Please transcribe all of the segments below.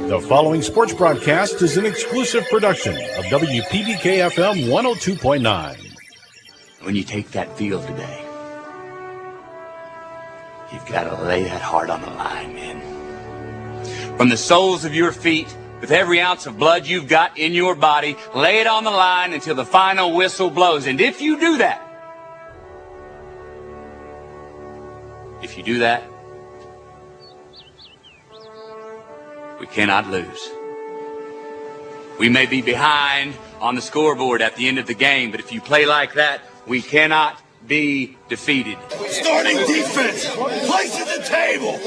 The following sports broadcast is an exclusive production of WPBK-FM 102.9. When you take that field today, you've got to lay that heart on the line, man. From the soles of your feet, with every ounce of blood you've got in your body, lay it on the line until the final whistle blows. And if you do that, we cannot lose. We may be behind on the scoreboard at the end of the game, but if you play like that, we cannot be defeated. Starting defense, place at the table.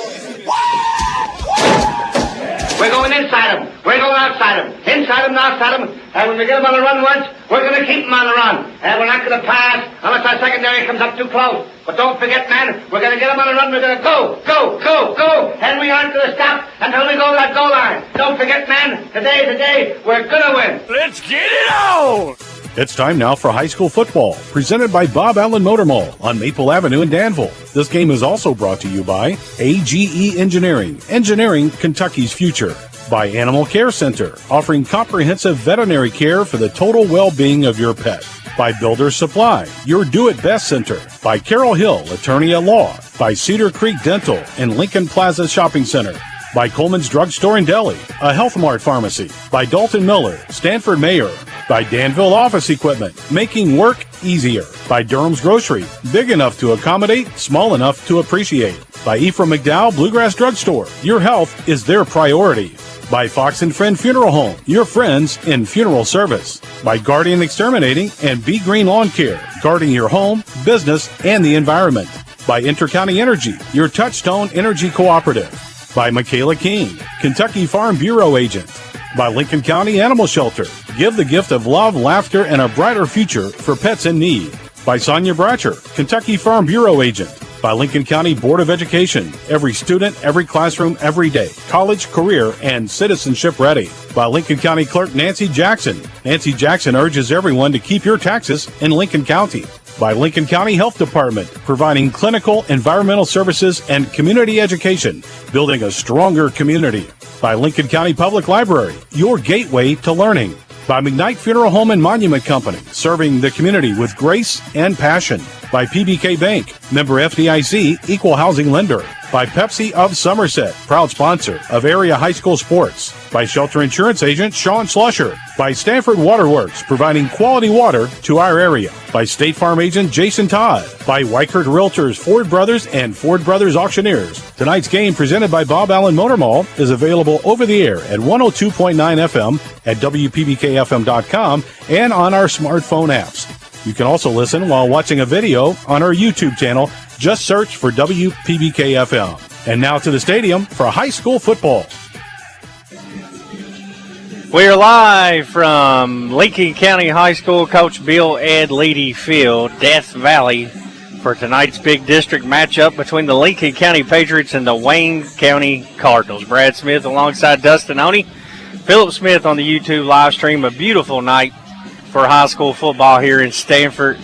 We're going inside them. We're going outside them. Inside them and outside them. And when we get them on the run once, we're going to keep them on the run. And we're not going to pass unless our secondary comes up too close. But don't forget, man, we're going to get them on the run. We're going to go. And we aren't going to stop until we go to that goal line. Don't forget, man, today's the day we're going to win. Let's get it on! It's time now for high school football, presented by Bob Allen Motor Mall on Maple Avenue in Danville. This game is also brought to you by AGE Engineering, engineering Kentucky's future. By Animal Care Center, offering comprehensive veterinary care for the total well-being of your pet. By Builder's Supply, your do-it-best center. By Carroll Hill, attorney at law. By Cedar Creek Dental and Lincoln Plaza Shopping Center. By Coleman's Drugstore and Deli, a Health Mart pharmacy. By Dalton Miller, Stanford Mayor. By Danville Office Equipment, making work easier. By Durham's Grocery, big enough to accommodate, small enough to appreciate. By Ephraim McDowell Bluegrass Drugstore, your health is their priority. By Fox and Friend Funeral Home, your friends in funeral service. By Guardian Exterminating and Be Green Lawn Care, guarding your home, business, and the environment. By Intercounty Energy, your Touchstone Energy Cooperative. By Michaela King, Kentucky Farm Bureau Agent. By Lincoln County Animal Shelter, give the gift of love, laughter, and a brighter future for pets in need. By Sonia Bratcher, Kentucky Farm Bureau Agent. By Lincoln County Board of Education, every student, every classroom, every day, college, career, and citizenship ready. By Lincoln County Clerk Nancy Jackson. Nancy Jackson urges everyone to keep your taxes in Lincoln County. By Lincoln County Health Department, providing clinical, environmental services, and community education, building a stronger community. By Lincoln County Public Library, your gateway to learning. By McKnight Funeral Home and Monument Company, serving the community with grace and passion. By PBK Bank, member FDIC, equal housing lender. By Pepsi of Somerset, proud sponsor of area high school sports. By Shelter Insurance Agent Sean Slusher. By Stanford Waterworks, providing quality water to our area. By State Farm Agent Jason Todd. By Weichert Realtors, Ford Brothers, and Ford Brothers Auctioneers. Tonight's game, presented by Bob Allen Motor Mall, is available over the air at 102.9 FM, at WPBKFM.com, and on our smartphone apps. You can also listen while watching a video on our YouTube channel. Just search for WPBK-FM. And now to the stadium for high school football. We're live from Lincoln County High School, Coach Bill Ed Leedy Field, Death Valley, for tonight's big district matchup between the Lincoln County Patriots and the Wayne County Cardinals. Brad Smith alongside Dustin Oney. Philip Smith on the YouTube live stream. A beautiful night for high school football here in Stanford,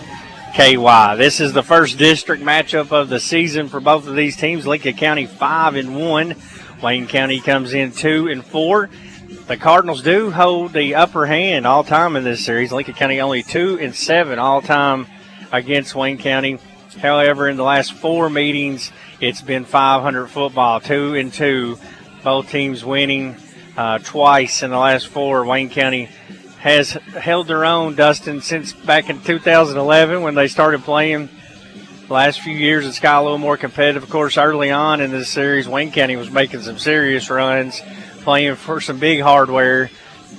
KY. This is the first district matchup of the season for both of these teams. Lincoln County 5-1. Wayne County comes in 2-4. The Cardinals do hold the upper hand all time in this series. Lincoln County only 2-7 all time against Wayne County. However, in the last 4 meetings, it's been 500 football, 2-2. Both teams winning twice in the last 4. Wayne County has held their own, Dustin, since back in 2011 when they started playing. The last few years, it's got a little more competitive. Of course, early on in this series, Wayne County was making some serious runs, playing for some big hardware.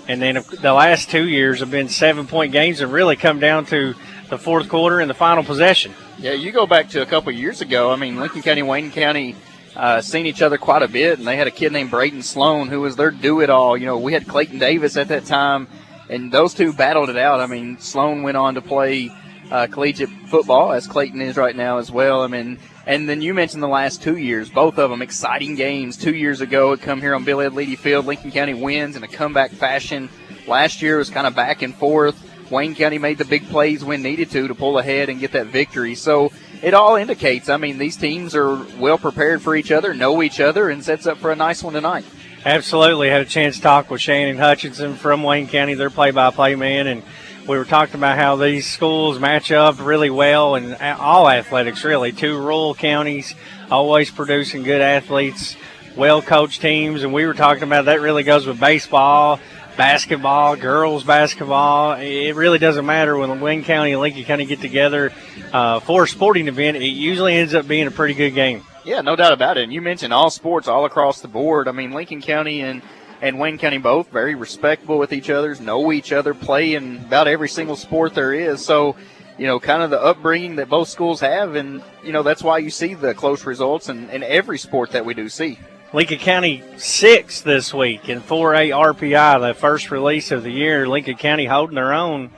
And then the last 2 years have been 7-point games and really come down to the fourth quarter and the final possession. Yeah, you go back to a couple of years ago. I mean, Lincoln County, Wayne County seen each other quite a bit, and they had a kid named Braden Sloan who was their do-it-all. You know, we had Clayton Davis at that time, and those two battled it out. I mean, Sloan went on to play collegiate football, as Clayton is right now as well. I mean, and then you mentioned the last 2 years, both of them exciting games. 2 years ago, it come here on Bill Ed Leedy Field. Lincoln County wins in a comeback fashion. Last year was kind of back and forth. Wayne County made the big plays when needed to pull ahead and get that victory. So it all indicates, I mean, these teams are well prepared for each other, know each other, and sets up for a nice one tonight. Absolutely. Had a chance to talk with Shannon Hutchinson from Wayne County, their play-by-play man, and we were talking about how these schools match up really well in all athletics, really. Two rural counties always producing good athletes, well-coached teams, and we were talking about that really goes with baseball, basketball, girls basketball. It really doesn't matter when Wayne County and Lincoln County get together for a sporting event. It usually ends up being a pretty good game. Yeah, no doubt about it. And you mentioned all sports all across the board. I mean, Lincoln County and Wayne County both very respectable with each other, know each other, play in about every single sport there is. So, kind of the upbringing that both schools have, and, that's why you see the close results in every sport that we do see. Lincoln County 6th this week in 4A RPI, the first release of the year. Lincoln County holding their own.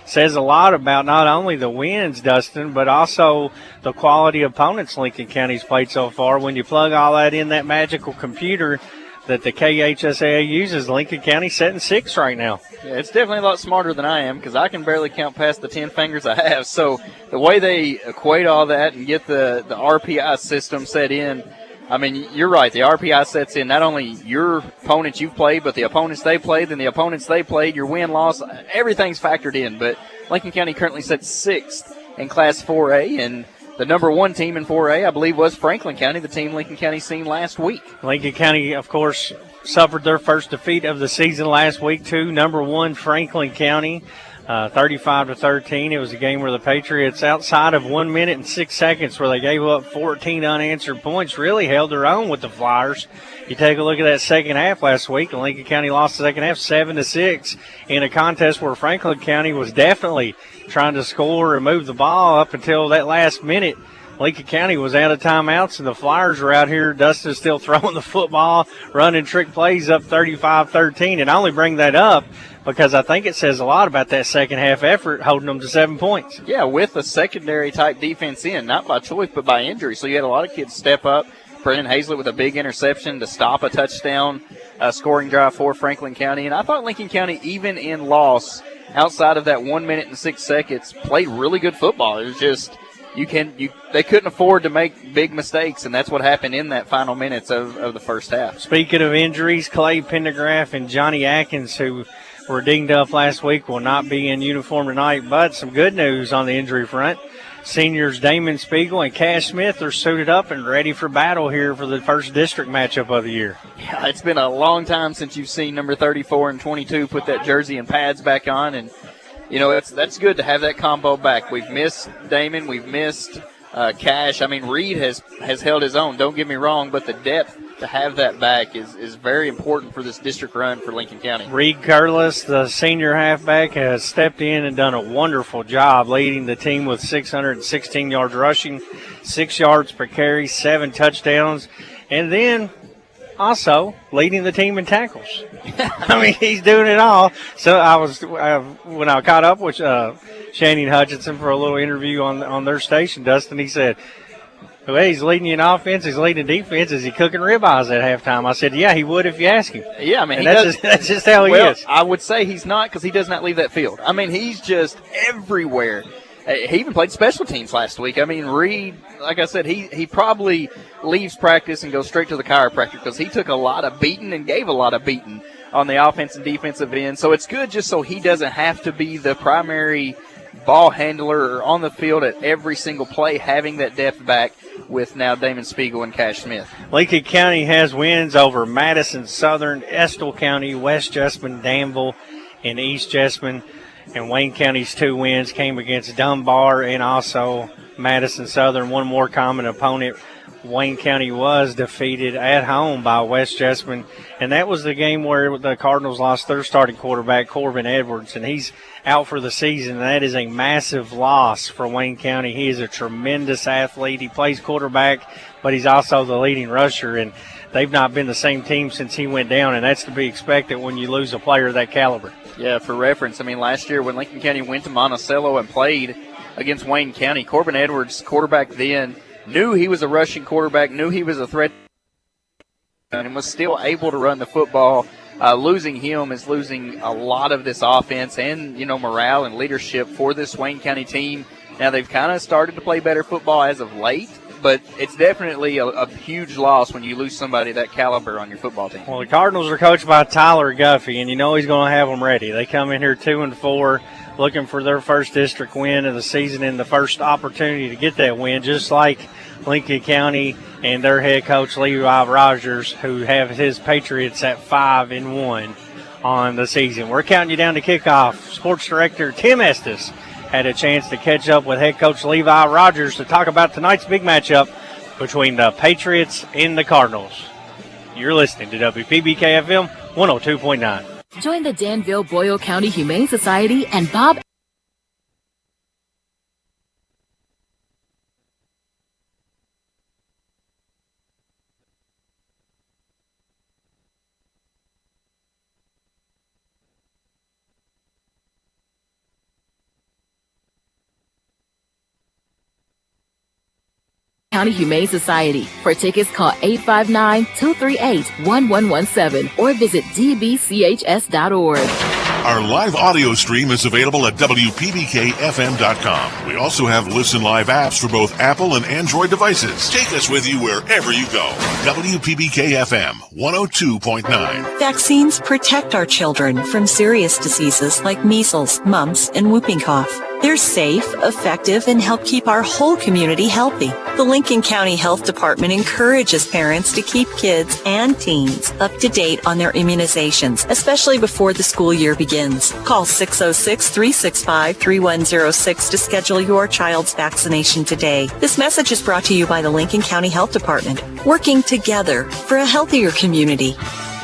Says a lot about not only the wins, Dustin, but also the quality opponents Lincoln County's played so far. When you plug all that in that magical computer that the KHSAA uses, Lincoln County setting 6 right now. Yeah, it's definitely a lot smarter than I am because I can barely count past the 10 fingers I have. So the way they equate all that and get the RPI system set in, I mean, you're right. The RPI sets in not only your opponents you've played, but the opponents they played, then the opponents they played, your win, loss, everything's factored in. But Lincoln County currently sits 6th in Class 4A, and the number 1 team in 4A, I believe, was Franklin County, the team Lincoln County seen last week. Lincoln County, of course, suffered their first defeat of the season last week, too. Number 1, Franklin County. 35-13. It was a game where the Patriots, outside of 1 minute and 6 seconds, where they gave up 14 unanswered points, really held their own with the Flyers. You take a look at that second half last week, and Lincoln County lost the second half 7-6 in a contest where Franklin County was definitely trying to score and move the ball up until that last minute. Lincoln County was out of timeouts, and the Flyers were out here. Dustin's still throwing the football, running trick plays up 35-13. And I only bring that up because I think it says a lot about that second half effort, holding them to 7 points. Yeah, with a secondary type defense in, not by choice but by injury. So you had a lot of kids step up. Brennan Hazlett with a big interception to stop a touchdown scoring drive for Franklin County. And I thought Lincoln County, even in loss, outside of that 1 minute and 6 seconds, played really good football. It was just they couldn't afford to make big mistakes, and that's what happened in that final minutes of the first half. Speaking of injuries, Clay Pendergraph and Johnny Atkins, who were dinged up last week, will not be in uniform tonight. But some good news on the injury front. Seniors Damon Spiegel and Cash Smith are suited up and ready for battle here for the first district matchup of the year. Yeah, it's been a long time since you've seen number 34 and 22 put that jersey and pads back on, and that's good to have that combo back. We've missed Damon. We've missed Cash. I mean, Reed has held his own, don't get me wrong, but the depth to have that back is very important for this district run for Lincoln County. Reed Curlis, the senior halfback, has stepped in and done a wonderful job leading the team with 616 yards rushing, 6 yards per carry, 7 touchdowns, and then also leading the team in tackles. I mean, he's doing it all. So when I caught up with Shannon Hutchinson for a little interview on their station, Dustin, he said, well, he's leading you in offense, he's leading defense. Is he cooking ribeyes at halftime? I said, yeah, he would if you ask him. Yeah, I mean, that's just how he is. I would say he's not because he does not leave that field. I mean, he's just everywhere. He even played special teams last week. I mean, Reed, like I said, he probably leaves practice and goes straight to the chiropractor because he took a lot of beating and gave a lot of beating on the offense and defensive end. So it's good just so he doesn't have to be the primary ball handler or on the field at every single play, having that depth back with now Damon Spiegel and Cash Smith. Lincoln County has wins over Madison Southern, Estill County, West Jessamine, Danville, and East Jessamine. And Wayne County's 2 wins came against Dunbar and also Madison Southern. One more common opponent. Wayne County was defeated at home by West Jessamine, and that was the game where the Cardinals lost their starting quarterback, Corbin Edwards, and he's out for the season. That is a massive loss for Wayne County. He is a tremendous athlete. He plays quarterback, but he's also the leading rusher, and they've not been the same team since he went down, and that's to be expected when you lose a player of that caliber. Yeah, for reference, I mean, last year when Lincoln County went to Monticello and played against Wayne County, Corbin Edwards, quarterback then, knew he was a rushing quarterback, knew he was a threat, and was still able to run the football. Losing him is losing a lot of this offense and, morale and leadership for this Wayne County team. Now, they've kind of started to play better football as of late, but it's definitely a huge loss when you lose somebody that caliber on your football team. Well, the Cardinals are coached by Tyler Guffey, and you know he's going to have them ready. They come in here 2-4, looking for their first district win of the season and the first opportunity to get that win, just like Lincoln County and their head coach Levi Rogers, who have his Patriots at 5-1 on the season. We're counting you down to kickoff. Sports Director Tim Estes had a chance to catch up with head coach Levi Rogers to talk about tonight's big matchup between the Patriots and the Cardinals. You're listening to WPBK FM 102.9. Join the Danville-Boyle County Humane Society and Bob County Humane Society. For tickets, call 859-238-1117 or visit dbchs.org. Our live audio stream is available at WPBKFM.com. We also have Listen Live apps for both Apple and Android devices. Take us with you wherever you go. WPBK-FM 102.9. Vaccines protect our children from serious diseases like measles, mumps, and whooping cough. They're safe, effective, and help keep our whole community healthy. The Lincoln County Health Department encourages parents to keep kids and teens up to date on their immunizations, especially before the school year begins. Call 606-365-3106 to schedule your child's vaccination today. This message is brought to you by the Lincoln County Health Department, working together for a healthier community.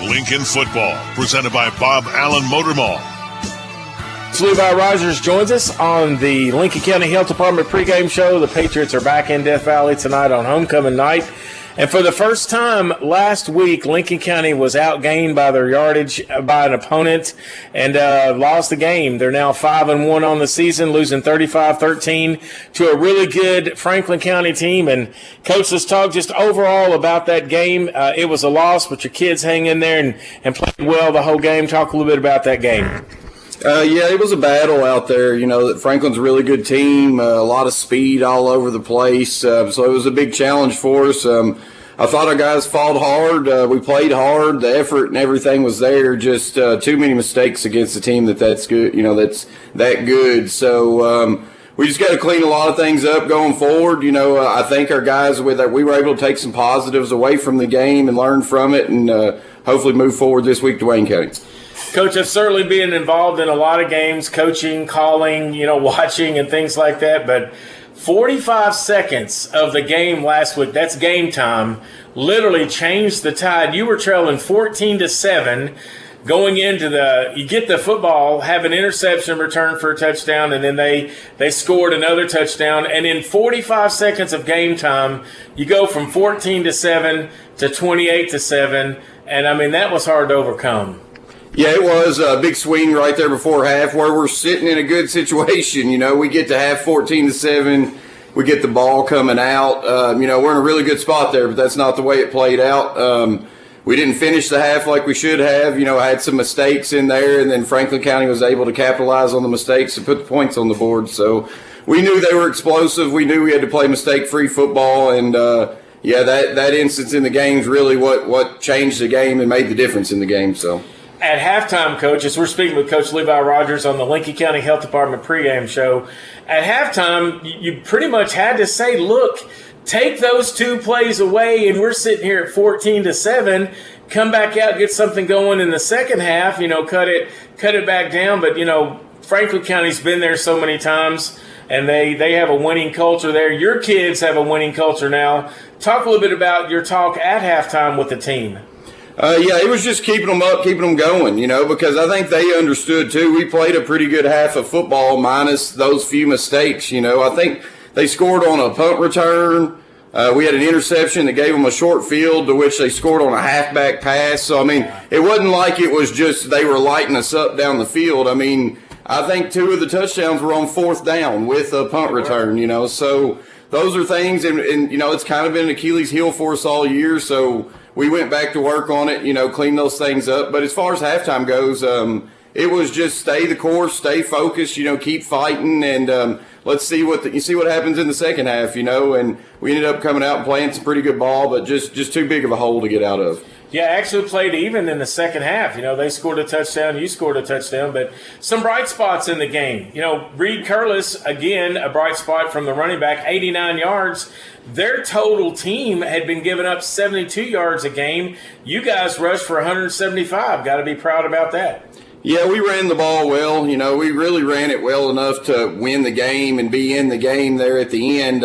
Lincoln Football, presented by Bob Allen Motor Mall. Levi Rogers joins us on the Lincoln County Health Department pregame show. The Patriots are back in Death Valley tonight on homecoming night. And for the first time last week, Lincoln County was outgained by their yardage by an opponent and lost the game. They're now 5-1 on the season, losing 35-13 to a really good Franklin County team. And, Coach, let's talk just overall about that game. It was a loss, but your kids hang in there and played well the whole game. Talk a little bit about that game. Yeah, it was a battle out there. You know, Franklin's a really good team, a lot of speed all over the place. So it was a big challenge for us. I thought our guys fought hard. We played hard. The effort and everything was there. Just too many mistakes against a team that's good. You know, that's that good. So we just got to clean a lot of things up going forward. You know, I think our guys we were able to take some positives away from the game and learn from it, and hopefully move forward this week to Wayne County. Coach, I've certainly been involved in a lot of games, coaching, calling, watching and things like that. But 45 seconds of the game last week, that's game time, literally changed the tide. You were trailing 14-7 going into you get the football, have an interception return for a touchdown, and then they scored another touchdown. And in 45 seconds of game time, you go from 14-7 to 28-7. And, I mean, that was hard to overcome. Yeah, it was a big swing right there before half where we're sitting in a good situation. You know, we get to half 14-7. We get the ball coming out. We're in a really good spot there, but that's not the way it played out. We didn't finish the half like we should have. I had some mistakes in there, and then Franklin County was able to capitalize on the mistakes and put the points on the board. So we knew they were explosive. We knew we had to play mistake-free football, and that instance in the game is really what changed the game and made the difference in the game. So. At halftime, Coach, as we're speaking with Coach Levi Rogers on the Lincoln County Health Department pregame show, at halftime, you pretty much had to say, look, take those two plays away, and we're sitting here at 14-7, come back out, get something going in the second half, cut it back down. But, Franklin County's been there so many times, and they have a winning culture there. Your kids have a winning culture now. Talk a little bit about your talk at halftime with the team. It was just keeping them up, keeping them going, because I think they understood, too. We played a pretty good half of football minus those few mistakes, I think they scored on a punt return. We had an interception that gave them a short field to which they scored on a halfback pass. So, it wasn't like it was just they were lighting us up down the field. I think two of the touchdowns were on fourth down with a punt return, So those are things, and it's kind of been an Achilles heel for us all year, so we went back to work on it, clean those things up. But as far as halftime goes, it was just stay the course, stay focused, keep fighting, and let's see what happens in the second half, and we ended up coming out and playing some pretty good ball, but just too big of a hole to get out of. Yeah, actually played even in the second half. They scored a touchdown, you scored a touchdown, but some bright spots in the game. Reed Curlis, again, a bright spot from the running back, 89 yards. Their total team had been giving up 72 yards a game. You guys rushed for 175. Got to be proud about that. Yeah, we ran the ball well. We really ran it well enough to win the game and be in the game there at the end.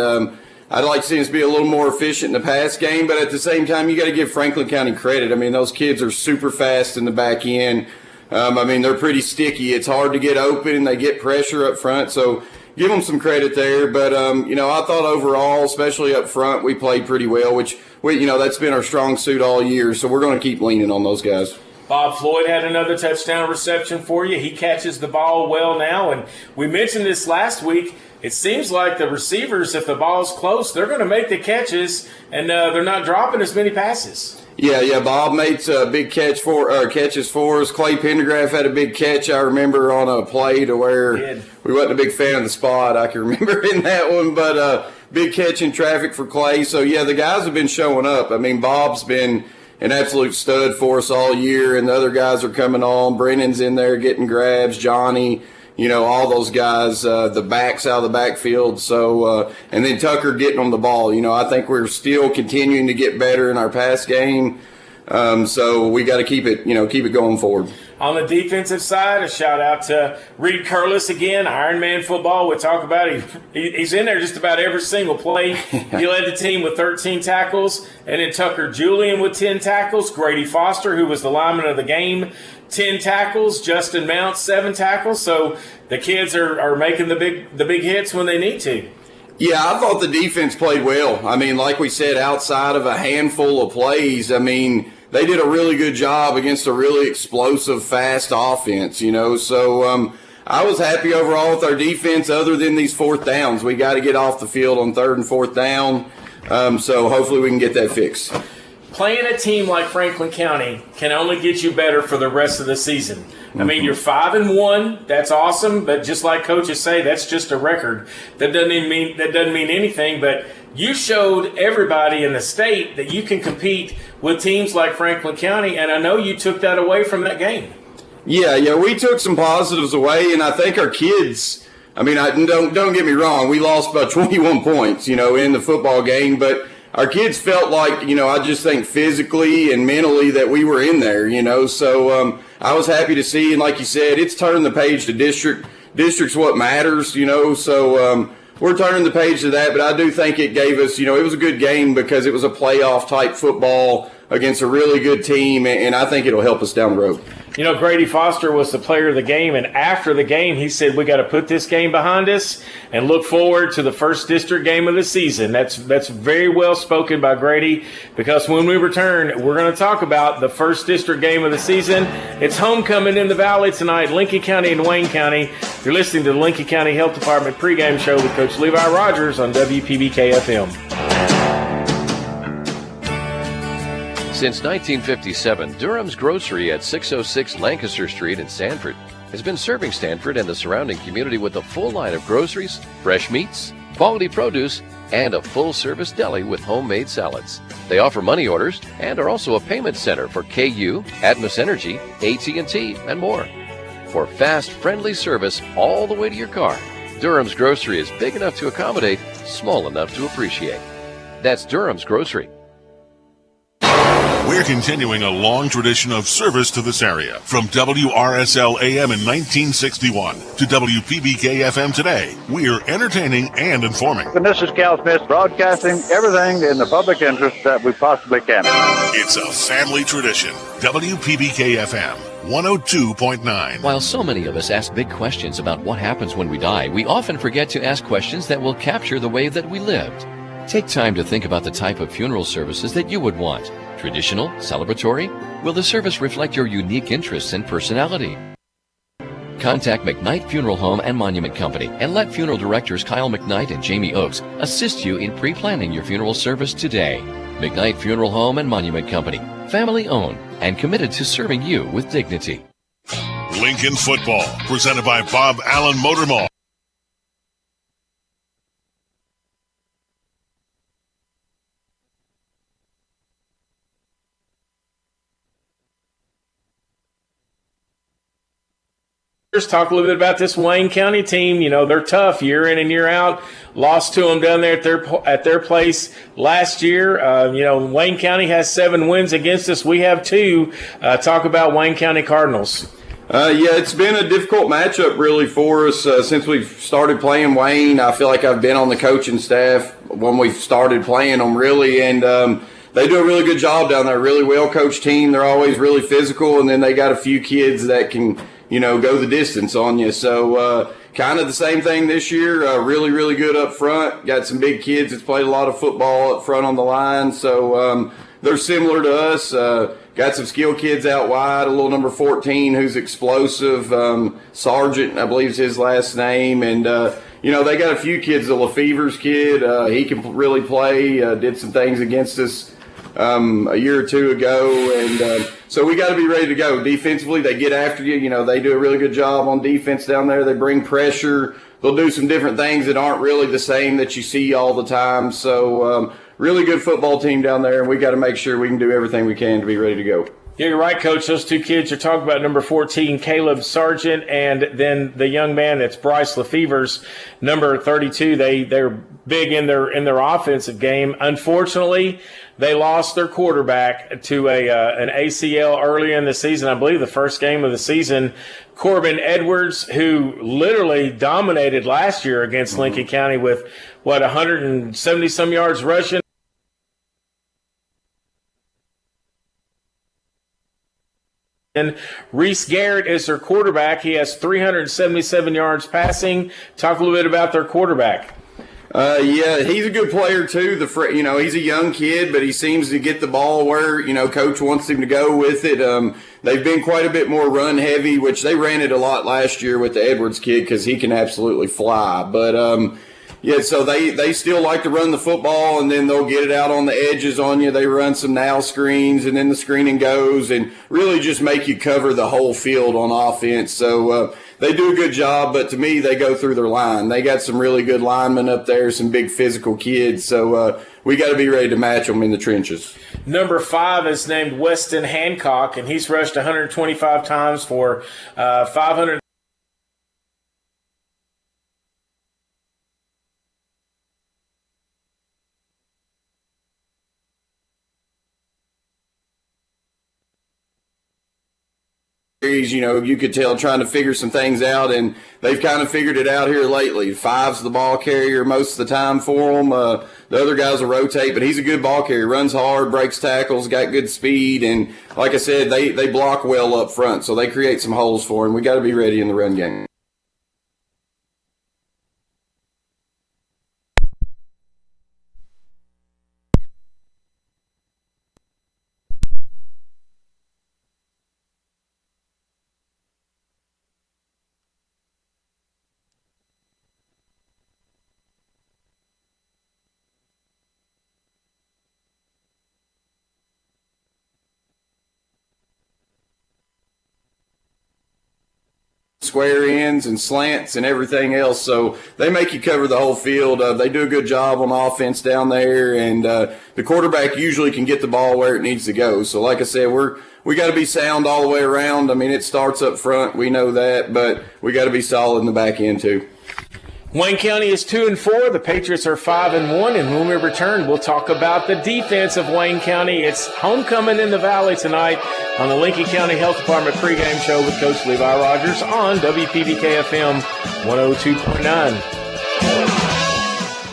I'd like to see us be a little more efficient in the pass game, but at the same time, you got to give Franklin County credit. Those kids are super fast in the back end. They're pretty sticky. It's hard to get open. They get pressure up front, so give them some credit there. But, I thought overall, especially up front, we played pretty well, which, that's been our strong suit all year, so we're going to keep leaning on those guys. Bob Floyd had another touchdown reception for you. He catches the ball well now, and we mentioned this last week. It seems like the receivers, if the ball's close, they're going to make the catches, and they're not dropping as many passes. Yeah. Bob made big catches for us. Clay Pendergraft had a big catch, I remember, on a play to where we wasn't a big fan of the spot. I can remember in that one, but big catch in traffic for Clay. So, yeah, the guys have been showing up. Bob's been an absolute stud for us all year, and the other guys are coming on. Brennan's in there getting grabs, Johnny, all those guys, the backs out of the backfield. So, and then Tucker getting on the ball. I think we're still continuing to get better in our pass game. So we got to keep it going forward. On the defensive side, a shout out to Reed Curlis again, Iron Man football. We talk about he's in there just about every single play. He led the team with 13 tackles, and then Tucker Julian with 10 tackles. Grady Foster, who was the lineman of the game, 10 tackles. Justin Mount, 7 tackles. So the kids are making the big hits when they need to. Yeah, I thought the defense played well. like we said, outside of a handful of plays, they did a really good job against a really explosive, fast offense, So I was happy overall with our defense other than these fourth downs. We got to get off the field on 3rd and 4th down, so hopefully we can get that fixed. Playing a team like Franklin County can only get you better for the rest of the season. You're 5-1. That's awesome, but just like coaches say, that's just a record. That doesn't mean anything. But you showed everybody in the state that you can compete with teams like Franklin County, and I know you took that away from that game. Yeah, we took some positives away, and I think our kids. Don't get me wrong. We lost by 21 points, in the football game, but our kids felt like, I just think physically and mentally that we were in there, So I was happy to see, and like you said, it's turned the page to district. District's what matters, So we're turning the page to that, but I do think it gave us, it was a good game because it was a playoff type football against a really good team, and I think it'll help us down the road. Grady Foster was the player of the game, and after the game, he said, we got to put this game behind us and look forward to the first district game of the season. That's very well spoken by Grady, because when we return, we're going to talk about the first district game of the season. It's homecoming in the Valley tonight, Lincoln County and Wayne County. You're listening to the Lincoln County Health Department pregame show with Coach Levi Rogers on WPBK-FM. Since 1957, Durham's Grocery at 606 Lancaster Street in Sanford has been serving Sanford and the surrounding community with a full line of groceries, fresh meats, quality produce, and a full-service deli with homemade salads. They offer money orders and are also a payment center for KU, Atmos Energy, AT&T, and more. For fast, friendly service all the way to your car, Durham's Grocery is big enough to accommodate, small enough to appreciate. That's Durham's Grocery. We're continuing a long tradition of service to this area. From WRSL AM in 1961 to WPBK FM today, we're entertaining and informing. And this is Cal Smith, broadcasting everything in the public interest that we possibly can. It's a family tradition. WPBK FM 102.9. While so many of us ask big questions about what happens when we die, we often forget to ask questions that will capture the way that we lived. Take time to think about the type of funeral services that you would want. Traditional? Celebratory? Will the service reflect your unique interests and personality? Contact McKnight Funeral Home and Monument Company and let funeral directors Kyle McKnight and Jamie Oakes assist you in pre-planning your funeral service today. McKnight Funeral Home and Monument Company, family owned and committed to serving you with dignity. Lincoln Football, presented by Bob Allen Motor Mall. Talk a little bit about this Wayne County team. You know, they're tough year in and year out. Lost to them down there at their place last year. Wayne County has 7 wins against us. We have 2. Talk about Wayne County Cardinals. It's been a difficult matchup really for us since we've started playing Wayne. I feel like I've been on the coaching staff when we started playing them really, and they do a really good job down there. Really well coached team. They're always really physical, and then they got a few kids that can go the distance on you. So kind of the same thing this year. Really, really good up front. Got some big kids that's played a lot of football up front on the line. So they're similar to us. Got some skilled kids out wide. A little number 14 who's explosive. Sargent, I believe is his last name. And, they got a few kids. The Lefevre's kid, he can really play. Did some things against us a year or 2 ago, and so we got to be ready to go. Defensively, they get after you. They do a really good job on defense down there. They bring pressure. They'll do some different things that aren't really the same that you see all the time. So really good football team down there, and we got to make sure we can do everything we can to be ready to go. Yeah, you're right, Coach. Those 2 kids you're talking about, number 14, Caleb Sargent, and then the young man that's Bryce Lefevre's number 32. They're big in their offensive game. Unfortunately, they lost their quarterback to an ACL early in the season. I believe the first game of the season. Corbin Edwards, who literally dominated last year against Lincoln County with 170 some yards rushing. And Reese Garrett is their quarterback. He has 377 yards passing. Talk a little bit about their quarterback. He's a good player too. He's a young kid, but he seems to get the ball where, coach wants him to go with it. They've been quite a bit more run heavy, which they ran it a lot last year with the Edwards kid because he can absolutely fly. But, so they still like to run the football, and then they'll get it out on the edges on you. They run some now screens, and then the screening goes, and really just make you cover the whole field on offense. So they do a good job, but to me, they go through their line. They got some really good linemen up there, some big physical kids. So we got to be ready to match them in the trenches. Number 5 is named Weston Hancock, and he's rushed 125 times for 500. You could tell trying to figure some things out, and they've kind of figured it out here lately. 5's the ball carrier most of the time for them. The other guys will rotate, but he's a good ball carrier. Runs hard, breaks tackles, got good speed, and like I said, they block well up front, so they create some holes for him. We got to be ready in the run game. Square ends and slants and everything else, so they make you cover the whole field. They do a good job on offense down there, and the quarterback usually can get the ball where it needs to go. So like I said, we got to be sound all the way around. I mean, it starts up front, we know that, but we got to be solid in the back end too. Wayne County is 2-4. The Patriots are 5-1. And when we return, we'll talk about the defense of Wayne County. It's homecoming in the Valley tonight on the Lincoln County Health Department pregame show with Coach Levi Rogers on WPBK FM 102.9.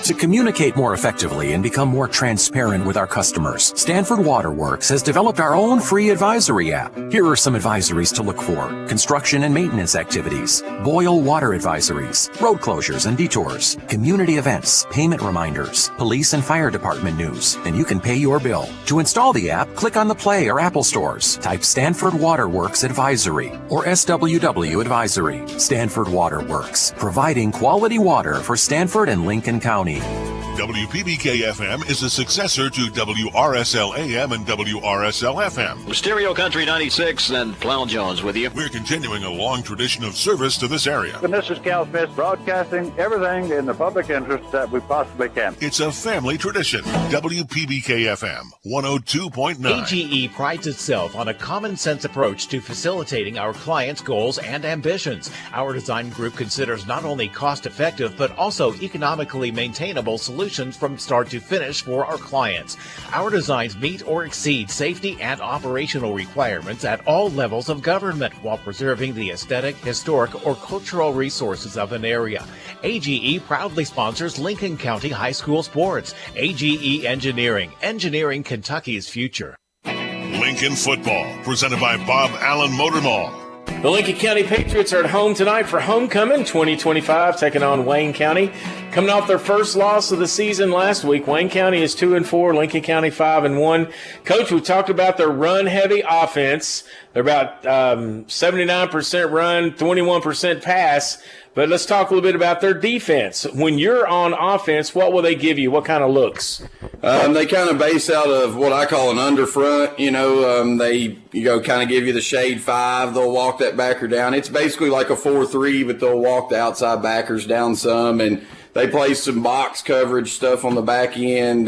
To communicate more effectively and become more transparent with our customers, Stanford Waterworks has developed our own free advisory app. Here are some advisories to look for: construction and maintenance activities, boil water advisories, road closures and detours, community events, payment reminders, police and fire department news, and you can pay your bill. To install the app, click on the Play or Apple stores. Type Stanford Waterworks Advisory or SWW Advisory. Stanford Waterworks, providing quality water for Stanford and Lincoln County. WPBK-FM is a successor to WRSL-AM and WRSL-FM. Stereo Country 96 and Plow Jones with you. We're continuing a long tradition of service to this area. And this is Cal Smith broadcasting everything in the public interest that we possibly can. It's a family tradition. WPBK-FM 102.9. AGE prides itself on a common-sense approach to facilitating our clients' goals and ambitions. Our design group considers not only cost-effective but also economically maintainable solutions from start to finish for our clients. Our designs meet or exceed safety and operational requirements at all levels of government while preserving the aesthetic, historic, or cultural resources of an area. AGE proudly sponsors Lincoln County High School sports. AGE Engineering, engineering Kentucky's future. Lincoln football, presented by Bob Allen Motor Mall. The Lincoln County Patriots are at home tonight for homecoming 2025, taking on Wayne County. Coming off their first loss of the season last week, Wayne County is 2-4, Lincoln County 5-1. Coach, we talked about their run-heavy offense. They're about 79% run, 21% pass. But let's talk a little bit about their defense. When you're on offense, what will they give you? What kind of looks? They kind of base out of what I call an underfront. They kind of give you the shade 5. They'll walk that backer down. It's basically like a 4-3, but they'll walk the outside backers down some, and they play some box coverage stuff on the back end.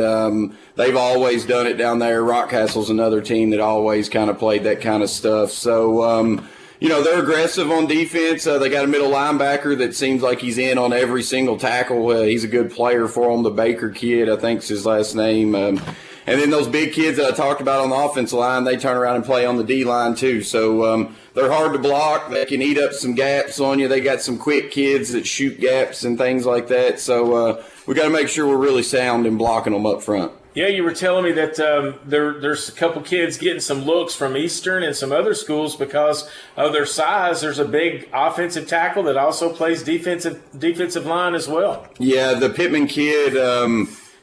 They've always done it down there. Rockcastle's another team that always kind of played that kind of stuff. So, they're aggressive on defense. They got a middle linebacker that seems like he's in on every single tackle. He's a good player for them. The Baker kid, I think's his last name. And then those big kids that I talked about on the offensive line, they turn around and play on the D-line too. So they're hard to block. They can eat up some gaps on you. They got some quick kids that shoot gaps and things like that. So we got to make sure we're really sound in blocking them up front. Yeah, you were telling me that there's a couple kids getting some looks from Eastern and some other schools because of their size. There's a big offensive tackle that also plays defensive line as well. Yeah, the Pittman kid,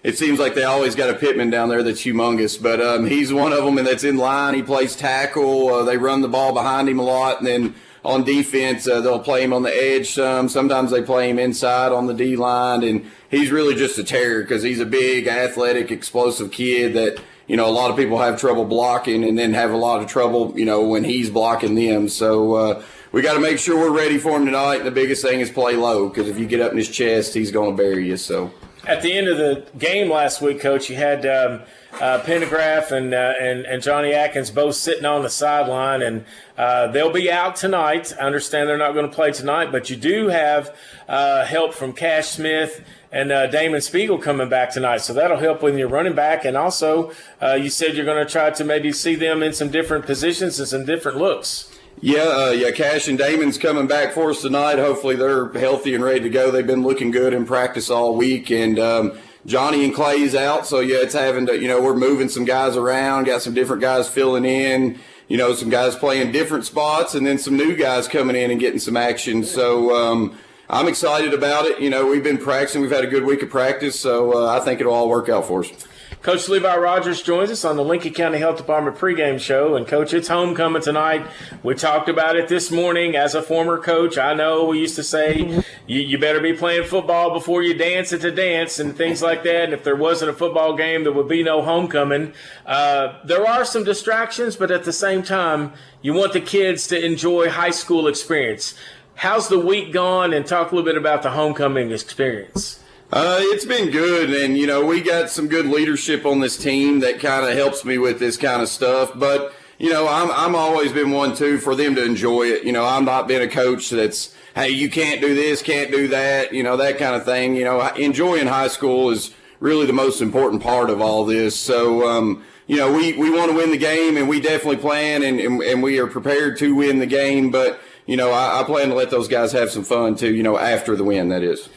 it seems like they always got a Pittman down there that's humongous, but he's one of them, and that's in line. He plays tackle. They run the ball behind him a lot, and then on defense, they'll play him on the edge some. Sometimes they play him inside on the D-line, and he's really just a terror because he's a big, athletic, explosive kid that, a lot of people have trouble blocking and then have a lot of trouble, when he's blocking them. So we got to make sure we're ready for him tonight. The biggest thing is play low because if you get up in his chest, he's going to bury you. So at the end of the game last week, Coach, you had Pendergraft and Johnny Atkins both sitting on the sideline, and they'll be out tonight. I understand they're not going to play tonight, but you do have help from Cash Smith and Damon Spiegel coming back tonight, so that'll help with your running back. And also, you said you're going to try to maybe see them in some different positions and some different looks. Yeah, Cash and Damon's coming back for us tonight. Hopefully they're healthy and ready to go. They've been looking good in practice all week, and Johnny and Clay's out, so it's having to, we're moving some guys around, got some different guys filling in, some guys playing different spots, and then some new guys coming in and getting some action. So I'm excited about it. We've been practicing. We've had a good week of practice, so I think it'll all work out for us. Coach Levi Rogers joins us on the Lincoln County Health Department pregame show. And, Coach, it's homecoming tonight. We talked about it this morning. As a former coach, I know we used to say you better be playing football before you dance at the dance and things like that. And if there wasn't a football game, there would be no homecoming. There are some distractions, but at the same time, you want the kids to enjoy high school experience. How's the week gone? And talk a little bit about the homecoming experience. It's been good, and, we got some good leadership on this team that kind of helps me with this kind of stuff. But, I'm always been one, too, for them to enjoy it. I'm not been a coach that's, hey, you can't do this, can't do that, that kind of thing. Enjoying high school is really the most important part of all this. So, we want to win the game, and we definitely plan, and we are prepared to win the game. But, I plan to let those guys have some fun, too, after the win, that is.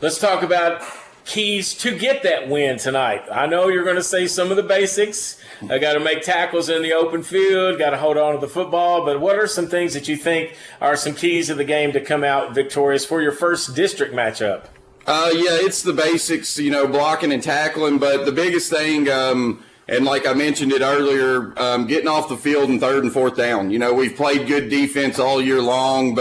Let's talk about keys to get that win tonight. I know you're going to say some of the basics. I got to make tackles in the open field, got to hold on to the football. But what are some things that you think are some keys of the game to come out victorious for your first district matchup? It's the basics, blocking and tackling. But the biggest thing, and like I mentioned it earlier, getting off the field in 3rd and 4th down. We've played good defense all year long,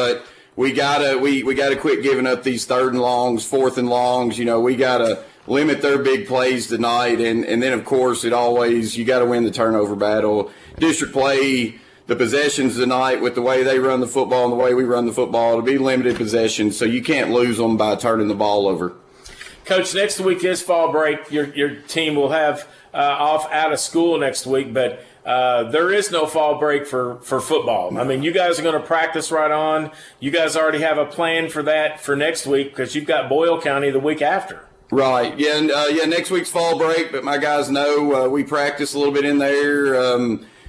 we gotta quit giving up these 3rd and longs, 4th and longs. We gotta limit their big plays tonight. And then, of course, you got to win the turnover battle. District play the possessions tonight with the way they run the football and the way we run the football to be limited possessions, so you can't lose them by turning the ball over. Coach, next week is fall break. Your team will have off out of school next week, but there is no fall break for football. I mean, you guys are going to practice right on. You guys already have a plan for that for next week because you've got Boyle County the week after. Right. Yeah. Next week's fall break, but my guys know we practice a little bit in there.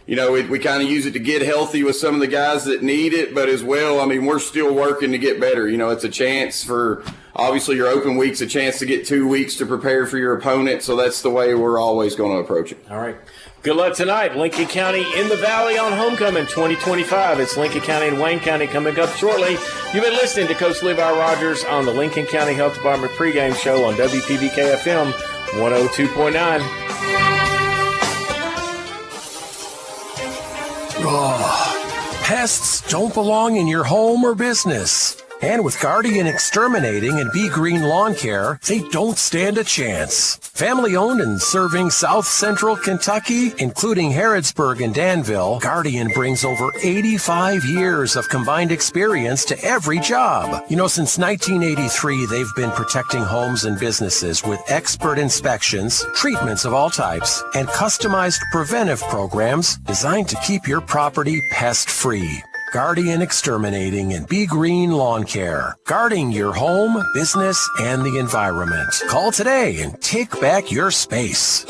We kind of use it to get healthy with some of the guys that need it, but as well, I mean, we're still working to get better. It's a chance for, obviously, your open week's a chance to get 2 weeks to prepare for your opponent, so that's the way we're always going to approach it. All right. Good luck tonight. Lincoln County in the Valley on homecoming 2025. It's Lincoln County and Wayne County coming up shortly. You've been listening to Coach Levi Rogers on the Lincoln County Health Department pregame show on WPBK FM 102.9. Oh, pests don't belong in your home or business. And with Guardian Exterminating and Be Green Lawn Care, they don't stand a chance. Family owned and serving South Central Kentucky, including Harrodsburg and Danville, Guardian brings over 85 years of combined experience to every job. Since 1983, they've been protecting homes and businesses with expert inspections, treatments of all types, and customized preventive programs designed to keep your property pest-free. Guardian Exterminating and Be Green Lawn Care. Guarding your home, business, and the environment. Call today and take back your space.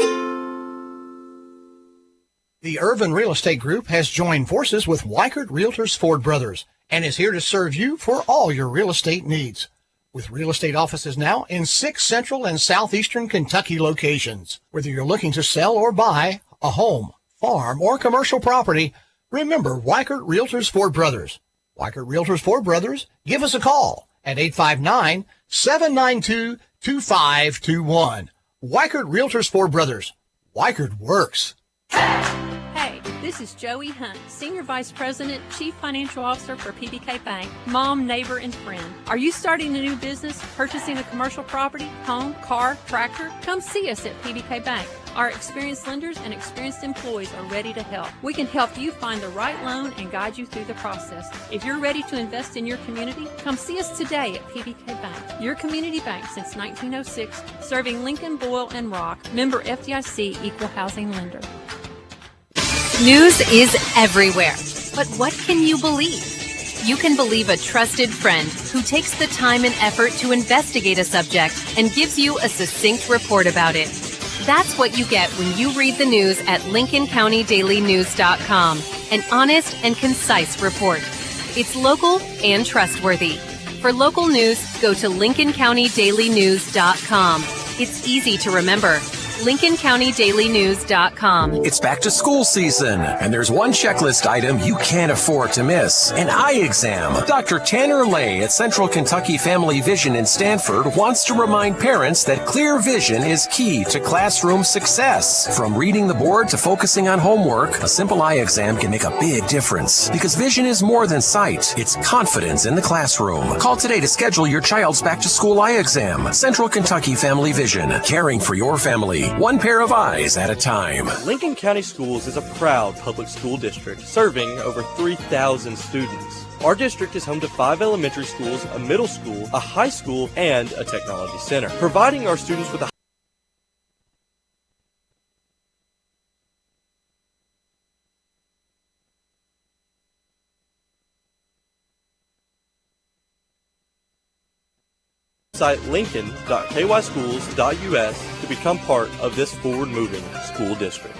The Irvin Real Estate Group has joined forces with Weichert Realtors Ford Brothers and is here to serve you for all your real estate needs. With real estate offices now in 6 central and southeastern Kentucky locations. Whether you're looking to sell or buy a home, farm, or commercial property, remember Weichert Realtors Ford Brothers. Weichert Realtors Ford Brothers, give us a call at 859-792-2521. Weichert Realtors Ford Brothers. Weichert works. Hey, this is Joey Hunt, Senior Vice President, Chief Financial Officer for PBK Bank, mom, neighbor, and friend. Are you starting a new business, purchasing a commercial property, home, car, tractor? Come see us at PBK Bank. Our experienced lenders and experienced employees are ready to help. We can help you find the right loan and guide you through the process. If you're ready to invest in your community, come see us today at PBK Bank, your community bank since 1906, serving Lincoln, Boyle, and Rock. Member FDIC, Equal Housing Lender. News is everywhere, but what can you believe? You can believe a trusted friend who takes the time and effort to investigate a subject and gives you a succinct report about it. That's what you get when you read the news at LincolnCountyDailyNews.com, an honest and concise report. It's local and trustworthy. For local news, go to LincolnCountyDailyNews.com. It's easy to remember. LincolnCountyDailyNews.com. It's back to school season, and there's one checklist item you can't afford to miss: an eye exam. Dr. Tanner Lay at Central Kentucky Family Vision in Stanford wants to remind parents that clear vision is key to classroom success. From reading the board to focusing on homework, a simple eye exam can make a big difference, because vision is more than sight. It's confidence in the classroom. Call today to schedule your child's back to school eye exam. Central Kentucky Family Vision, caring for your family, one pair of eyes at a time. Lincoln County Schools is a proud public school district serving over 3,000 students. Our district is home to 5 elementary schools, a middle school, a high school, and a technology center, providing our students with a site lincoln.kyschools.us to become part of this forward-moving school district.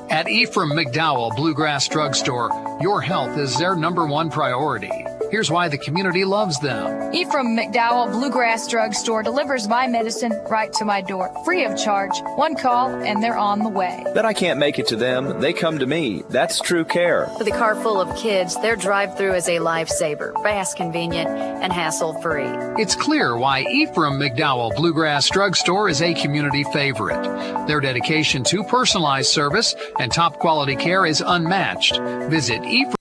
At Ephraim McDowell Bluegrass Drugstore, your health is their #1 priority. Here's why the community loves them. Ephraim McDowell Bluegrass Drugstore delivers my medicine right to my door, free of charge. One call and they're on the way. Bet I can't make it to them. They come to me. That's true care. With a car full of kids, their drive-through is a lifesaver, fast, convenient, and hassle-free. It's clear why Ephraim McDowell Bluegrass Drugstore is a community favorite. Their dedication to personalized service and top quality care is unmatched. Visit Ephraim.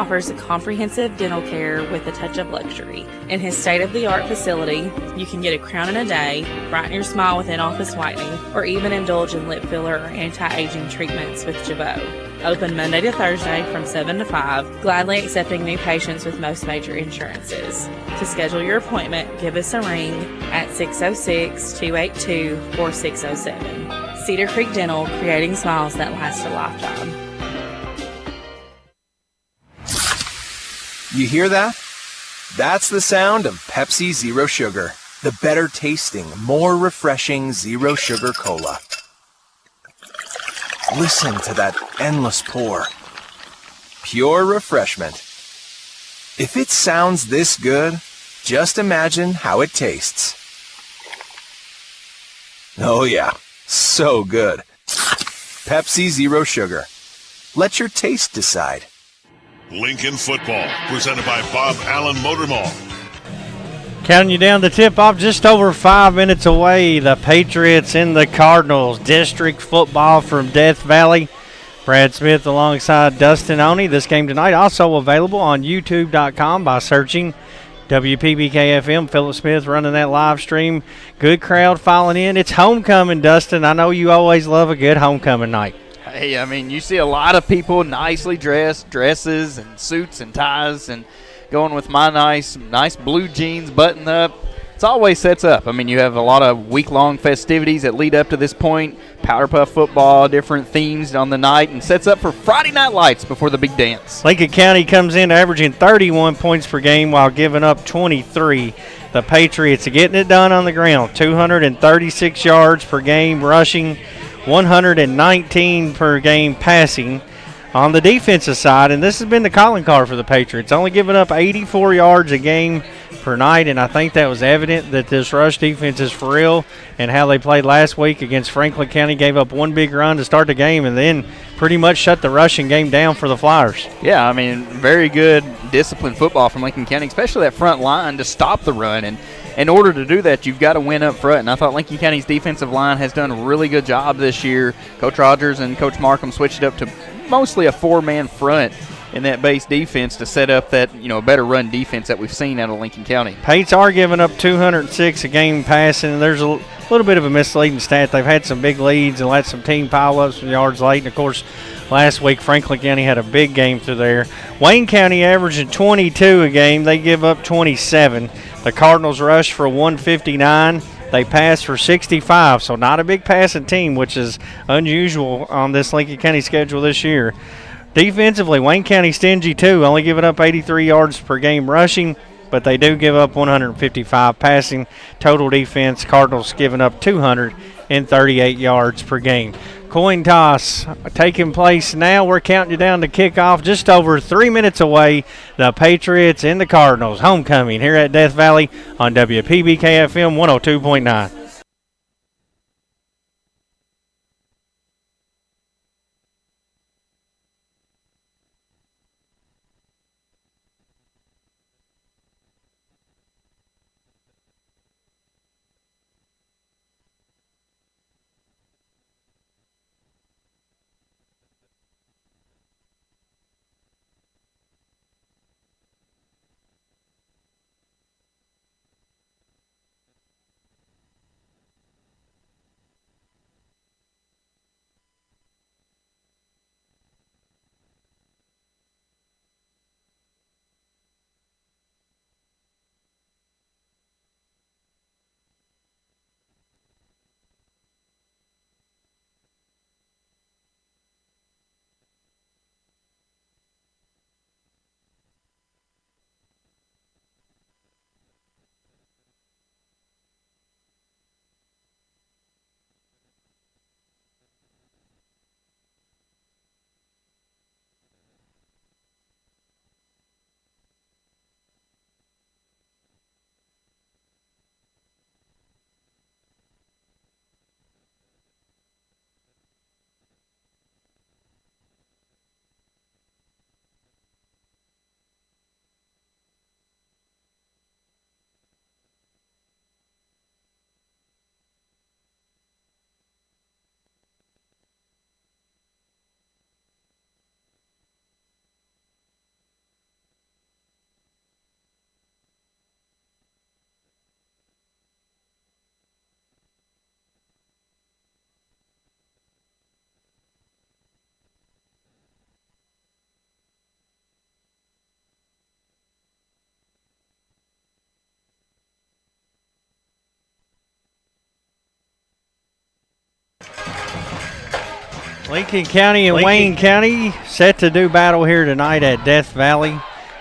offers a comprehensive dental care with a touch of luxury. In his state-of-the-art facility, you can get a crown in a day, brighten your smile with in-office whitening, or even indulge in lip filler or anti-aging treatments with Jabot. Open Monday to Thursday from 7 to 5, gladly accepting new patients with most major insurances. To schedule your appointment, give us a ring at 606-282-4607. Cedar Creek Dental, creating smiles that last a lifetime. You hear that? That's the sound of Pepsi Zero Sugar, the better tasting, more refreshing Zero Sugar Cola. Listen to that endless pour. Pure refreshment. If it sounds this good, just imagine how it tastes. Oh yeah, so good. Pepsi Zero Sugar. Let your taste decide. Lincoln Football, presented by Bob Allen Motor Mall. Counting you down to tip-off, just over 5 minutes away. The Patriots and the Cardinals. District football from Death Valley. Brad Smith alongside Dustin Oney. This game tonight also available on YouTube.com by searching WPBK-FM. Philip Smith running that live stream. Good crowd filing in. It's homecoming, Dustin. I know you always love a good homecoming night. Hey, I mean, you see a lot of people nicely dressed, dresses and suits and ties, and going with my nice blue jeans buttoned up. It always sets up. I mean, you have a lot of week-long festivities that lead up to this point, Powder Puff football, different themes on the night, and sets up for Friday Night Lights before the big dance. Lincoln County comes in averaging 31 points per game while giving up 23. The Patriots are getting it done on the ground, 236 yards per game rushing, 119 per game passing. On the defensive side, and this has been the calling card for the Patriots, only giving up 84 yards a game per night, and I think that was evident that this rush defense is for real, and how they played last week against Franklin County, gave up one big run to start the game and then pretty much shut the rushing game down for the Flyers. Yeah, I mean, very good disciplined football from Lincoln County, especially that front line to stop the run, and in order to do that, you've got to win up front, and I thought Lincoln County's defensive line has done a really good job this year. Coach Rogers and Coach Markham switched it up to mostly a four-man front in that base defense to set up that, better run defense that we've seen out of Lincoln County. Pates are giving up 206 a game passing. There's a little bit of a misleading stat. They've had some big leads and let some team pile-ups from yards late. And, of course, last week Franklin County had a big game through there. Wayne County averaging 22 a game. They give up 27. The Cardinals rush for 159. They pass for 65, so not a big passing team, which is unusual on this Lincoln County schedule this year. Defensively, Wayne County stingy too, only giving up 83 yards per game rushing, but they do give up 155 passing. Total defense, Cardinals giving up 238 yards per game. Coin toss taking place now. We're counting you down to kickoff. Just over 3 minutes away. The Patriots and the Cardinals homecoming here at Death Valley on WPBK-FM 102.9. Lincoln County and Wayne County set to do battle here tonight at Death Valley.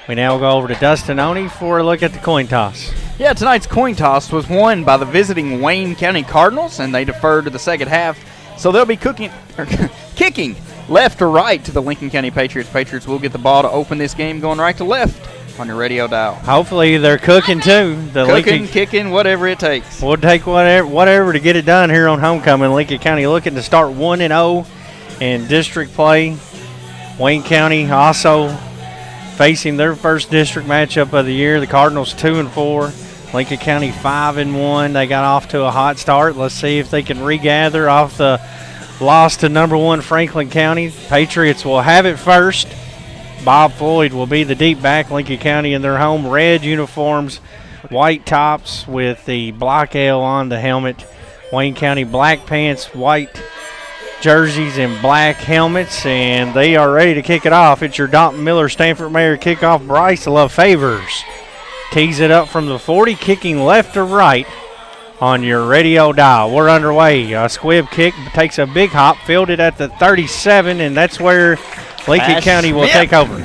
We now go over to Dustin Oney for a look at the coin toss. Yeah, tonight's coin toss was won by the visiting Wayne County Cardinals, and they deferred to the second half. So they'll be kicking left or right to the Lincoln County Patriots. Patriots will get the ball to open this game going right to left on your radio dial. Hopefully they're cooking too. Kicking, whatever it takes. We'll take whatever to get it done here on homecoming. Lincoln County looking to start 1-0 in district play. Wayne County also facing their first district matchup of the year. The Cardinals 2-4. Lincoln County 5-1. They got off to a hot start. Let's see if they can regather off the loss to number 1 Franklin County. Patriots will have it first. Bob Floyd will be the deep back. Lincoln County in their home red uniforms, white tops with the block L on the helmet. Wayne County black pants, white jerseys, and black helmets, and they are ready to kick it off. It's your Dalton Miller Stanford Mayor kickoff. Bryce Love Favors tees it up from the 40, kicking left to right on your radio dial. We're underway. A squib kick takes a big hop, fielded at the 37, and that's where Lincoln County will take over.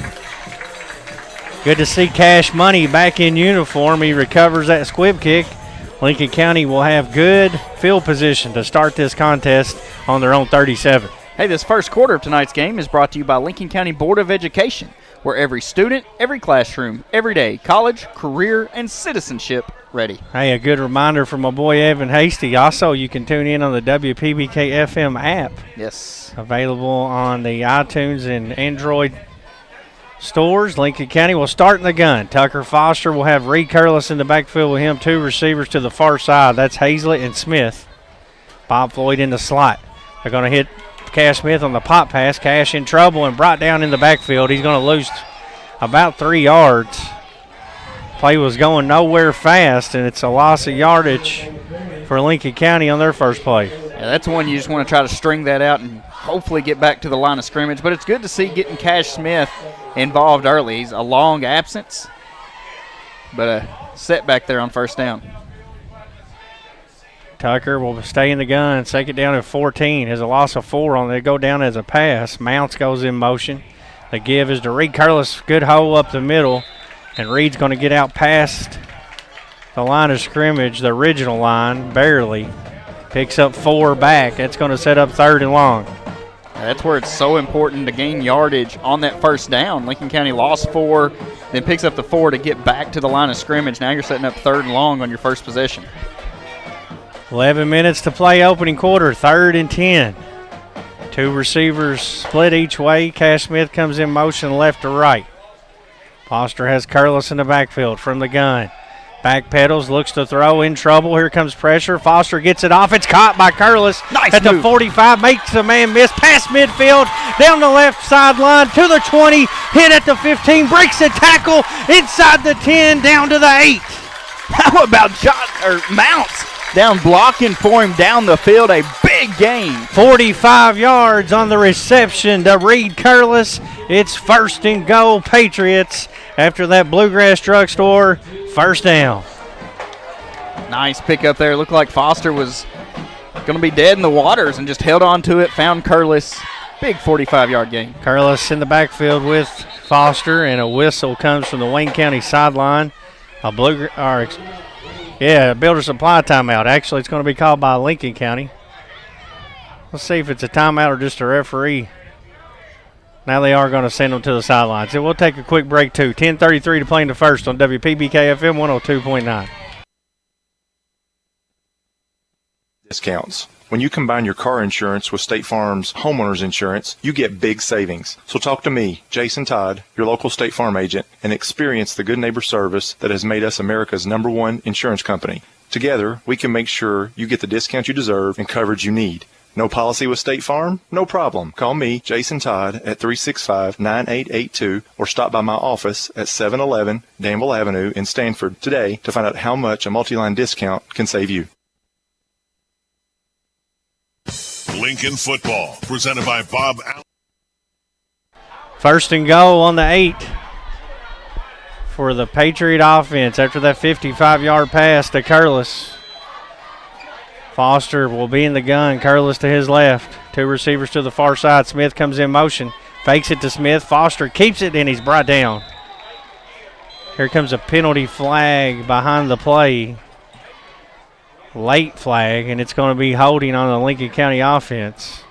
Good to see Cash Money back in uniform. He recovers that squib kick. Lincoln County will have good field position to start this contest on their own 37. Hey, this first quarter of tonight's game is brought to you by Lincoln County Board of Education, where every student, every classroom, every day, college, career, and citizenship ready. Hey, a good reminder from my boy Evan Hasty. Also, you can tune in on the WPBK FM app. Yes. Available on the iTunes and Android stores. Lincoln County will start in the gun. Tucker Foster will have Reed Curlis in the backfield with him. 2 receivers to the far side. That's Hazlett and Smith. Bob Floyd in the slot. They're going to hit Cash Smith on the pop pass. Cash in trouble and brought down in the backfield. He's going to lose about 3 yards. Play was going nowhere fast, and it's a loss of yardage for Lincoln County on their first play. Yeah, that's one you just want to try to string that out and hopefully get back to the line of scrimmage. But it's good to see getting Cash Smith involved early. He's a long absence, but a setback there on first down. Tucker will stay in the gun, second down at 14. Has a loss of 4 on it. They go down as a pass. Mounts goes in motion. The give is to Reed Curlis. Good hole up the middle. And Reed's going to get out past the line of scrimmage, the original line, barely. Picks up 4 back. That's going to set up 3rd and long. That's where it's so important to gain yardage on that first down. Lincoln County lost 4, then picks up the 4 to get back to the line of scrimmage. Now you're setting up 3rd and long on your first possession. 11 minutes to play opening quarter, 3rd and 10. 2 receivers split each way. Cash Smith comes in motion left to right. Foster has Curlis in the backfield from the gun. Back pedals, looks to throw, in trouble. Here comes pressure. Foster gets it off. It's caught by Curlis at the 45. Makes the man miss. Past midfield, down the left sideline to the 20. Hit at the 15. Breaks the tackle inside the 10, down to the 8. How about Mounts down blocking for him down the field? A big gain. 45 yards on the reception to Reed Curlis. It's 1st and goal, Patriots, after that Bluegrass Drugstore first down. Nice pick up there. Looked like Foster was going to be dead in the waters and just held on to it, found Curlis. Big 45-yard gain. Curlis in the backfield with Foster, and a whistle comes from the Wayne County sideline. Builder Supply timeout. Actually, it's going to be called by Lincoln County. Let's see if it's a timeout or just a referee. Now they are going to send them to the sidelines. So we'll take a quick break, too. 10:33 to play in the first on WPBK FM 102.9. Discounts. When you combine your car insurance with State Farm's homeowner's insurance, you get big savings. So talk to me, Jason Todd, your local State Farm agent, and experience the good neighbor service that has made us America's #1 insurance company. Together, we can make sure you get the discount you deserve and coverage you need. No policy with State Farm? No problem. Call me, Jason Todd, at 365-9882 or stop by my office at 711 Danville Avenue in Stanford today to find out how much a multi-line discount can save you. Lincoln football, presented by Bob Allen. 1st and goal on the 8 for the Patriot offense after that 55-yard pass to Curlis. Foster will be in the gun. Curlis to his left. 2 receivers to the far side. Smith comes in motion. Fakes it to Smith. Foster keeps it, and he's brought down. Here comes a penalty flag behind the play. Late flag, and it's going to be holding on the Lincoln County offense.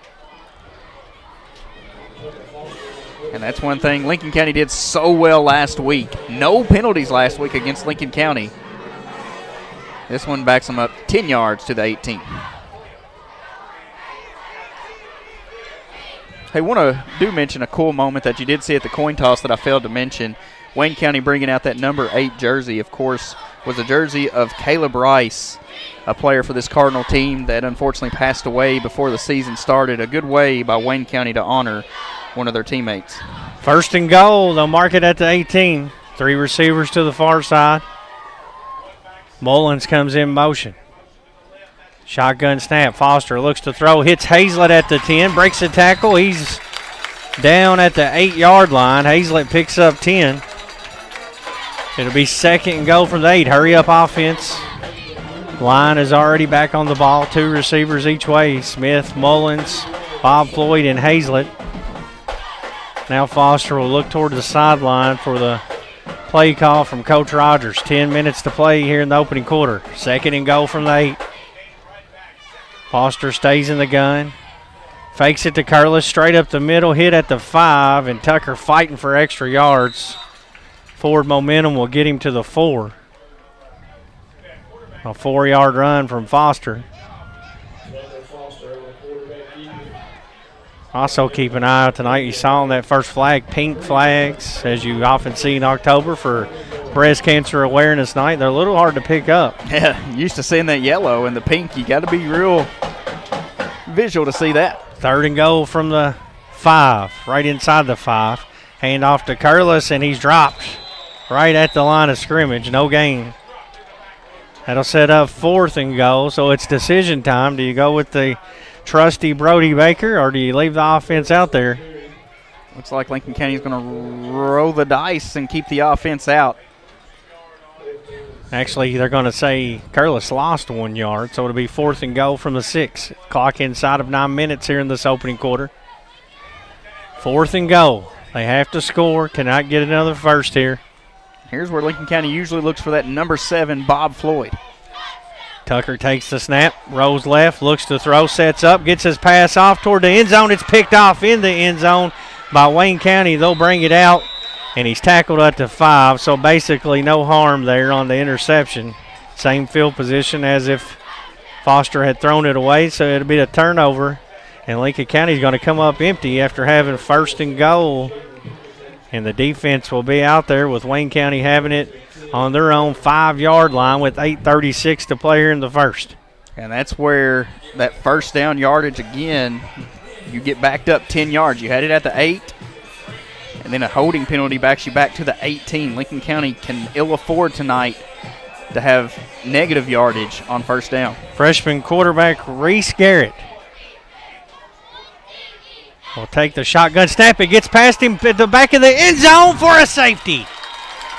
And that's one thing Lincoln County did so well last week. No penalties last week against Lincoln County. This one backs them up 10 yards to the 18. Hey, want to mention a cool moment that you did see at the coin toss that I failed to mention. Wayne County bringing out that number 8 jersey, of course, was a jersey of Caleb Rice, a player for this Cardinal team that unfortunately passed away before the season started. A good way by Wayne County to honor one of their teammates. 1st and goal. They'll mark it at the 18. 3 receivers to the far side. Mullins comes in motion. Shotgun snap. Foster looks to throw. Hits Hazlett at the 10. Breaks the tackle. He's down at the 8-yard line. Hazlett picks up 10. It'll be 2nd and goal from the 8. Hurry up offense. Line is already back on the ball. 2 receivers each way. Smith, Mullins, Bob Floyd, and Hazlett. Now Foster will look toward the sideline for the play call from Coach Rogers. 10 minutes to play here in the opening quarter. 2nd and goal from the 8. Foster stays in the gun. Fakes it to Curlis. Straight up the middle. Hit at the 5. And Tucker fighting for extra yards. Forward momentum will get him to the 4. A 4-yard run from Foster. Also keep an eye out tonight. You saw on that first flag, pink flags, as you often see in October for Breast Cancer Awareness Night. They're a little hard to pick up. Yeah, used to seeing that yellow and the pink. You got to be real visual to see that. 3rd and goal from the 5, right inside the 5. Hand off to Curlis, and he's dropped right at the line of scrimmage. No gain. That'll set up 4th and goal, so it's decision time. Do you go with the trusty Brody Baker, or do you leave the offense out there? Looks like Lincoln County is going to roll the dice and keep the offense out. Actually, they're going to say Curlis lost 1 yard, so it'll be 4th and goal from the 6. Clock inside of 9 minutes here in this opening quarter. 4th and goal. They have to score. Cannot get another first here. Here's where Lincoln County usually looks for that number 7, Bob Floyd. Tucker takes the snap, rolls left, looks to throw, sets up, gets his pass off toward the end zone. It's picked off in the end zone by Wayne County. They'll bring it out, and he's tackled at the 5, so basically no harm there on the interception. Same field position as if Foster had thrown it away, so it'll be a turnover, and Lincoln County's going to come up empty after having 1st and goal, and the defense will be out there with Wayne County having it on their own 5-yard line with 8:36 to play here in the first. And that's where that first down yardage again, you get backed up 10 yards. You had it at the 8, and then a holding penalty backs you back to the 18. Lincoln County can ill afford tonight to have negative yardage on first down. Freshman quarterback Reese Garrett will take the shotgun snap. It gets past him at the back of the end zone for a safety.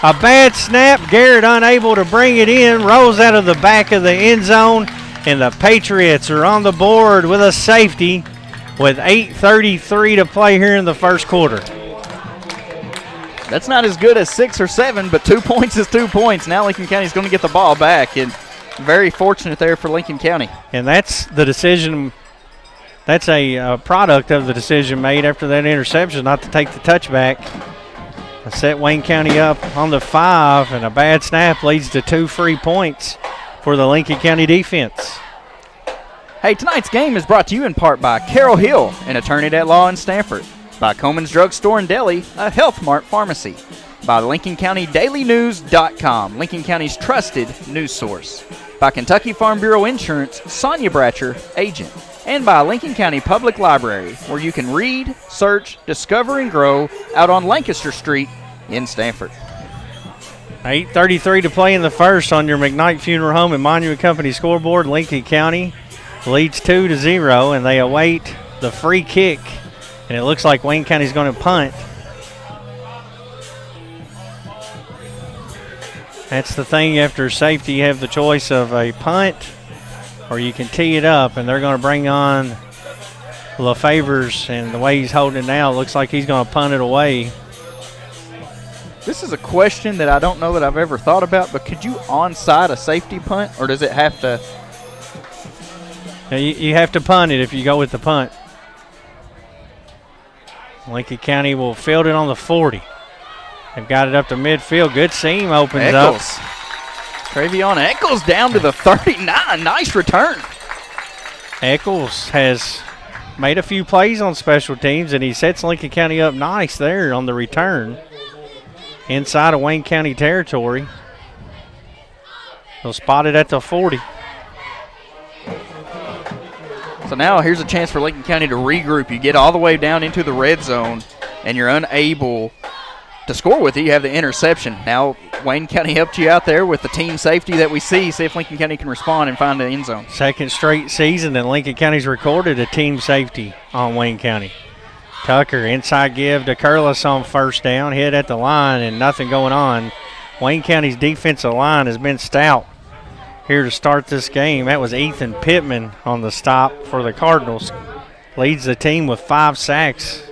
A bad snap. Garrett unable to bring it in. Rolls out of the back of the end zone. And the Patriots are on the board with a safety with 8:33 to play here in the first quarter. That's not as good as 6 or 7, but 2 points is 2 points. Now Lincoln County's going to get the ball back. And very fortunate there for Lincoln County. And that's the decision. That's a product of the decision made after that interception not to take the touchback. Set Wayne County up on the 5, and a bad snap leads to 2 free points for the Lincoln County defense. Hey, tonight's game is brought to you in part by Carol Hill, an attorney at law in Stanford, by Coleman's Drug Store and Deli, a Health Mart pharmacy, by LincolnCountyDailyNews.com, Lincoln County's trusted news source, by Kentucky Farm Bureau Insurance, Sonia Bratcher, agent, and by Lincoln County Public Library, where you can read, search, discover, and grow out on Lancaster Street in Stanford. 8:33 to play in the first on your McKnight Funeral Home and Monument Company scoreboard. Lincoln County leads 2-0, and they await the free kick, and it looks like Wayne County's going to punt. That's the thing. After safety, you have the choice of a punt or you can tee it up, and they're going to bring on LaFavors, and the way he's holding it now, it looks like he's going to punt it away. This is a question that I don't know that I've ever thought about, but could you onside a safety punt, or does it have to? Now you have to punt it if you go with the punt. Lincoln County will field it on the 40. They've got it up to midfield. Good seam opens up. Travion Eccles down to the 39. Nice return. Eccles has made a few plays on special teams, and he sets Lincoln County up nice there on the return inside of Wayne County territory. They'll spot it at the 40. So now here's a chance for Lincoln County to regroup. You get all the way down into the red zone, and you're unable to score with it. You have the interception. Now Wayne County helped you out there with the team safety that we see. See if Lincoln County can respond and find the end zone. Second straight season that Lincoln County's recorded a team safety on Wayne County. Tucker, inside give to Curlis on first down. Hit at the line and nothing going on. Wayne County's defensive line has been stout here to start this game. That was Ethan Pittman on the stop for the Cardinals. Leads the team with 5 sacks.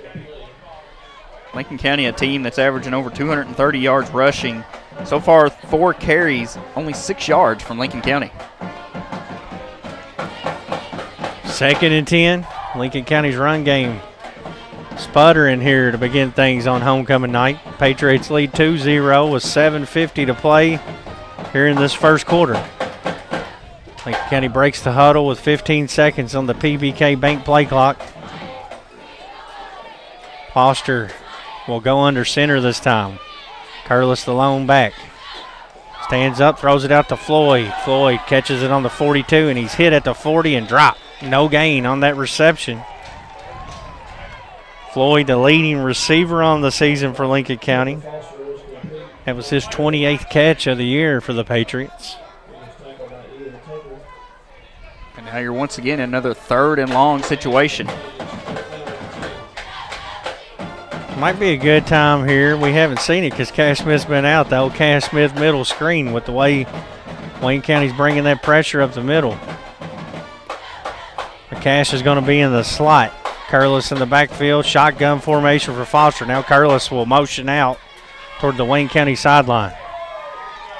Lincoln County, a team that's averaging over 230 yards rushing. So far, 4 carries, only 6 yards from Lincoln County. 2nd and 10. Lincoln County's run game sputtering here to begin things on homecoming night. Patriots lead 2-0 with 7:50 to play here in this first quarter. Lincoln County breaks the huddle with 15 seconds on the PBK Bank play clock. Foster will go under center this time. Curlis the lone back. Stands up, throws it out to Floyd. Floyd catches it on the 42, and he's hit at the 40 and dropped. No gain on that reception. Floyd, the leading receiver on the season for Lincoln County. That was his 28th catch of the year for the Patriots. And now you're once again in another 3rd and long situation. Might be a good time here. We haven't seen it because Cash Smith's been out. The old Cash Smith middle screen with the way Wayne County's bringing that pressure up the middle. The Cash is going to be in the slot. Curlis in the backfield. Shotgun formation for Foster. Now Curlis will motion out toward the Wayne County sideline.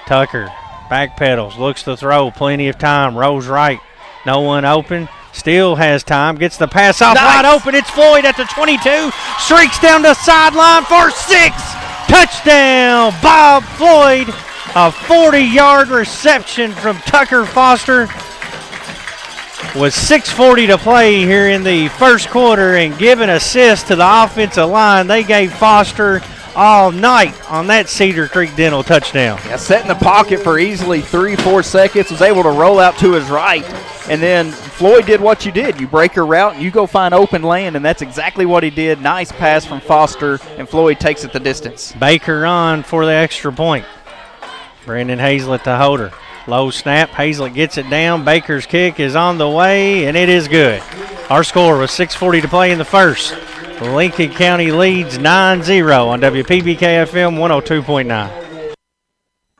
Tucker backpedals. Looks to throw. Plenty of time. Rolls right. No one open. Still has time. Gets the pass off wide open. It's Floyd at the 22. Streaks down the sideline for 6. Touchdown, Bob Floyd. A 40-yard reception from Tucker Foster. With 6:40 to play here in the first quarter and giving assist to the offensive line. They gave Foster all night on that Cedar Creek Dental touchdown. Yeah, set in the pocket for easily 3-4 seconds. Was able to roll out to his right. And then Floyd did what you did. You break your route and you go find open land, and that's exactly what he did. Nice pass from Foster, and Floyd takes it the distance. Baker on for the extra point. Brandon Hazlett the holder. Low snap. Hazlett gets it down. Baker's kick is on the way, and it is good. Our score was 6:40 to play in the first. Lincoln County leads 9-0 on WPBK FM 102.9.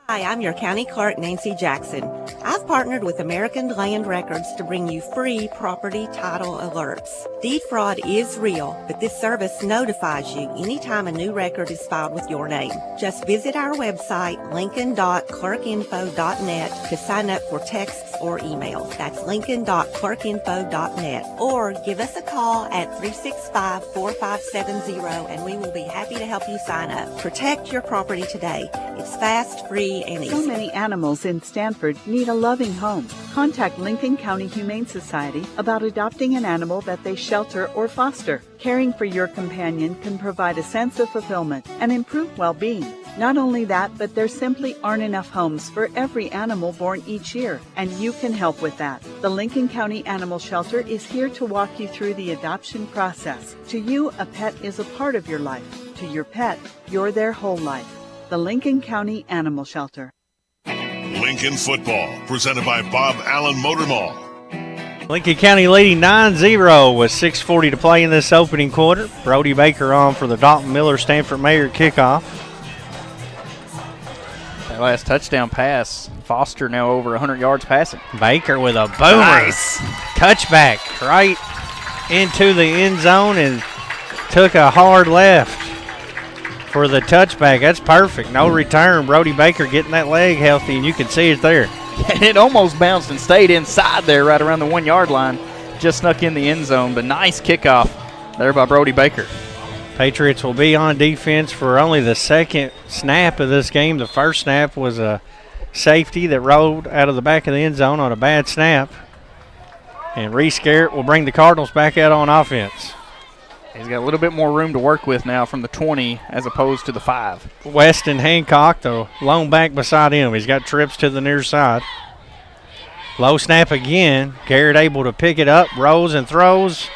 Hi, I'm your County Clerk, Nancy Jackson. I've partnered with American Land Records to bring you free property title alerts. Deed fraud is real, but this service notifies you anytime a new record is filed with your name. Just visit our website, lincoln.clerkinfo.net, to sign up for texts or emails. That's lincoln.clerkinfo.net. Or give us a call at 365-4570, and we will be happy to help you sign up. Protect your property today. It's fast, free, and easy. So many animals in Stanford need a loving home. Contact Lincoln County Humane Society about adopting an animal that they shelter or foster. Caring for your companion can provide a sense of fulfillment and improve well-being. Not only that, but there simply aren't enough homes for every animal born each year, and you can help with that. The Lincoln County Animal Shelter is here to walk you through the adoption process. To you, a pet is a part of your life. To your pet, you're their whole life. The Lincoln County Animal Shelter. Lincoln football, presented by Bob Allen Motor Mall. Lincoln County leading 9-0 with 6:40 to play in this opening quarter. Brody Baker on for the Dalton Miller Stanford Mayer kickoff. That last touchdown pass, Foster now over 100 yards passing. Baker with a boomer. Nice. Touchback right into the end zone and took a hard left for the touchback. That's perfect. No return. Brody Baker getting that leg healthy, and you can see it there. And it almost bounced and stayed inside there right around the 1 yard line. Just snuck in the end zone, but nice kickoff there by Brody Baker. Patriots will be on defense for only the second snap of this game. The first snap was a safety that rolled out of the back of the end zone on a bad snap. And Reese Garrett will bring the Cardinals back out on offense. He's got a little bit more room to work with now from the 20 as opposed to the 5. Weston Hancock, the lone back beside him. He's got trips to the near side. Low snap again. Garrett able to pick it up, rolls and throws,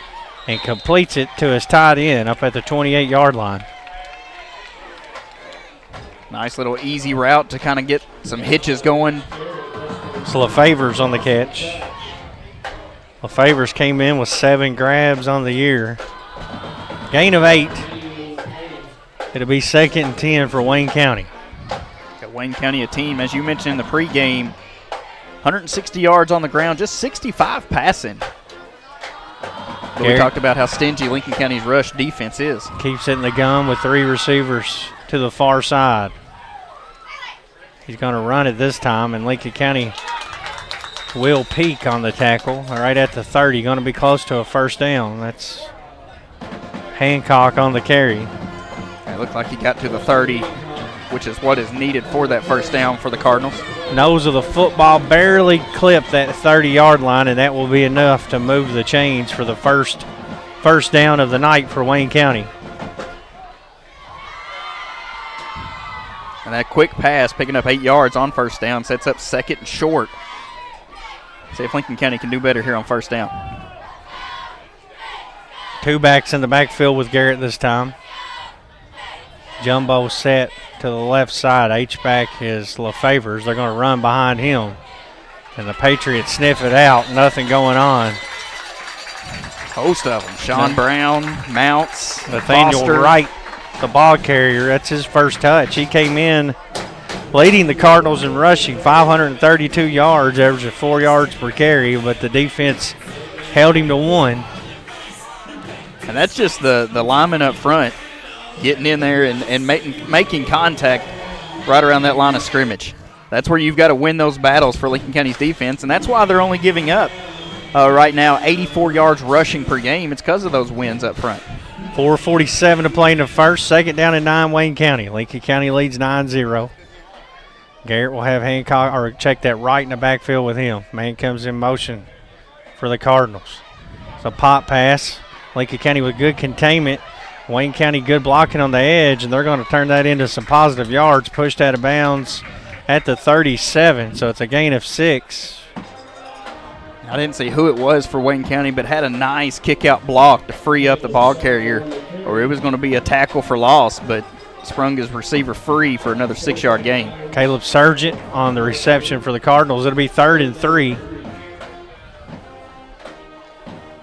and completes it to his tight end up at the 28-yard line. Nice little easy route to kind of get some hitches going. It's LaFavors on the catch. LaFavors came in with 7 grabs on the year. Gain of 8. It'll be 2nd and 10 for Wayne County. Got Wayne County a team, as you mentioned in the pregame, 160 yards on the ground, just 65 passing. We talked about how stingy Lincoln County's rush defense is. Keeps it in the gun with 3 receivers to the far side. He's going to run it this time, and Lincoln County will peak on the tackle right at the 30. Going to be close to a first down. That's Hancock on the carry. It looked like he got to the 30, which is what is needed for that first down for the Cardinals. Nose of the football barely clipped that 30-yard line, and that will be enough to move the chains for the first down of the night for Wayne County. And that quick pass, picking up 8 yards on first down, sets up 2nd and short. See if Lincoln County can do better here on first down. 2 backs in the backfield with Garrett this time. Jumbo set to the left side. H-back is LaFavors. They're going to run behind him. And the Patriots sniff it out. Nothing going on. Host of them. Sean Brown, Mounts, Nathaniel Foster. Wright, the ball carrier. That's his first touch. He came in leading the Cardinals in rushing, 532 yards, averaging 4 yards per carry, but the defense held him to 1. And that's just the lineman up front getting in there and making contact right around that line of scrimmage. That's where you've got to win those battles for Lincoln County's defense, and that's why they're only giving up right now 84 yards rushing per game. It's because of those wins up front. 4:47 to play in the first. 2nd down and 9, Wayne County. Lincoln County leads 9-0. Garrett will have Hancock, or check that right in the backfield with him. Man comes in motion for the Cardinals. It's a pop pass. Lincoln County with good containment. Wayne County good blocking on the edge, and they're going to turn that into some positive yards. Pushed out of bounds at the 37, so it's a gain of 6. I didn't see who it was for Wayne County, but had a nice kick-out block to free up the ball carrier, or it was going to be a tackle for loss, but sprung his receiver free for another 6-yard gain. Caleb Sargent on the reception for the Cardinals. It'll be 3rd and 3.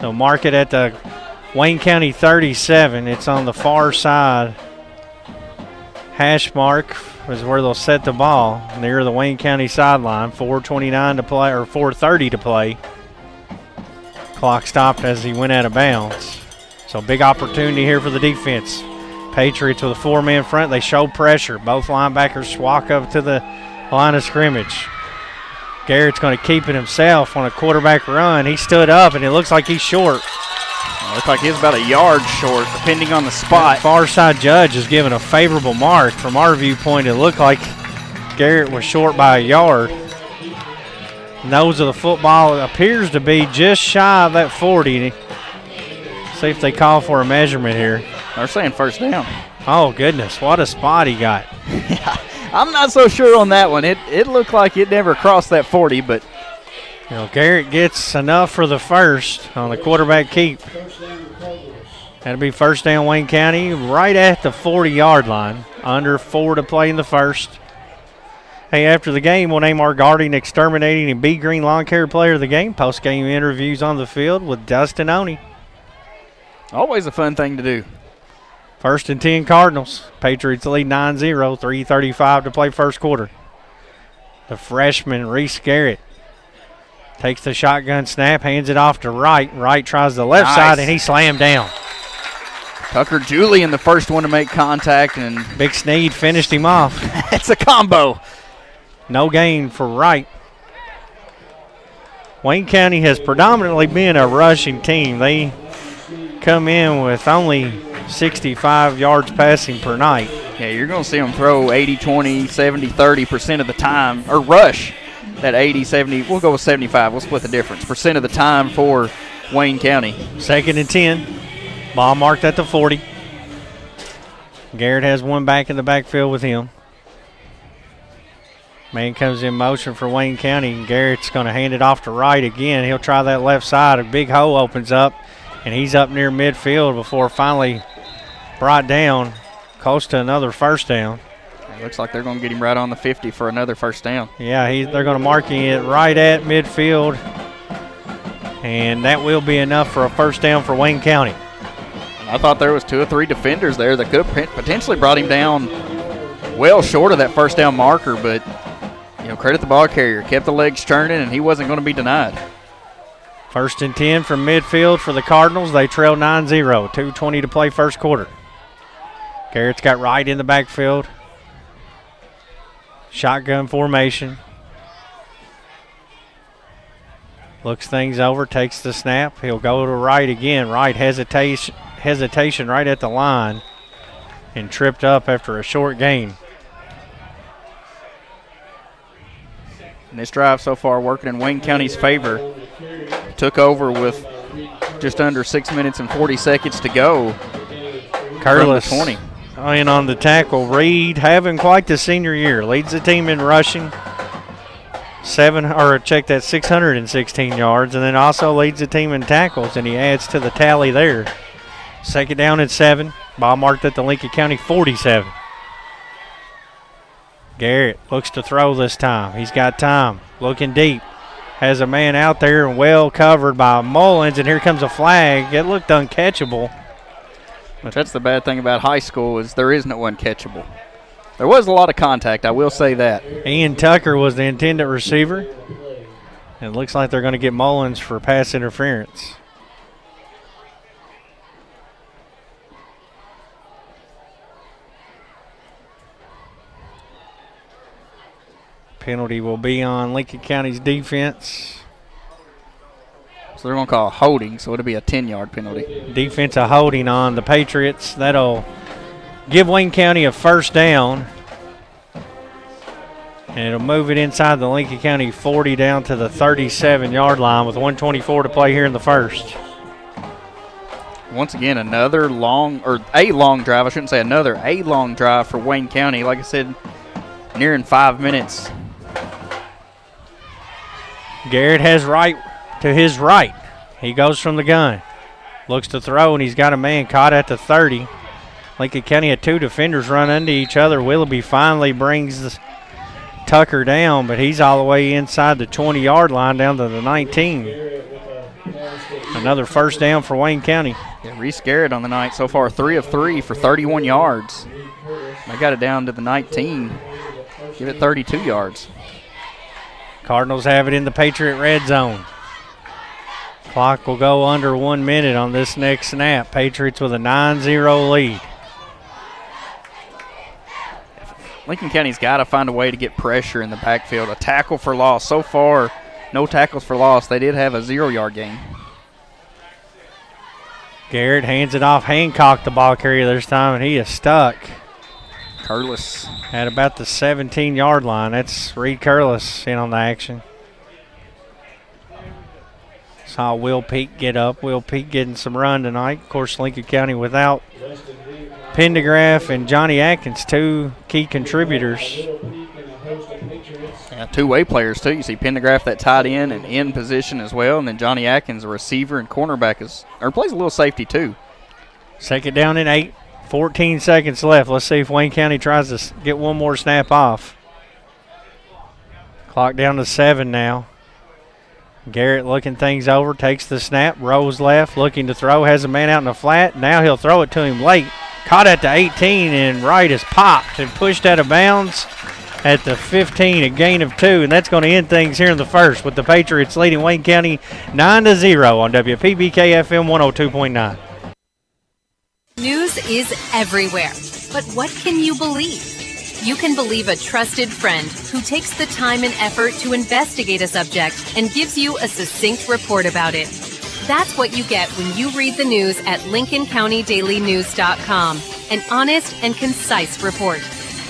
They'll mark it at the Wayne County 37. It's on the far side. Hash mark is where they'll set the ball near the Wayne County sideline. 4:29 to play, or 4:30 to play. Clock stopped as he went out of bounds. So big opportunity here for the defense. Patriots with a 4-man front. They show pressure. Both linebackers walk up to the line of scrimmage. Garrett's going to keep it himself on a quarterback run. He stood up, and it looks like he's short. It looked like he's about a yard short, depending on the spot. That far side judge is giving a favorable mark. From our viewpoint, it looked like Garrett was short by a yard. Nose of the football appears to be just shy of that 40. See if they call for a measurement here. They're saying first down. Oh, goodness. What a spot he got. I'm not so sure on that one. It looked like it never crossed that 40, but Garrett gets enough for the first on the quarterback keep. That'll be first down Wayne County right at the 40-yard line. Under 4 to play in the first. Hey, after the game, we'll name our guarding, exterminating, and B Green Lawn Care player of the game. Post-game interviews on the field with Dustin Oney. Always a fun thing to do. 1st and 10 Cardinals. Patriots lead 9-0, 3:35 to play first quarter. The freshman, Reese Garrett, takes the shotgun snap, hands it off to Wright. Wright tries the left side, and he slammed down. Tucker Julian, the first one to make contact, and Big Sneed finished him off. It's a combo. No gain for Wright. Wayne County has predominantly been a rushing team. They come in with only 65 yards passing per night. Yeah, you're going to see them throw 80, 20, 70, 30% of the time, or rush that 80, 70. We'll go with 75. We'll split the difference. Percent of the time for Wayne County. 2nd and 10. Ball marked at the 40. Garrett has one back in the backfield with him. Man comes in motion for Wayne County. Garrett's going to hand it off to Wright again. He'll try that left side. A big hole opens up, and he's up near midfield before finally brought down close to another first down. It looks like they're going to get him right on the 50 for another first down. Yeah, they're going to mark it right at midfield, and that will be enough for a first down for Wayne County. I thought there was 2 or 3 defenders there that could have potentially brought him down well short of that first down marker, but credit the ball carrier. Kept the legs churning, and he wasn't going to be denied. 1st and 10 from midfield for the Cardinals. They trail 9-0. 2:20 to play first quarter. Garrett's got Wright in the backfield. Shotgun formation. Looks things over, takes the snap. He'll go to Wright again. Wright hesitation right at the line and tripped up after a short gain. And this drive so far working in Wayne County's favor. Took over with just under 6 minutes and 40 seconds to go. Curlis 20. In on the tackle. Reed having quite the senior year. Leads the team in rushing. 616 yards, and then also leads the team in tackles, and he adds to the tally there. 2nd down and 7. Ball marked at the Lincoln County 47. Garrett looks to throw this time. He's got time. Looking deep. Has a man out there and well covered by Mullins, and here comes a flag. It looked uncatchable. But that's the bad thing about high school is there is no uncatchable. There was a lot of contact, I will say that. Ian Tucker was the intended receiver. And it looks like they're going to get Mullins for pass interference. Penalty will be on Lincoln County's defense. So they're going to call a holding, so it'll be a 10-yard penalty. Defensive holding on the Patriots. That'll give Wayne County a first down. And it'll move it inside the Lincoln County 40 down to the 37-yard line with 1:24 to play here in the first. Once again, a long drive. I shouldn't say another, a long drive for Wayne County. Like I said, nearing 5 minutes. Garrett has Wright to his right. He goes from the gun. Looks to throw, and he's got a man caught at the 30. Lincoln County had 2 defenders run into each other. Willoughby finally brings Tucker down, but he's all the way inside the 20-yard line down to the 19. Another first down for Wayne County. Yeah, Reese Garrett on the night so far, 3 of 3 for 31 yards. They got it down to the 19. Give it 32 yards. Cardinals have it in the Patriot red zone. Clock will go under 1 minute on this next snap. Patriots with a 9-0 lead. Lincoln County's got to find a way to get pressure in the backfield. A tackle for loss. So far, no tackles for loss. They did have a 0-yard gain. Garrett hands it off. Hancock, the ball carrier this time, and he is stuck. Curlis at about the 17-yard line. That's Reed Curlis in on the action. Saw Will Peak get up. Will Peak getting some run tonight. Of course, Lincoln County without Pendergraft and Johnny Atkins, 2 key contributors. Yeah, 2-way players, too. You see Pendergraft, that tight end, and in position as well. And then Johnny Atkins, a receiver and cornerback, plays a little safety, too. 2nd down and 8. 14 seconds left. Let's see if Wayne County tries to get one more snap off. Clock down to 7 now. Garrett looking things over, takes the snap, rolls left, looking to throw, has a man out in the flat. Now he'll throw it to him late. Caught at the 18, and Wright is popped and pushed out of bounds at the 15, a gain of 2, and that's going to end things here in the first with the Patriots leading Wayne County 9-0 on WPBK FM 102.9. News is everywhere, but what can you believe? You can believe a trusted friend who takes the time and effort to investigate a subject and gives you a succinct report about it. That's what you get when you read the news at LincolnCountyDailyNews.com, an honest and concise report.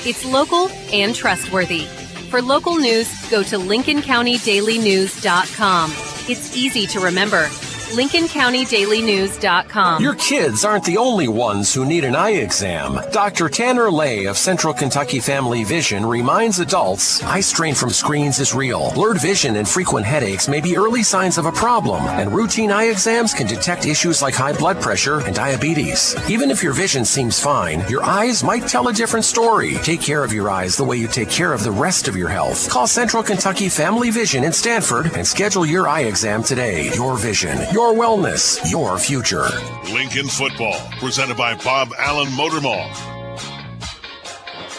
It's local and trustworthy. For local news, go to LincolnCountyDailyNews.com. It's easy to remember. LincolnCountyDailyNews.com. Your kids aren't the only ones who need an eye exam. Dr. Tanner Lay of Central Kentucky Family Vision reminds adults eye strain from screens is real. Blurred vision and frequent headaches may be early signs of a problem, and routine eye exams can detect issues like high blood pressure and diabetes. Even if your vision seems fine, your eyes might tell a different story. Take care of your eyes the way you take care of the rest of your health. Call Central Kentucky Family Vision in Stanford and schedule your eye exam today. Your vision, your wellness, your future. Lincoln football, presented by Bob Allen Motor Mall.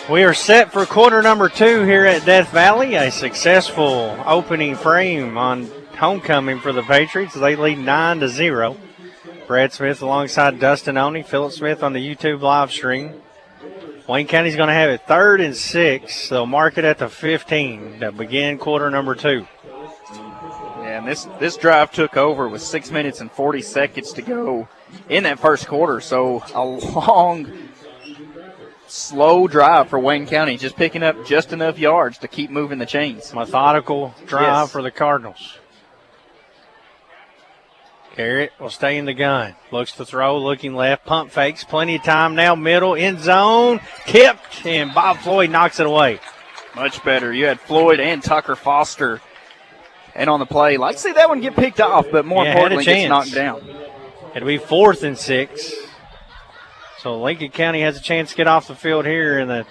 We are set for quarter number 2 here at Death Valley. A successful opening frame on homecoming for the Patriots. They lead 9-0. Brad Smith alongside Dustin Oney, Phillip Smith on the YouTube live stream. Wayne County's going to have it 3rd and 6. They'll mark it at the 15 to begin quarter number 2. Yeah, and this drive took over with 6 minutes and 40 seconds to go in that first quarter. So a long, slow drive for Wayne County, just picking up just enough yards to keep moving the chains. Methodical drive for the Cardinals. Garrett will stay in the gun. Looks to throw, looking left, pump fakes, plenty of time now, middle, end zone, tipped, and Bob Floyd knocks it away. Much better. You had Floyd and Tucker Foster. And on the play, like to see that one get picked off, but more importantly, gets knocked down. It'll be 4th and 6. So Lincoln County has a chance to get off the field here. Are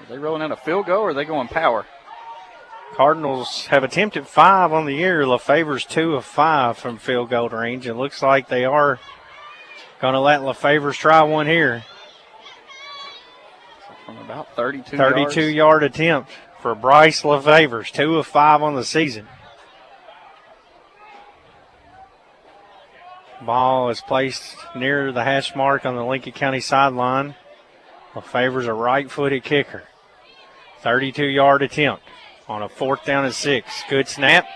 they rolling out a field goal or are they going power? Cardinals have attempted 5 on the year. LaFavor's 2 of 5 from field goal range. It looks like they are going to let LaFavor's try one here. From about 32 32-yard attempt for Bryce LaFavor's, 2 of 5 on the season. Ball is placed near the hash mark on the Lincoln County sideline. LaFavor's a right-footed kicker. 32-yard attempt on a 4th down and 6. Good snap.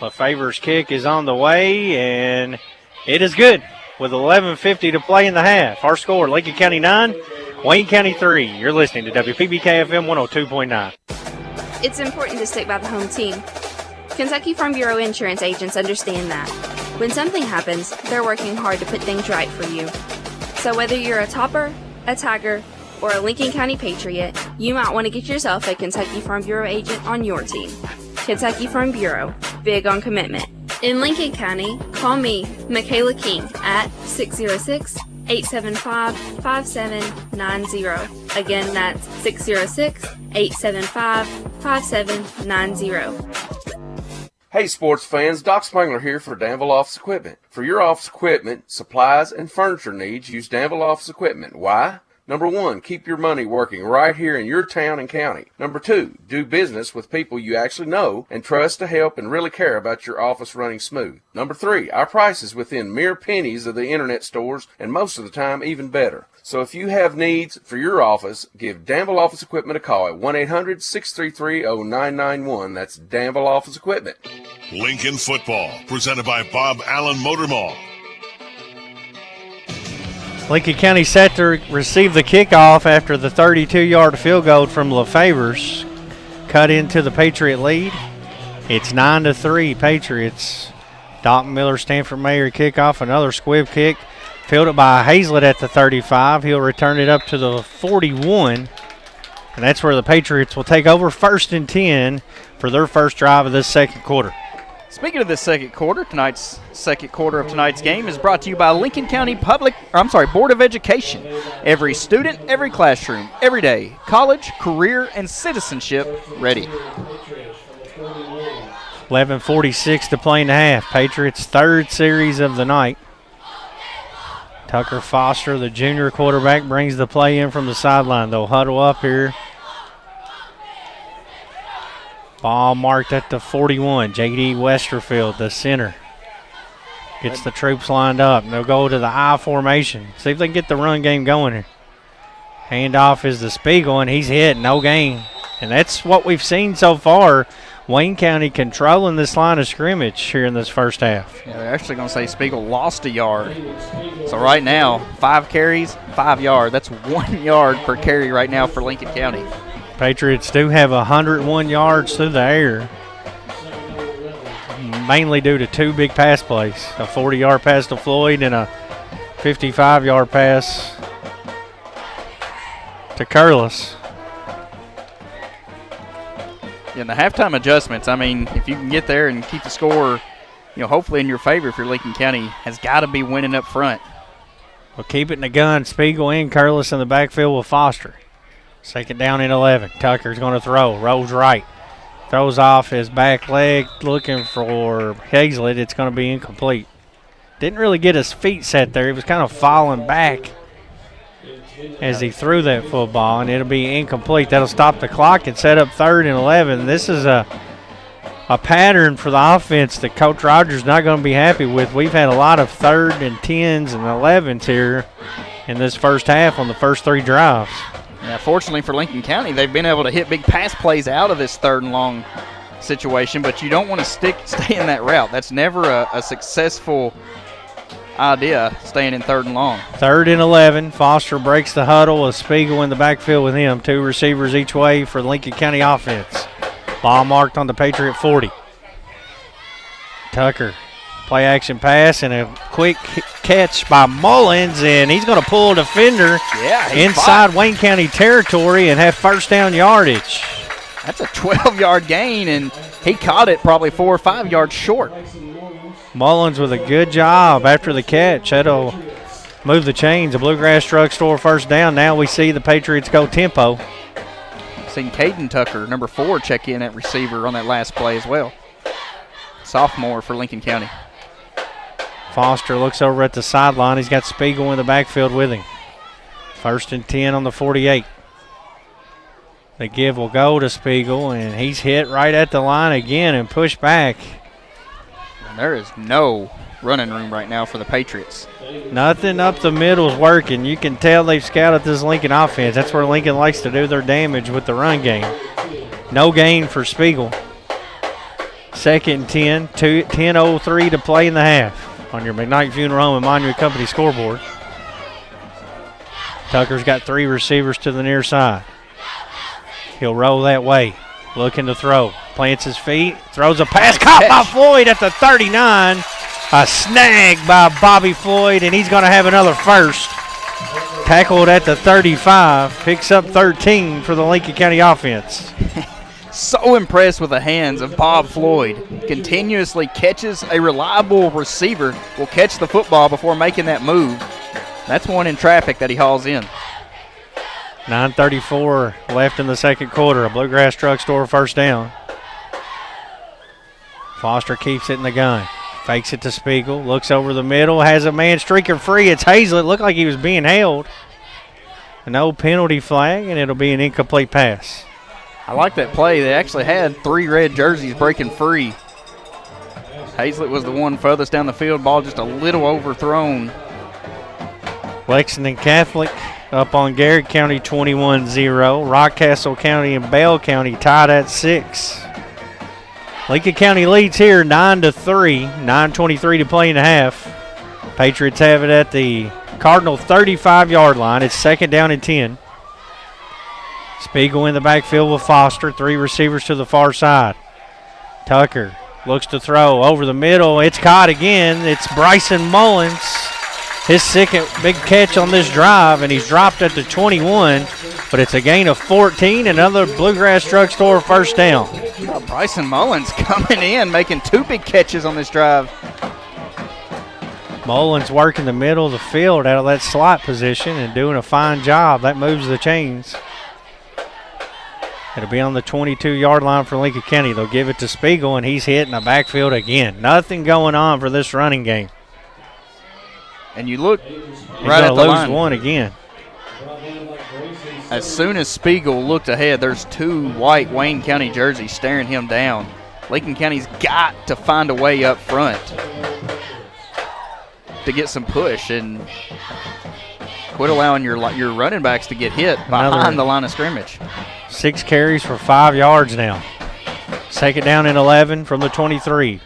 LaFavor's kick is on the way, and it is good with 11:50 to play in the half. Our score, Lincoln County 9, Wayne County 3. You're listening to WPBK FM 102.9. It's important to stick by the home team. Kentucky Farm Bureau insurance agents understand that. When something happens, they're working hard to put things right for you. So whether you're a Topper, a Tiger, or a Lincoln County Patriot, you might want to get yourself a Kentucky Farm Bureau agent on your team. Kentucky Farm Bureau, big on commitment. In Lincoln County, call me, Michaela King, at 606-875-5790. Again, that's 606-875-5790. Hey sports fans, Doc Spangler here for Danville Office Equipment. For your office equipment, supplies, and furniture needs, use Danville Office Equipment. Why? Number 1, keep your money working right here in your town and county. Number 2, do business with people you actually know and trust to help and really care about your office running smooth. Number 3, our price is within mere pennies of the internet stores and most of the time even better. So if you have needs for your office, give Danville Office Equipment a call at 1-800-633-0991. That's Danville Office Equipment. Lincoln football, presented by Bob Allen Motor Mall. Lincoln County set to receive the kickoff after the 32-yard field goal from LaFavor's cut into the Patriot lead. It's 9-3 Patriots. Dalton Miller, Stanford Mayer kickoff, another squib kick. Fielded by Hazlett at the 35. He'll return it up to the 41. And that's where the Patriots will take over 1st and 10 for their first drive of this second quarter. Speaking of this second quarter, tonight's second quarter of tonight's game is brought to you by Lincoln County Board of Education. Every student, every classroom, every day, college, career, and citizenship ready. 11:46 to play in the half. Patriots' 3rd series of the night. Tucker Foster, the junior quarterback, brings the play in from the sideline. They'll huddle up here. Ball marked at the 41. J.D. Westerfield, the center, gets the troops lined up. They'll go to the I formation. See if they can get the run game going here. Handoff is to Spiegel, and he's hit. No gain. And that's what we've seen so far. Wayne County controlling this line of scrimmage here in this first half. Yeah, they're actually going to say Spiegel lost a yard. So right now, 5 carries, 5 yards. That's 1 yard per carry right now for Lincoln County. Patriots do have 101 yards through the air, mainly due to 2 big pass plays, a 40-yard pass to Floyd and a 55-yard pass to Curlis. Yeah, and the halftime adjustments, I mean, if you can get there and keep the score, hopefully in your favor if you're Lincoln County, has got to be winning up front. Well, keep it in the gun. Spiegel and Curlis in the backfield with Foster. Second down and 11. Tucker's going to throw. Rolls right. Throws off his back leg looking for Hazlett. It's going to be incomplete. Didn't really get his feet set there. He was kind of falling back as he threw that football, and it'll be incomplete. That'll stop the clock and set up 3rd and 11. This is a pattern for the offense that Coach Rogers is not going to be happy with. We've had a lot of 3rd and 10s and 11s here in this first half on the first 3 drives. Yeah, fortunately for Lincoln County, they've been able to hit big pass plays out of this 3rd and long situation, but you don't want to stay in that route. That's never a successful idea, staying in 3rd and long. 3rd and 11. Foster breaks the huddle with Spiegel in the backfield with him. 2 receivers each way for the Lincoln County offense. Ball marked on the Patriot 40. Tucker, play action pass and a quick catch by Mullins, and he's going to pull a defender inside Wayne County territory and have first down yardage. That's a 12-yard gain, and he caught it probably 4 or 5 yards short. Mullins with a good job after the catch. That'll move the chains. The Bluegrass Drugstore first down. Now we see the Patriots go tempo. Seen Caden Tucker, number 4, check in at receiver on that last play as well. Sophomore for Lincoln County. Foster looks over at the sideline. He's got Spiegel in the backfield with him. 1st and 10 on the 48. The give will go to Spiegel, and he's hit right at the line again and pushed back. And there is no running room right now for the Patriots. Nothing up the middle is working. You can tell they've scouted this Lincoln offense. That's where Lincoln likes to do their damage with the run game. No gain for Spiegel. 2nd and 10, 10:03 to play in the half on your McKnight Funeral Home and Monument Company scoreboard. Tucker's got 3 receivers to the near side. He'll roll that way, looking to throw. Plants his feet, throws a pass, caught by Floyd at the 39. A snag by Bobby Floyd, and he's going to have another first. Tackled at the 35, picks up 13 for the Lincoln County offense. So impressed with the hands of Bob Floyd. Continuously catches a reliable receiver, will catch the football before making that move. That's one in traffic that he hauls in. 9:34 left in the second quarter. A Bluegrass Drugstore first down. Foster keeps it in the gun. Fakes it to Spiegel. Looks over the middle. Has a man streaking free. It's Hazlett. Looked like he was being held. No penalty flag, and it'll be an incomplete pass. I like that play. They actually had 3 red jerseys breaking free. Hazlett was the one furthest down the field. Ball just a little overthrown. Lexington Catholic up on Garrett County 21-0. Rockcastle County and Bell County tied at 6. Lincoln County leads here 9-3. 9:23 to play in the half. Patriots have it at the Cardinal 35-yard line. It's 2nd down and 10. Spiegel in the backfield with Foster. 3 receivers to the far side. Tucker looks to throw over the middle. It's caught again. It's Bryson Mullins. His second big catch on this drive, and he's dropped at the 21, but it's a gain of 14. Another Bluegrass Drugstore first down. Oh, Bryson Mullins coming in, making 2 big catches on this drive. Mullins working the middle of the field out of that slot position and doing a fine job. That moves the chains. It'll be on the 22-yard line for Lincoln County. They'll give it to Spiegel, and he's hitting the backfield again. Nothing going on for this running game. And you look he's right at the lose line. One again. as soon as Spiegel looked ahead, there's 2 white Wayne County jerseys staring him down. Lincoln County's got to find a way up front to get some push and quit allowing your running backs to get hit behind the line of scrimmage. 6 carries for 5 yards now. Second down and 11 from the 23.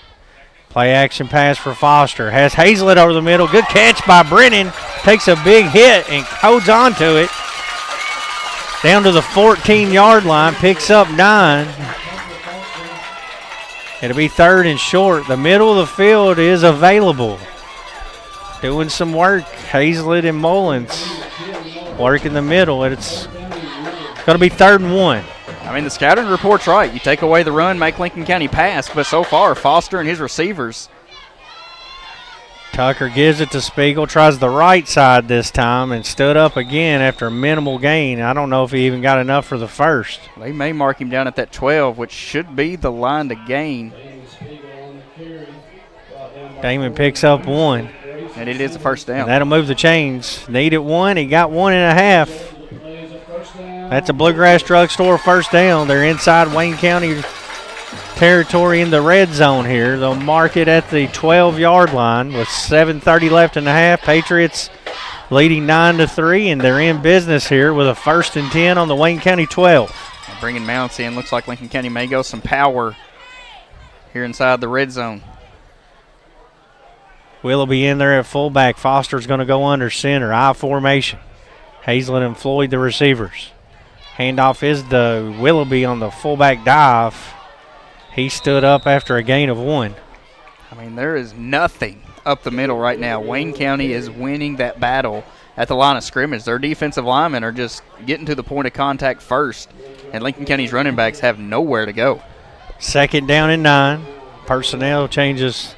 Play action pass for Foster. Has Hazlett over the middle. Good catch by Brennan. Takes a big hit and holds on to it. Down to the 14-yard line. Picks up 9. It'll be 3rd and short. The middle of the field is available. Doing some work. Hazlett and Mullins work in the middle. It's going to be 3rd and 1. I mean, the scouting report's right. You take away the run, make Lincoln County pass, but so far, Foster and his receivers. Tucker gives it to Spiegel, tries the right side this time, and stood up again after a minimal gain. I don't know if he even got enough for the first. They may mark him down at that 12, which should be the line to gain. Damon picks up 1. And it is a first down. And that'll move the chains. Needed 1. He got 1.5. That's a Bluegrass Drugstore first down. They're inside Wayne County territory in the red zone here. They'll mark it at the 12-yard line with 7:30 left in the half. Patriots leading 9-3, and they're in business here with a 1st and 10 on the Wayne County 12. Bringing Mounts in. Looks like Lincoln County may go some power here inside the red zone. Willoughby in there at fullback. Foster's going to go under center. I formation. Hazlett and Floyd the receivers. Handoff is to Willoughby on the fullback dive. He stood up after a gain of 1. I mean, there is nothing up the middle right now. Wayne County is winning that battle at the line of scrimmage. Their defensive linemen are just getting to the point of contact first, and Lincoln County's running backs have nowhere to go. 2nd down and 9. Personnel changes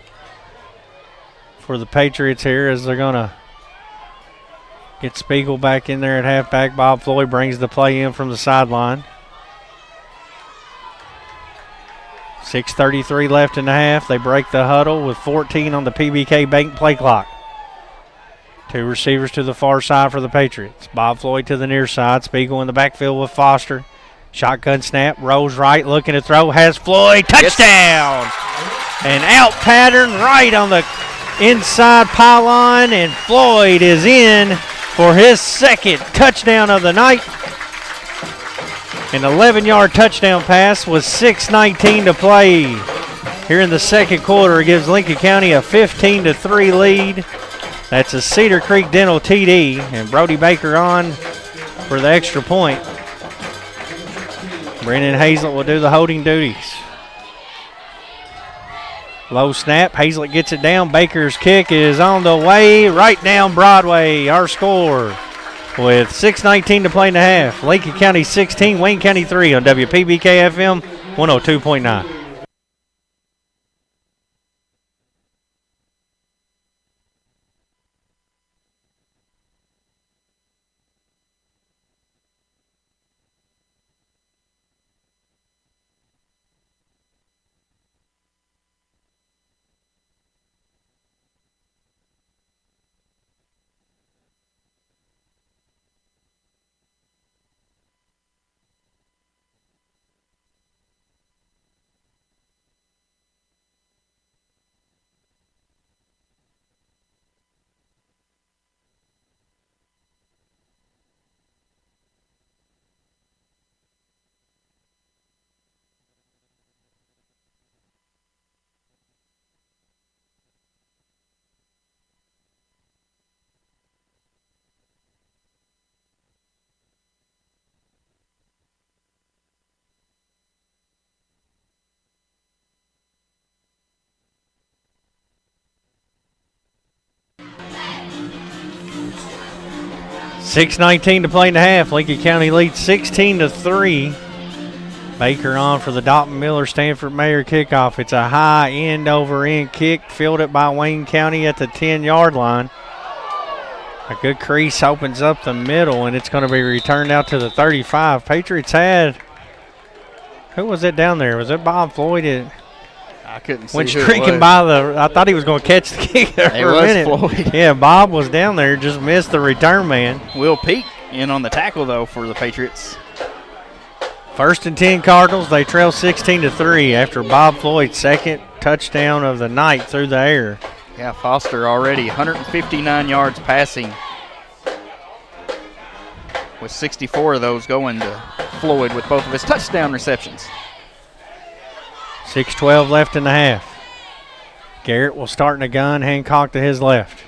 for the Patriots here as they're going to get Spiegel back in there at halfback. Bob Floyd brings the play in from the sideline. 6:33 left in the half. They break the huddle with 14 on the PBK Bank play clock. 2 receivers to the far side for the Patriots. Bob Floyd to the near side. Spiegel in the backfield with Foster. Shotgun snap. Rolls right. Looking to throw. Has Floyd. Touchdown! And out pattern right on the inside pylon. And Floyd is in for his 2nd touchdown of the night. An 11-yard touchdown pass with 6:19 to play here in the 2nd quarter. It gives Lincoln County a 15-3 lead. That's a Cedar Creek Dental TD, and Brody Baker on for the extra point. Brennan Hazlett will do the holding duties. Low snap. Hazlett gets it down. Baker's kick is on the way right down Broadway. Our score with 6:19 to play in the half. Lincoln County 16, Wayne County 3 on WPBK FM 102.9. .619 to play in the half. Lincoln County leads 16-3. Baker on for the Dalton Miller Stanford Mayer kickoff. It's a high end over end kick, fielded by Wayne County at the 10-yard line. A good crease opens up the middle, and it's going to be returned out to the 35. Patriots had, who was it down there? Was it Bob Floyd? I couldn't see went who streaking it was. by I thought he was going to catch the kick there It for a was minute. Floyd. Yeah, Bob was down there, just missed the return man. Will Peak in on the tackle, though, for the Patriots. 1st and 10 Cardinals. They trail 16-3 after Bob Floyd's second touchdown of the night through the air. Yeah, Foster already 159 yards passing, with 64 of those going to Floyd with both of his touchdown receptions. 6:12 left in the half. Garrett will start in the gun, Hancock to his left.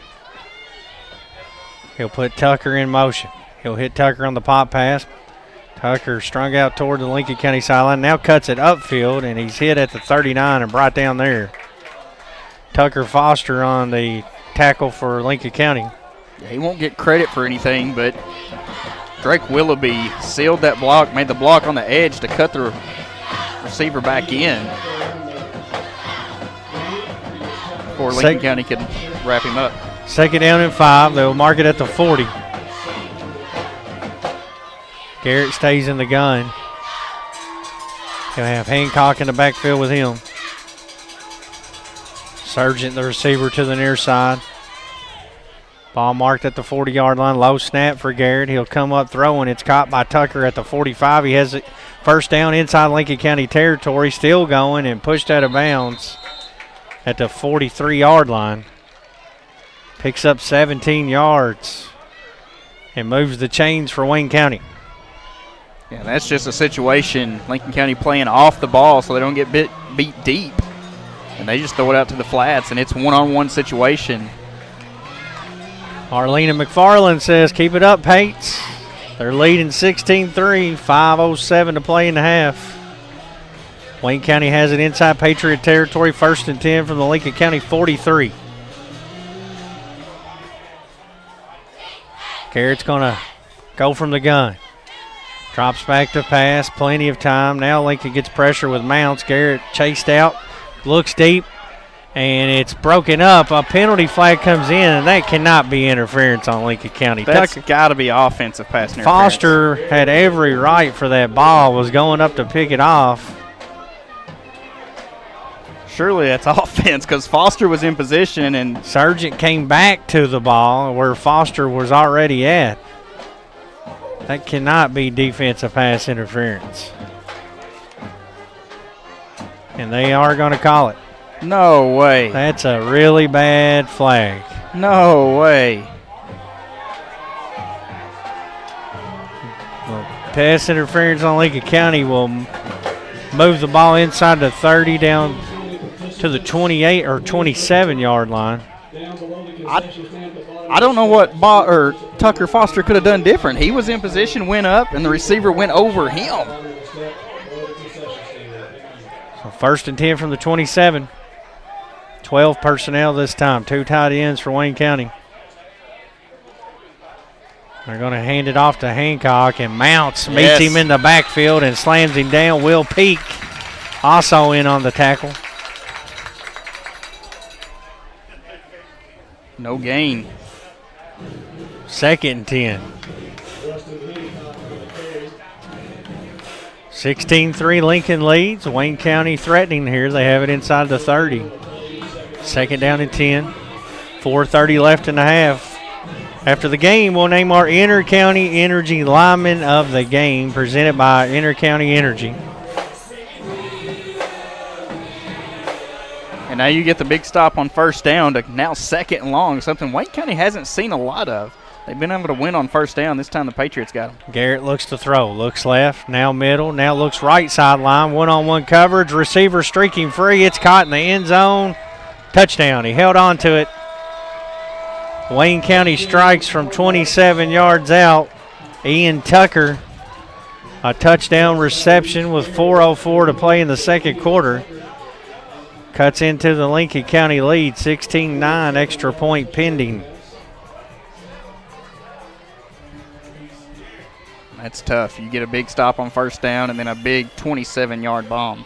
He'll put Tucker in motion. He'll hit Tucker on the pop pass. Tucker strung out toward the Lincoln County sideline. Now cuts it upfield, and he's hit at the 39 and brought down there. Tucker Foster on the tackle for Lincoln County. Yeah, he won't get credit for anything, but Drake Willoughby sealed that block, made the block on the edge to cut the receiver back in before Lincoln County could wrap him up. 2nd down and 5. They'll mark it at the 40. Garrett stays in the gun. He'll have Hancock in the backfield with him. Sargent, the receiver, to the near side. Ball marked at the 40-yard line. Low snap for Garrett. He'll come up throwing. It's caught by Tucker at the 45. He has it first down inside Lincoln County territory. Still going and pushed out of bounds at the 43-yard line. Picks up 17 yards and moves the chains for Wayne County. Yeah, that's just a situation. Lincoln County playing off the ball so they don't get beat deep. And they just throw it out to the flats, and it's one-on-one situation. Arlena McFarland says, keep it up, Pates. They're leading 16-3, 5:07 to play in the half. Wayne County has it inside Patriot territory, 1st and 10 from the Lincoln County 43. Garrett's going to go from the gun. Drops back to pass, plenty of time. Now Lincoln gets pressure with Mounts. Garrett chased out, looks deep, and it's broken up. A penalty flag comes in, and that cannot be interference on Lincoln County. That's got to be offensive pass interference. Foster had every right for that ball, was going up to pick it off. Surely that's offense because Foster was in position and Sargent came back to the ball where Foster was already at. That cannot be defensive pass interference. And they are going to call it. No way. That's a really bad flag. No way. Well, pass interference on Lincoln County will move the ball inside the 30 down to the 28 or 27-yard line. I don't know what Tucker Foster could have done different. He was in position, went up, and the receiver went over him. So 1st and 10 from the 27. 12 personnel this time. 2 tight ends for Wayne County. They're going to hand it off to Hancock, and Mounts meets him in the backfield and slams him down. Will Peak also in on the tackle. No gain. 2nd and 10. 16-3 Lincoln leads. Wayne County threatening here. They have it inside the 30. 2nd down and 10. 4:30 left in the half. After the game, we'll name our Inter-County Energy Lineman of the Game, presented by Inter-County Energy. And now you get the big stop on 1st down to now 2nd and long, something Wayne County hasn't seen a lot of. They've been able to win on 1st down. This time the Patriots got them. Garrett looks to throw. Looks left, now middle, now looks right sideline. One-on-one coverage. Receiver streaking free. It's caught in the end zone. Touchdown. He held on to it. Wayne County strikes from 27 yards out. Ian Tucker, a touchdown reception with 4:04 to play in the 2nd quarter. Cuts into the Lincoln County lead, 16-9, extra point pending. That's tough. You get a big stop on 1st down and then a big 27-yard bomb.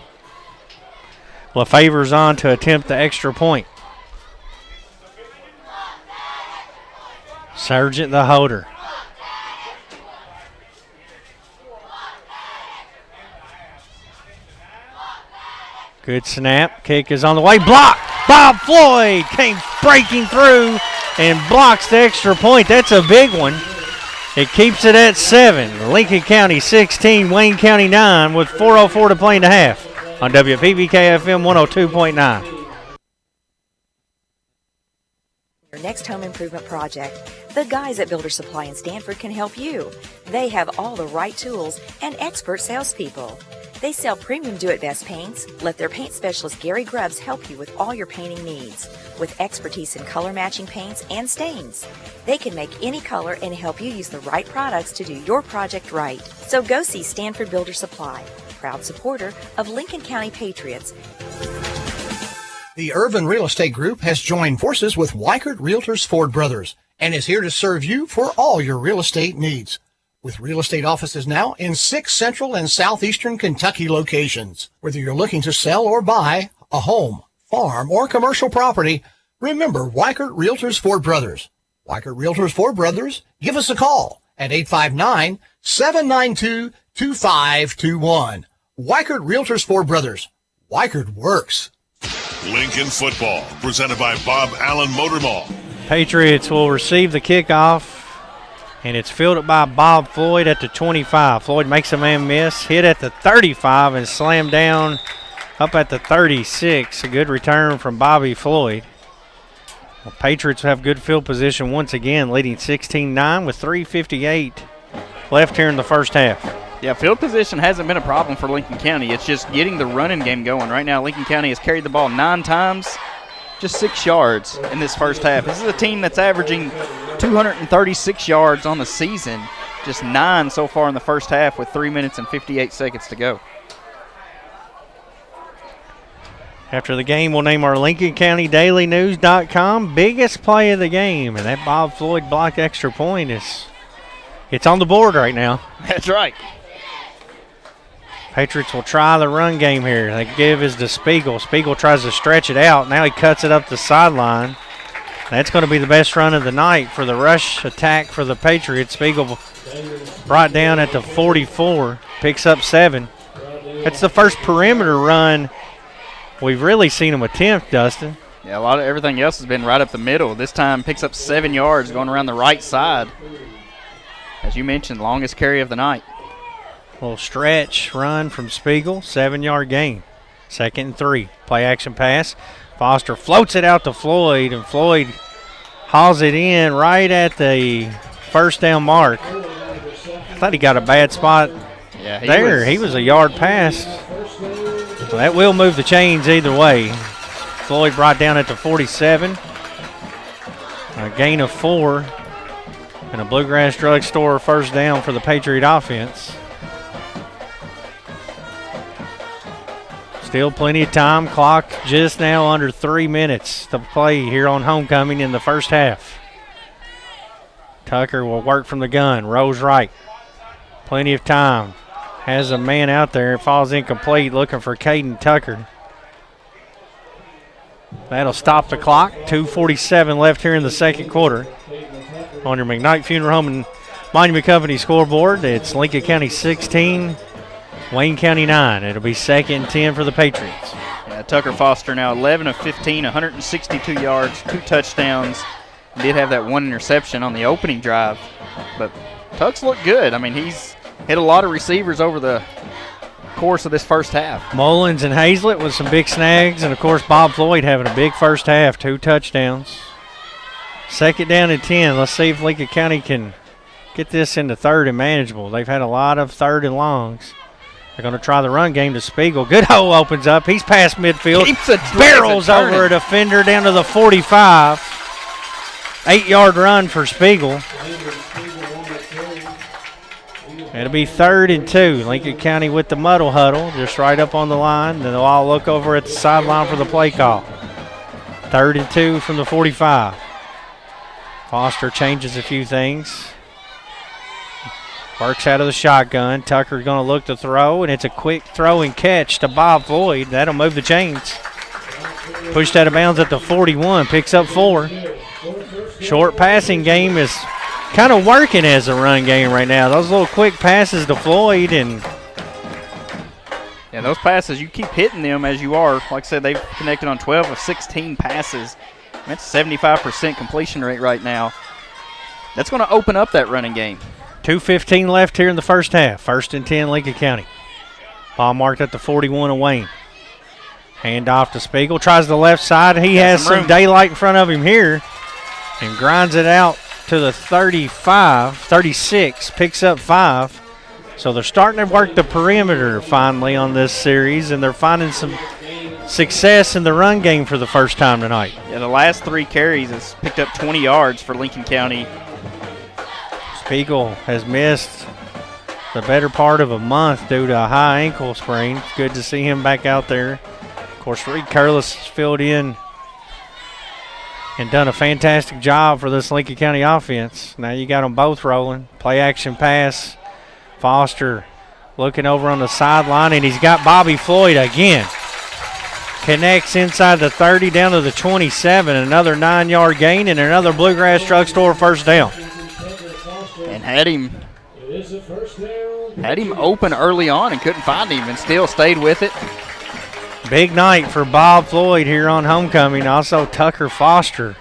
LaFavor's on to attempt the extra point. Sargent the holder. Good snap. Kick is on the way. Block. Bob Floyd came breaking through and blocks the extra point. That's a big one. It keeps it at 7. Lincoln County 16, Wayne County 9 with 4:04 to play in the half on WPBK FM 102.9. Your next home improvement project. The guys at Builder Supply in Stanford can help you. They have all the right tools and expert salespeople. They sell premium do-it-best paints. Let their paint specialist Gary Grubbs help you with all your painting needs. With expertise in color matching paints and stains, they can make any color and help you use the right products to do your project right. So go see Stanford Builder Supply, proud supporter of Lincoln County Patriots. The Urban Real Estate Group has joined forces with Weichert Realtors Ford Brothers and is here to serve you for all your real estate needs. With real estate offices now in 6 central and southeastern Kentucky locations. Whether you're looking to sell or buy a home, farm, or commercial property, remember Weichert Realtors Ford Brothers. Weichert Realtors Ford Brothers, give us a call at 859-792-2521. Weichert Realtors Ford Brothers. Weichert works. Lincoln football, presented by Bob Allen Motor Mall. Patriots will receive the kickoff, and it's fielded by Bob Floyd at the 25. Floyd makes a man miss, hit at the 35, and slammed down up at the 36. A good return from Bobby Floyd. Well, Patriots have good field position once again, leading 16-9 with 3:58 left here in the first half. Yeah, field position hasn't been a problem for Lincoln County. It's just getting the running game going. Right now, Lincoln County has carried the ball 9 times, just 6 yards in this first half. This is a team that's averaging 236 yards on the season, just 9 so far in the first half with 3 minutes and 58 seconds to go. After the game, we'll name our Lincoln County DailyNews.com biggest play of the game, and that Bob Floyd blocked extra point it's on the board right now. That's right. Patriots will try the run game here. They give is to Spiegel. Spiegel tries to stretch it out. Now he cuts it up the sideline. That's going to be the best run of the night for the rush attack for the Patriots. Spiegel brought down at the 44, picks up 7. That's the first perimeter run we've really seen him attempt, Dustin. Yeah, a lot of everything else has been right up the middle. This time picks up 7 yards going around the right side. As you mentioned, longest carry of the night. Little stretch run from Spiegel, 7-yard gain. 2nd and 3. Play action pass. Foster floats it out to Floyd, and Floyd hauls it in right at the first down mark. I thought he got a bad spot there. He was a yard past. So that will move the chains either way. Floyd brought down at the 47. A gain of 4. And a Bluegrass Drug Store first down for the Patriot offense. Still plenty of time. Clock just now under 3 minutes to play here on homecoming in the first half. Tucker will work from the gun. Rose right. Plenty of time. Has a man out there. Falls incomplete, looking for Caden Tucker. That'll stop the clock. 2:47 left here in the second quarter. On your McKnight Funeral Home and Monument Company scoreboard, it's Lincoln County 16, Wayne County 9. It'll be 2nd and 10 for the Patriots. Yeah, Tucker Foster now 11 of 15, 162 yards, 2 touchdowns. Did have that 1 interception on the opening drive, but Tuck's looked good. I mean, he's hit a lot of receivers over the course of this first half. Mullins and Hazlett with some big snags, and of course Bob Floyd having a big first half, 2 touchdowns. 2nd down and 10. Let's see if Lincoln County can get this into 3rd and manageable. They've had a lot of 3rd and longs. They're going to try the run game to Spiegel. Good hole opens up. He's past midfield. Barrels over a defender down to the 45. 8-yard run for Spiegel. It'll be 3rd and 2. Lincoln County with the muddle huddle just right up on the line. Then they'll all look over at the sideline for the play call. 3rd and 2 from the 45. Foster changes a few things. Works out of the shotgun. Tucker's going to look to throw, and it's a quick throw and catch to Bob Floyd. That'll move the chains. Pushed out of bounds at the 41. Picks up 4. Short passing game is kind of working as a run game right now. Those little quick passes to Floyd, and yeah, those passes, you keep hitting them as you are. Like I said, they've connected on 12 of 16 passes. That's 75% completion rate right now. That's going to open up that running game. 2:15 left here in the first half. 1st and 10, Lincoln County. Ball marked at the 41 of Wayne. Hand off to Spiegel. Tries the left side. He has some daylight in front of him here and grinds it out to the 35, 36. Picks up 5. So they're starting to work the perimeter finally on this series, and they're finding some success in the run game for the first time tonight. Yeah, the last 3 carries has picked up 20 yards for Lincoln County. Spiegel has missed the better part of a month due to a high ankle sprain. It's good to see him back out there. Of course, Reed Curlis has filled in and done a fantastic job for this Lincoln County offense. Now you got them both rolling. Play action pass. Foster looking over on the sideline, and he's got Bobby Floyd again. Connects inside the 30 down to the 27. Another 9-yard gain and another Bluegrass Drugstore first down. And had him open early on and couldn't find him and still stayed with it. Big night for Bob Floyd here on homecoming. Also Tucker Foster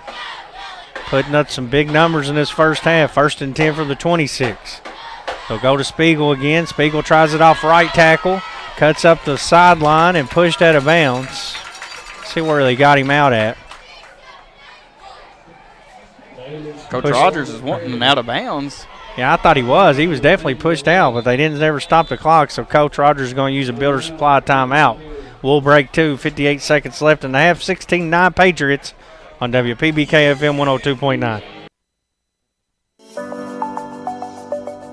putting up some big numbers in this first half. 1st and 10 for the 26. They'll go to Spiegel again. Spiegel tries it off right tackle. Cuts up the sideline and pushed out of bounds. See where they got him out at. Coach Rogers is wanting him out of bounds. Yeah, I thought he was. He was definitely pushed out, but they didn't never stop the clock, so Coach Rogers is going to use a builder supply timeout. We'll break 2. 58 seconds left in the half. 16-9 Patriots on WPBK FM 102.9.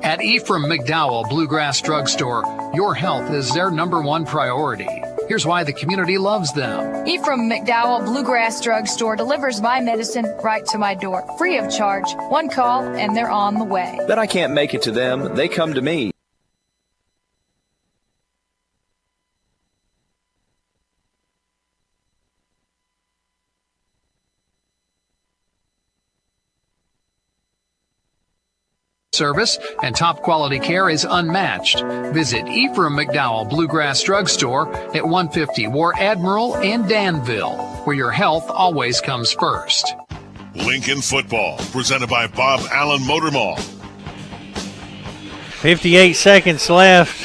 At Ephraim McDowell Bluegrass Drugstore, your health is their #1 priority. Here's why the community loves them. Ephraim McDowell Bluegrass Drugstore delivers my medicine right to my door, free of charge. 1 call and they're on the way. But I can't make it to them. They come to me. Service and top quality care is unmatched. Visit Ephraim McDowell Bluegrass Drugstore at 150 War Admiral in Danville, where your health always comes first. Lincoln football, presented by Bob Allen Motor Mall. 58 seconds left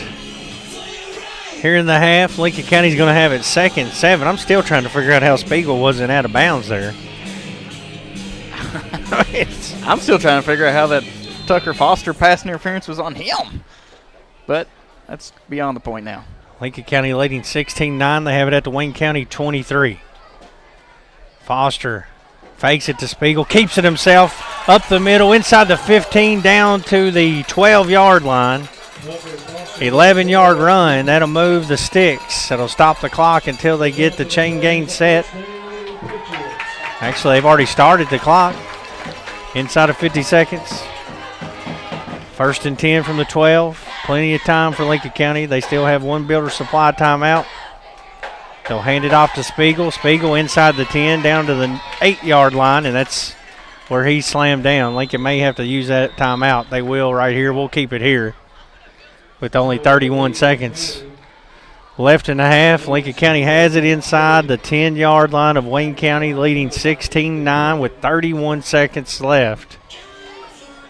here in the half. Lincoln County's going to have it 2nd and 7. I'm still trying to figure out how Spiegel wasn't out of bounds there. I'm still trying to figure out how that Tucker Foster pass interference was on him. But that's beyond the point now. Lincoln County leading 16-9. They have it at the Wayne County 23. Foster fakes it to Spiegel, keeps it himself up the middle, inside the 15, down to the 12-yard line. 11-yard run. That'll move the sticks. That'll stop the clock until they get the chain gang set. Actually, they've already started the clock. Inside of 50 seconds. 1st and 10 from the 12. Plenty of time for Lincoln County. They still have 1 builder supply timeout. They'll hand it off to Spiegel. Spiegel inside the 10 down to the 8-yard line, and that's where he slammed down. Lincoln may have to use that timeout. They will right here. We'll keep it here with only 31 seconds left in the half. Lincoln County has it inside the 10-yard line of Wayne County, leading 16-9 with 31 seconds left.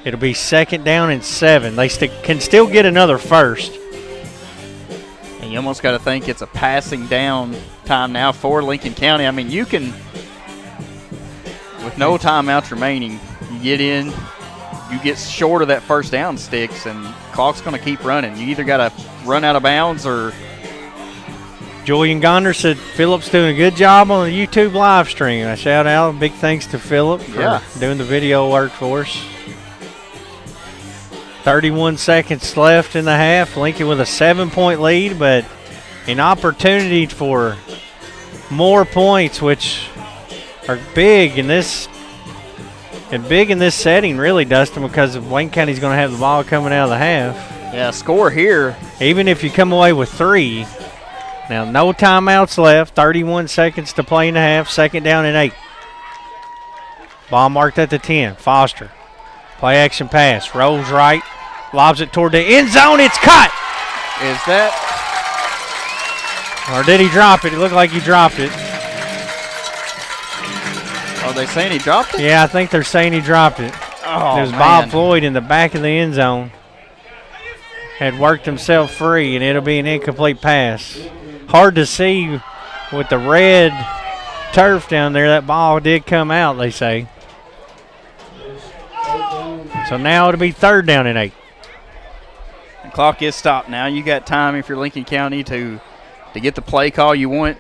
It'll be 2nd down and 7. They can still get another first. And you almost got to think it's a passing down time now for Lincoln County. I mean, you can, with no timeouts remaining, you get in, you get short of that first down sticks, and clock's going to keep running. You either got to run out of bounds or. Julian Gonder said Phillip's doing a good job on the YouTube live stream. I shout out, big thanks to Phillip for doing the video work for us. 31 seconds left in the half. Lincoln with a 7-point lead, but an opportunity for more points, which are big in this setting, really, Dustin, because Wayne County's going to have the ball coming out of the half. Yeah, score here. Even if you come away with 3. Now, no timeouts left. 31 seconds to play in the half. 2nd down and 8. Ball marked at the 10. Foster. Play action pass. Rolls right. Lobs it toward the end zone. It's caught. Is that? Or did he drop it? It looked like he dropped it. Are they saying he dropped it? Yeah, I think they're saying he dropped it. Oh, it was man. Bob Floyd in the back of the end zone. had worked himself free, and it'll be an incomplete pass. Hard to see with the red turf down there. That ball did come out, they say. So now it'll be 3rd down and 8. The clock is stopped now. You got time if you're Lincoln County to get the play call you want.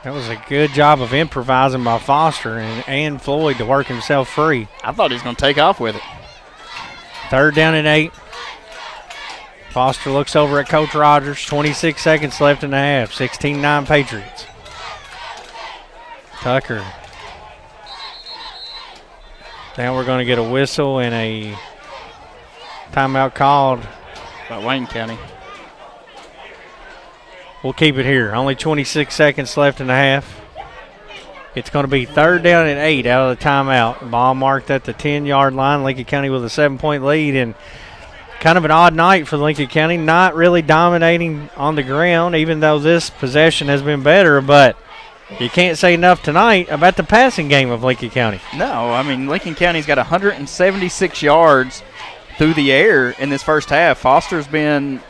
That was a good job of improvising by Foster and Floyd to work himself free. I thought he was going to take off with it. 3rd down and 8. Foster looks over at Coach Rogers. 26 seconds left in the half. 16-9 Patriots. Tucker. Now we're going to get a whistle and a timeout called by Wayne County. We'll keep it here. Only 26 seconds left in the half. It's going to be 3rd down and 8 out of the timeout. Ball marked at the 10-yard line. Lincoln County with a 7-point lead, and kind of an odd night for Lincoln County. Not really dominating on the ground, even though this possession has been better, but you can't say enough tonight about the passing game of Lincoln County. No, I mean, Lincoln County's got 176 yards through the air in this first half. Foster's been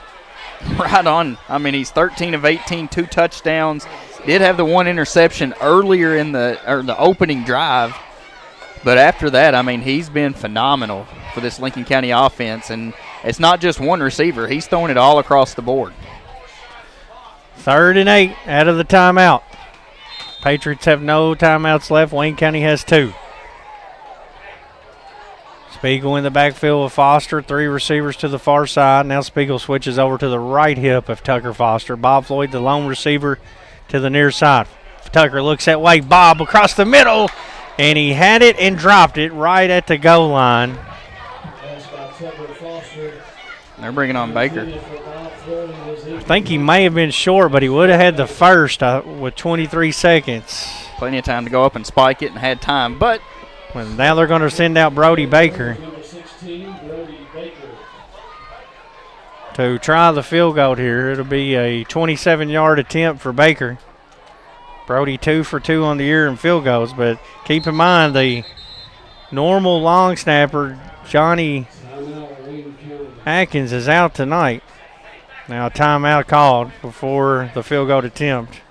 right on. I mean, he's 13 of 18, 2 touchdowns. Did have the 1 interception earlier in the opening drive. But after that, I mean, he's been phenomenal for this Lincoln County offense. And it's not just one receiver. He's throwing it all across the board. 3rd and 8 out of the timeout. Patriots have no timeouts left. Wayne County has 2. Spiegel in the backfield with Foster. 3 receivers to the far side. Now Spiegel switches over to the right hip of Tucker Foster. Bob Floyd, the lone receiver, to the near side. Tucker looks that way. Bob across the middle. And he had it and dropped it right at the goal line. They're bringing on Baker. I think he may have been short, but he would have had the first with 23 seconds. Plenty of time to go up and spike it and had time, but well, now they're going to send out Brody Baker to try the field goal here. It'll be a 27-yard attempt for Baker. Brody 2 for 2 on the year in field goals, but keep in mind the normal long snapper, Johnny Atkins, is out tonight. Now a timeout called before the field goal attempt.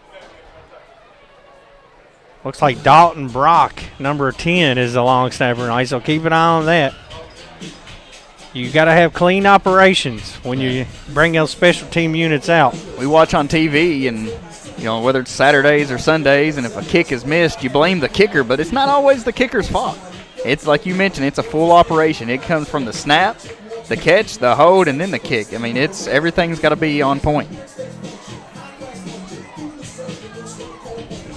Looks like Dalton Brock, number 10, is the long snapper tonight, so keep an eye on that. You got to have clean operations when you bring those special team units out. We watch on TV, and you know, whether it's Saturdays or Sundays, and if a kick is missed, you blame the kicker, but it's not always the kicker's fault. It's like you mentioned, it's a full operation. It comes from the snap, the catch, the hold, and then the kick. I mean, everything's got to be on point.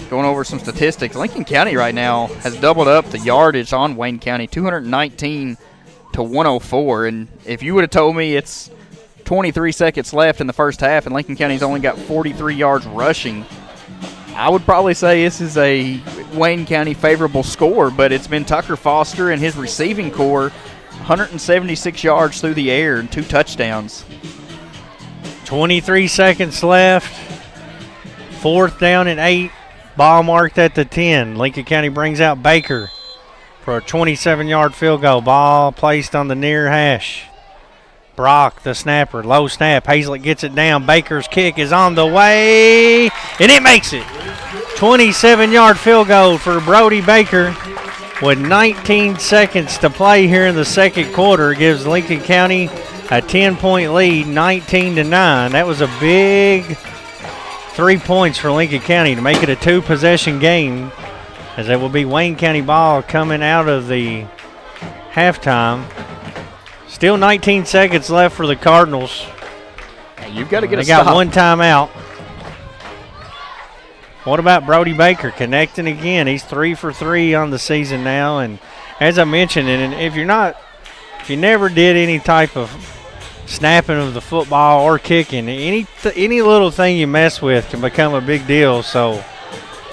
Going over some statistics, Lincoln County right now has doubled up the yardage on Wayne County, 219 to 104. And if you would have told me it's 23 seconds left in the first half and Lincoln County's only got 43 yards rushing, I would probably say this is a Wayne County favorable score, but it's been Tucker Foster and his receiving core, 176 yards through the air and 2 touchdowns. 23 seconds left. 4th down and 8. Ball marked at the 10. Lincoln County brings out Baker for a 27-yard field goal. Ball placed on the near hash. Brock, the snapper, low snap. Hazlett gets it down. Baker's kick is on the way, and it makes it. 27-yard field goal for Brody Baker with 19 seconds to play here in the second quarter. Gives Lincoln County a 10-point lead, 19-9. That was a big 3 points for Lincoln County to make it a 2-possession game, as it will be Wayne County ball coming out of the halftime. Still 19 seconds left for the Cardinals. Hey, you've got to get They got one timeout. What about Brody Baker connecting again? He's 3 for 3 on the season now, and as I mentioned, and if you never did any type of snapping of the football or kicking, any little thing you mess with can become a big deal. So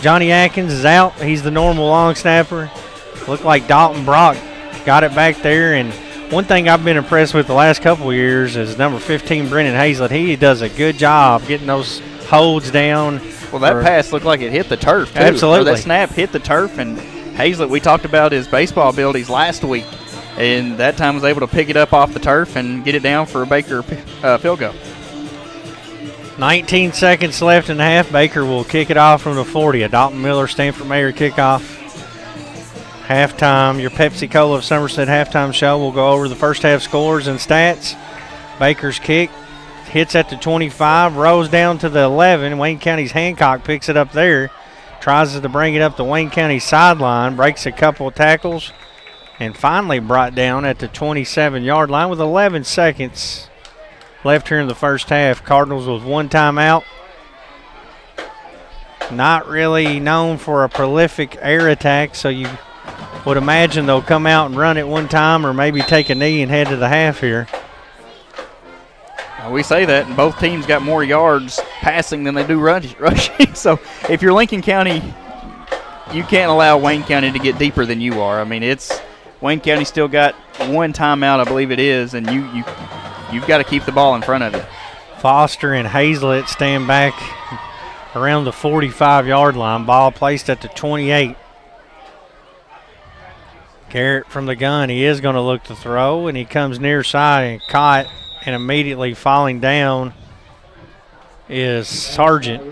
Johnny Atkins is out. He's the normal long snapper. Looked like Dalton Brock got it back there. And one thing I've been impressed with the last couple of years is number 15, Brennan Hazlett. He does a good job getting those holds down. Well, that pass looked like it hit the turf, too. Absolutely. Or that snap hit the turf, and Hazlett, we talked about his baseball abilities last week. and that time was able to pick it up off the turf and get it down for a Baker field goal. 19 seconds left in the half. Baker will kick it off from the 40. A Dalton Miller Stanford Mayer kickoff. Halftime, your Pepsi Cola of Somerset halftime show. We'll go over the first half scores and stats. Baker's kick hits at the 25, rolls down to the 11. Wayne County's Hancock picks it up there. Tries to bring it up the Wayne County sideline, breaks a couple of tackles, and finally brought down at the 27-yard line with 11 seconds left here in the first half. Cardinals with one timeout. Not really known for a prolific air attack, so you would imagine they'll come out and run it one time or maybe take a knee and head to the half here. We say that, and both teams got more yards passing than they do rushing. So if you're Lincoln County, you can't allow Wayne County to get deeper than you are. I mean, it's Wayne County still got one timeout, I believe it is, and you've got to keep the ball in front of it. Foster and Hazlett stand back around the 45-yard line. Ball placed at the 28. Garrett from the gun. He is going to look to throw, and he comes near side and caught. And immediately falling down is Sargent.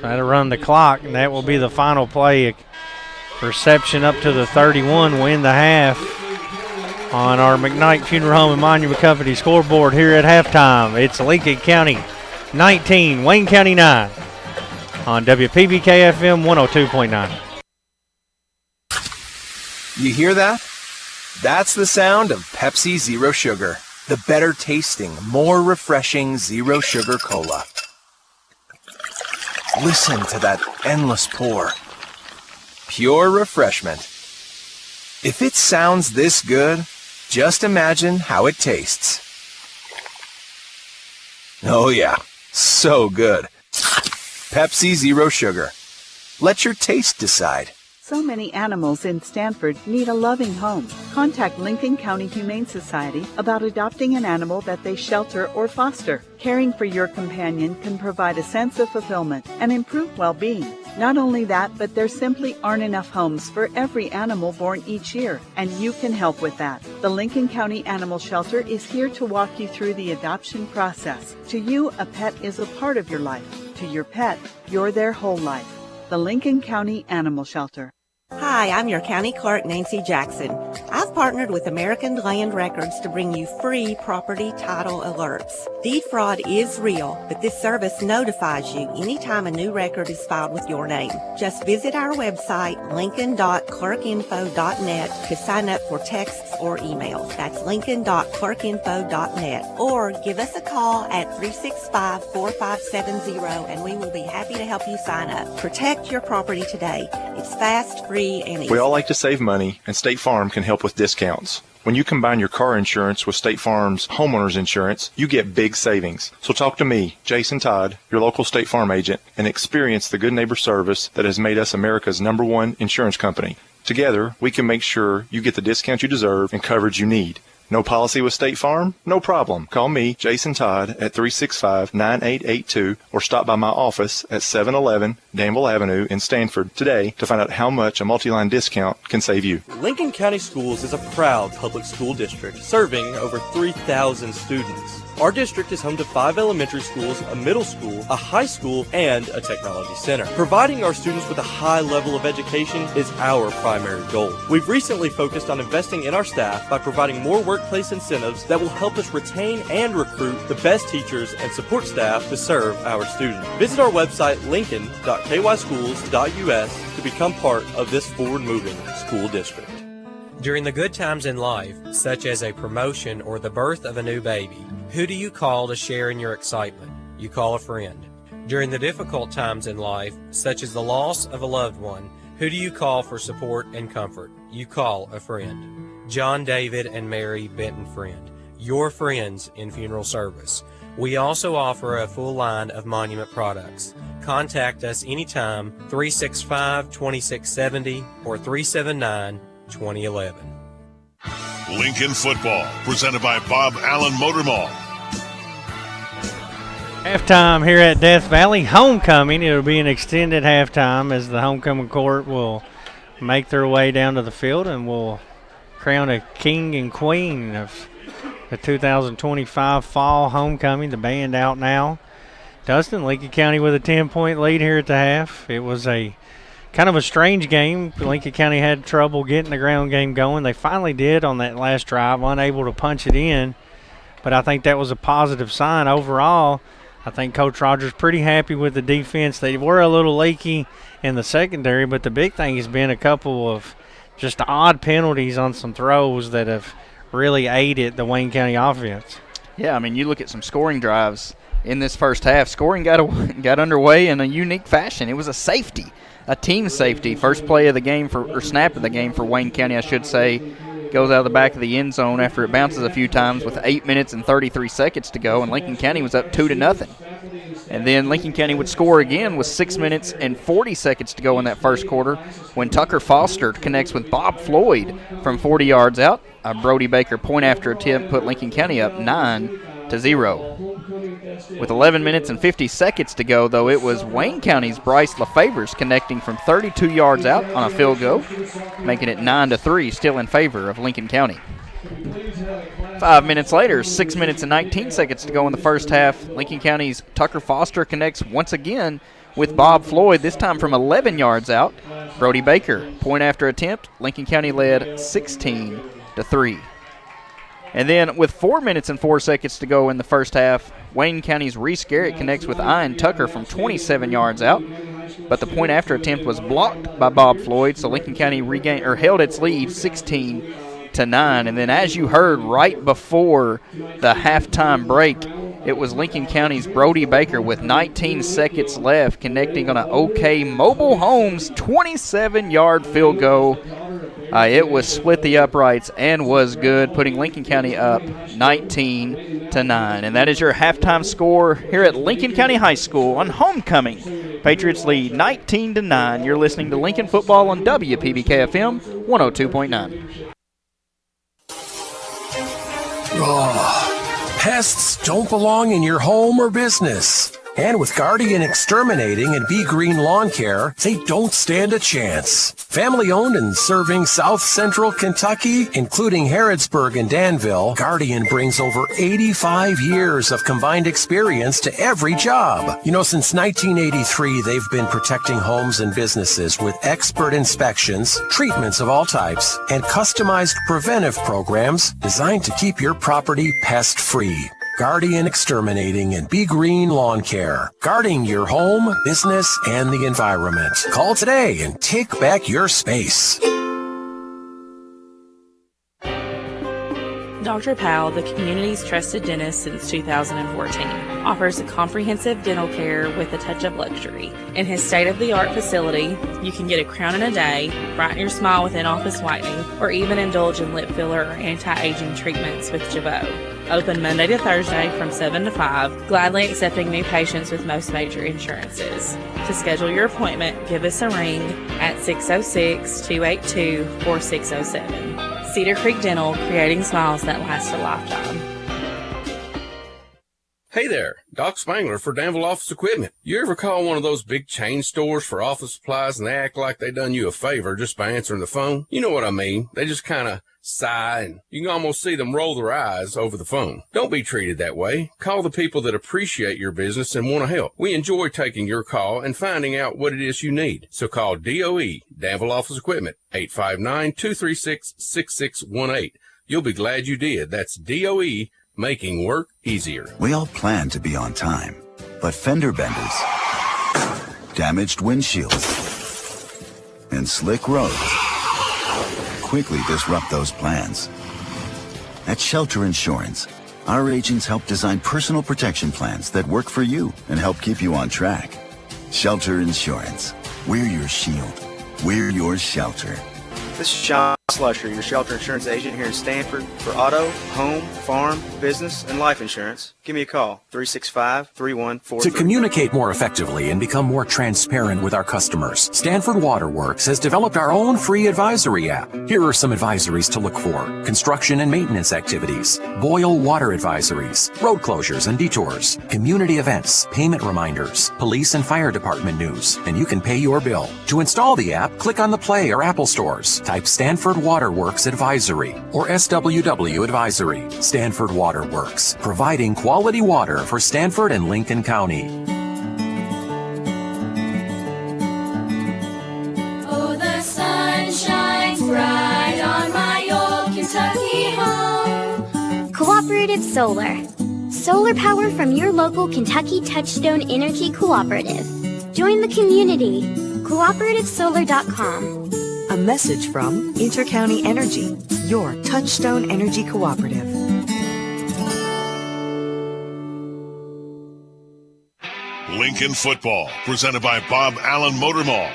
Trying to run the clock, and that will be the final play. A reception up to the 31, win the half on our McKnight Funeral Home and Monument Company scoreboard here at halftime. It's Lincoln County 19, Wayne County 9 on WPBK FM 102.9. You hear that? That's the sound of Pepsi Zero Sugar. The better tasting, more refreshing Zero Sugar Cola. Listen to that endless pour. Pure refreshment. If it sounds this good, just imagine how it tastes. Oh yeah, so good. Pepsi Zero Sugar. Let your taste decide. So many animals in Stanford need a loving home. Contact Lincoln County Humane Society about adopting an animal that they shelter or foster. Caring for your companion can provide a sense of fulfillment and improve well-being. Not only that, but there simply aren't enough homes for every animal born each year, and you can help with that. The Lincoln County Animal Shelter is here to walk you through the adoption process. To you, a pet is a part of your life. To your pet, you're their whole life. The Lincoln County Animal Shelter. Hi, I'm your County Clerk, Nancy Jackson. I've partnered with American Land Records to bring you free property title alerts. Deed fraud is real, but this service notifies you anytime a new record is filed with your name. Just visit our website, lincoln.clerkinfo.net, to sign up for texts or emails. That's lincoln.clerkinfo.net. Or give us a call at 365-4570, and we will be happy to help you sign up. Protect your property today. It's fast, free, and easy. We all like to save money, and State Farm can help with discounts. When you combine your car insurance with State Farm's homeowner's insurance, you get big savings. So talk to me, Jason Todd, your local State Farm agent, and experience the good neighbor service that has made us America's #1 insurance company. Together, we can make sure you get the discount you deserve and coverage you need. No policy with State Farm? No problem. Call me, Jason Todd, at 365-9882 or stop by my office at 711 Danville Avenue in Stanford today to find out how much a multi-line discount can save you. Lincoln County Schools is a proud public school district serving over 3,000 students. Our district is home to 5 elementary schools, a middle school, a high school, and a technology center. Providing our students with a high level of education is our primary goal. We've recently focused on investing in our staff by providing more workplace incentives that will help us retain and recruit the best teachers and support staff to serve our students. Visit our website, lincoln.kyschools.us, to become part of this forward-moving school district. During the good times in life, such as a promotion or the birth of a new baby, who do you call to share in your excitement? You call a friend. During the difficult times in life, such as the loss of a loved one, who do you call for support and comfort? You call a friend. John David and Mary Benton Friend, your friends in funeral service. We also offer a full line of monument products. Contact us anytime, 365-2670 or 379-2011. Lincoln Football, presented by Bob Allen Motor Mall. Halftime here at Death Valley. Homecoming. It'll be an extended halftime as the homecoming court will make their way down to the field, and we'll crown a king and queen of the 2025 fall homecoming. The band out now. Dustin, Lincoln County with a 10-point lead here at the half. It was a kind of a strange game. Lincoln County had trouble getting the ground game going. They finally did on that last drive, unable to punch it in. But I think that was a positive sign overall. I think Coach Rogers pretty happy with the defense. They were a little leaky in the secondary, but the big thing has been a couple of just odd penalties on some throws that have really aided the Wayne County offense. Yeah, I mean, you look at some scoring drives in this first half. Scoring got underway in a unique fashion. It was a safety, a team safety. First play of the game or snap of the game for Wayne County, I should say. Goes out of the back of the end zone after it bounces a few times with 8 minutes and 33 seconds to go, and Lincoln County was up 2-0. And then Lincoln County would score again with 6 minutes and 40 seconds to go in that first quarter when Tucker Foster connects with Bob Floyd from 40 yards out. A Brody Baker point after attempt put Lincoln County up 9-0. With 11 minutes and 50 seconds to go, though, it was Wayne County's Bryce LaFavors connecting from 32 yards out on a field goal, making it 9-3, still in favor of Lincoln County. 5 minutes later, 6 minutes and 19 seconds to go in the first half, Lincoln County's Tucker Foster connects once again with Bob Floyd, this time from 11 yards out. Brody Baker, point after attempt, Lincoln County led 16-3. And then with 4 minutes and 4 seconds to go in the first half, Wayne County's Reese Garrett connects with Ian Tucker from 27 yards out. But the point after attempt was blocked by Bob Floyd, so Lincoln County held its lead 16-9. And then as you heard right before the halftime break, it was Lincoln County's Brody Baker with 19 seconds left connecting on an OK Mobile Homes 27-yard field goal. It was split the uprights and was good, putting Lincoln County up 19-9. And that is your halftime score here at Lincoln County High School on homecoming. Patriots lead 19-9. You're listening to Lincoln Football on WPBK-FM 102.9. Oh, pests don't belong in your home or business. And with Guardian Exterminating and Be Green Lawn Care, they don't stand a chance. Family owned and serving South Central Kentucky, including Harrodsburg and Danville, Guardian brings over 85 years of combined experience to every job. You know, since 1983, they've been protecting homes and businesses with expert inspections, treatments of all types, and customized preventive programs designed to keep your property pest-free. Guardian Exterminating and Be Green Lawn Care. Guarding your home, business, and the environment. Call today and take back your space. Dr. Powell, the community's trusted dentist since 2014, offers a comprehensive dental care with a touch of luxury. In his state-of-the-art facility, you can get a crown in a day, brighten your smile with in-office whitening, or even indulge in lip filler or anti-aging treatments with Jabot. Open Monday to Thursday from 7 to 5, gladly accepting new patients with most major insurances. To schedule your appointment, give us a ring at 606-282-4607. Cedar Creek Dental, creating smiles that last a lifetime. Hey there, Doc Spangler for Danville Office Equipment. You ever call one of those big chain stores for office supplies and they act like they done you a favor just by answering the phone? You know what I mean. They just kind of sigh and you can almost see them roll their eyes over the phone. Don't be treated that way. Call the people that appreciate your business and want to help. We enjoy taking your call and finding out what it is you need. So call DOE, Danville Office Equipment, 859-236-6618. You'll be glad you did. That's DOE, making work easier. We all plan to be on time, but fender benders, damaged windshields, and slick roads quickly disrupt those plans. At Shelter Insurance, our agents help design personal protection plans that work for you and help keep you on track. Shelter Insurance. We're your shield. We're your shelter. This is Sean Slusher, your shelter insurance agent here in Stanford for auto, home, farm, business, and life insurance. Give me a call, 365-3143. To communicate more effectively and become more transparent with our customers, Stanford Waterworks has developed our own free advisory app. Here are some advisories to look for: construction and maintenance activities, boil water advisories, road closures and detours, community events, payment reminders, police and fire department news, and you can pay your bill. To install the app, click on the Play or Apple stores. Type Stanford Stanford Waterworks Advisory, or SWW Advisory. Stanford Waterworks, providing quality water for Stanford and Lincoln County. Oh, the sun shines bright on my old Kentucky home. Cooperative Solar. Solar power from your local Kentucky Touchstone Energy Cooperative. Join the community. CooperativeSolar.com. A message from Intercounty Energy, your Touchstone Energy Cooperative. Lincoln Football, presented by Bob Allen Motor Mall.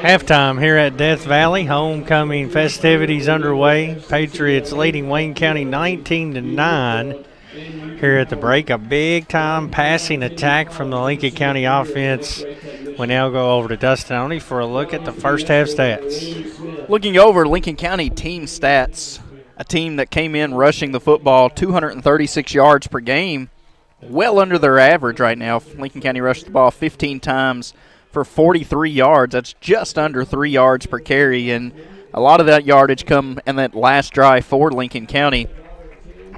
Halftime here at Death Valley. Homecoming festivities underway. Patriots leading Wayne County 19-9. Here at the break, a big-time passing attack from the Lincoln County offense. We now go over to Dustin Oney for a look at the first half stats. Looking over Lincoln County team stats, a team that came in rushing the football 236 yards per game, well under their average right now. Lincoln County rushed the ball 15 times for 43 yards. That's just under 3 yards per carry, and a lot of that yardage come in that last drive for Lincoln County.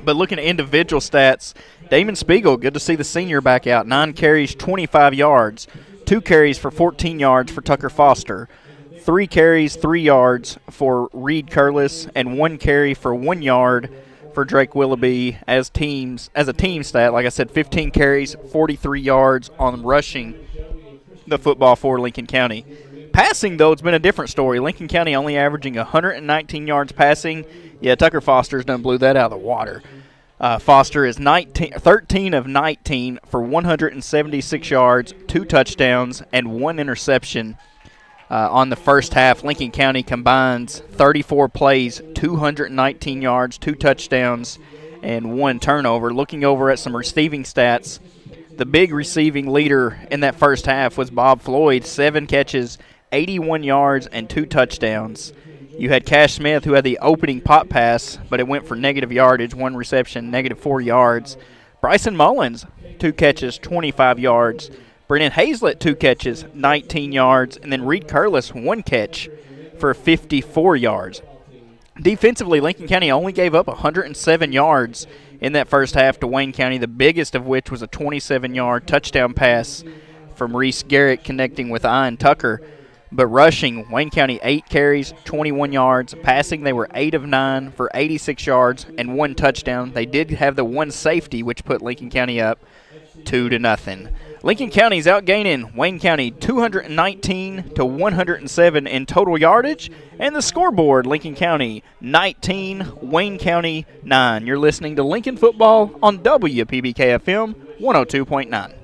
But looking at individual stats, Damon Spiegel, good to see the senior back out. 9 carries, 25 yards. 2 carries for 14 yards for Tucker Foster. 3 carries, 3 yards for Reed Curlis, and 1 carry for 1 yard for Drake Willoughby as a team stat. Like I said, 15 carries, 43 yards on rushing the football for Lincoln County. Passing, though, it's been a different story. Lincoln County only averaging 119 yards passing. Yeah, Tucker Foster's done blew that out of the water. Foster is 13 of 19 for 176 yards, 2 touchdowns, and 1 interception. On the first half, Lincoln County combines 34 plays, 219 yards, 2 touchdowns, and 1 turnover. Looking over at some receiving stats, the big receiving leader in that first half was Bob Floyd, 7 catches, 81 yards, and 2 touchdowns. You had Cash Smith, who had the opening pop pass, but it went for negative yardage, 1 reception, negative 4 yards. Bryson Mullins, 2 catches, 25 yards. Brennan Hazlett, 2 catches, 19 yards. And then Reed Curlis, 1 catch for 54 yards. Defensively, Lincoln County only gave up 107 yards in that first half to Wayne County, the biggest of which was a 27-yard touchdown pass from Reese Garrett connecting with Ian Tucker. But rushing, Wayne County 8 carries, 21 yards. Passing, they were 8 of 9 for 86 yards and 1 touchdown. They did have the 1 safety, which put Lincoln County up 2-0. Lincoln County's outgaining Wayne County 219 to 107 in total yardage. And the scoreboard, Lincoln County 19, Wayne County 9. You're listening to Lincoln Football on WPBK-FM 102.9.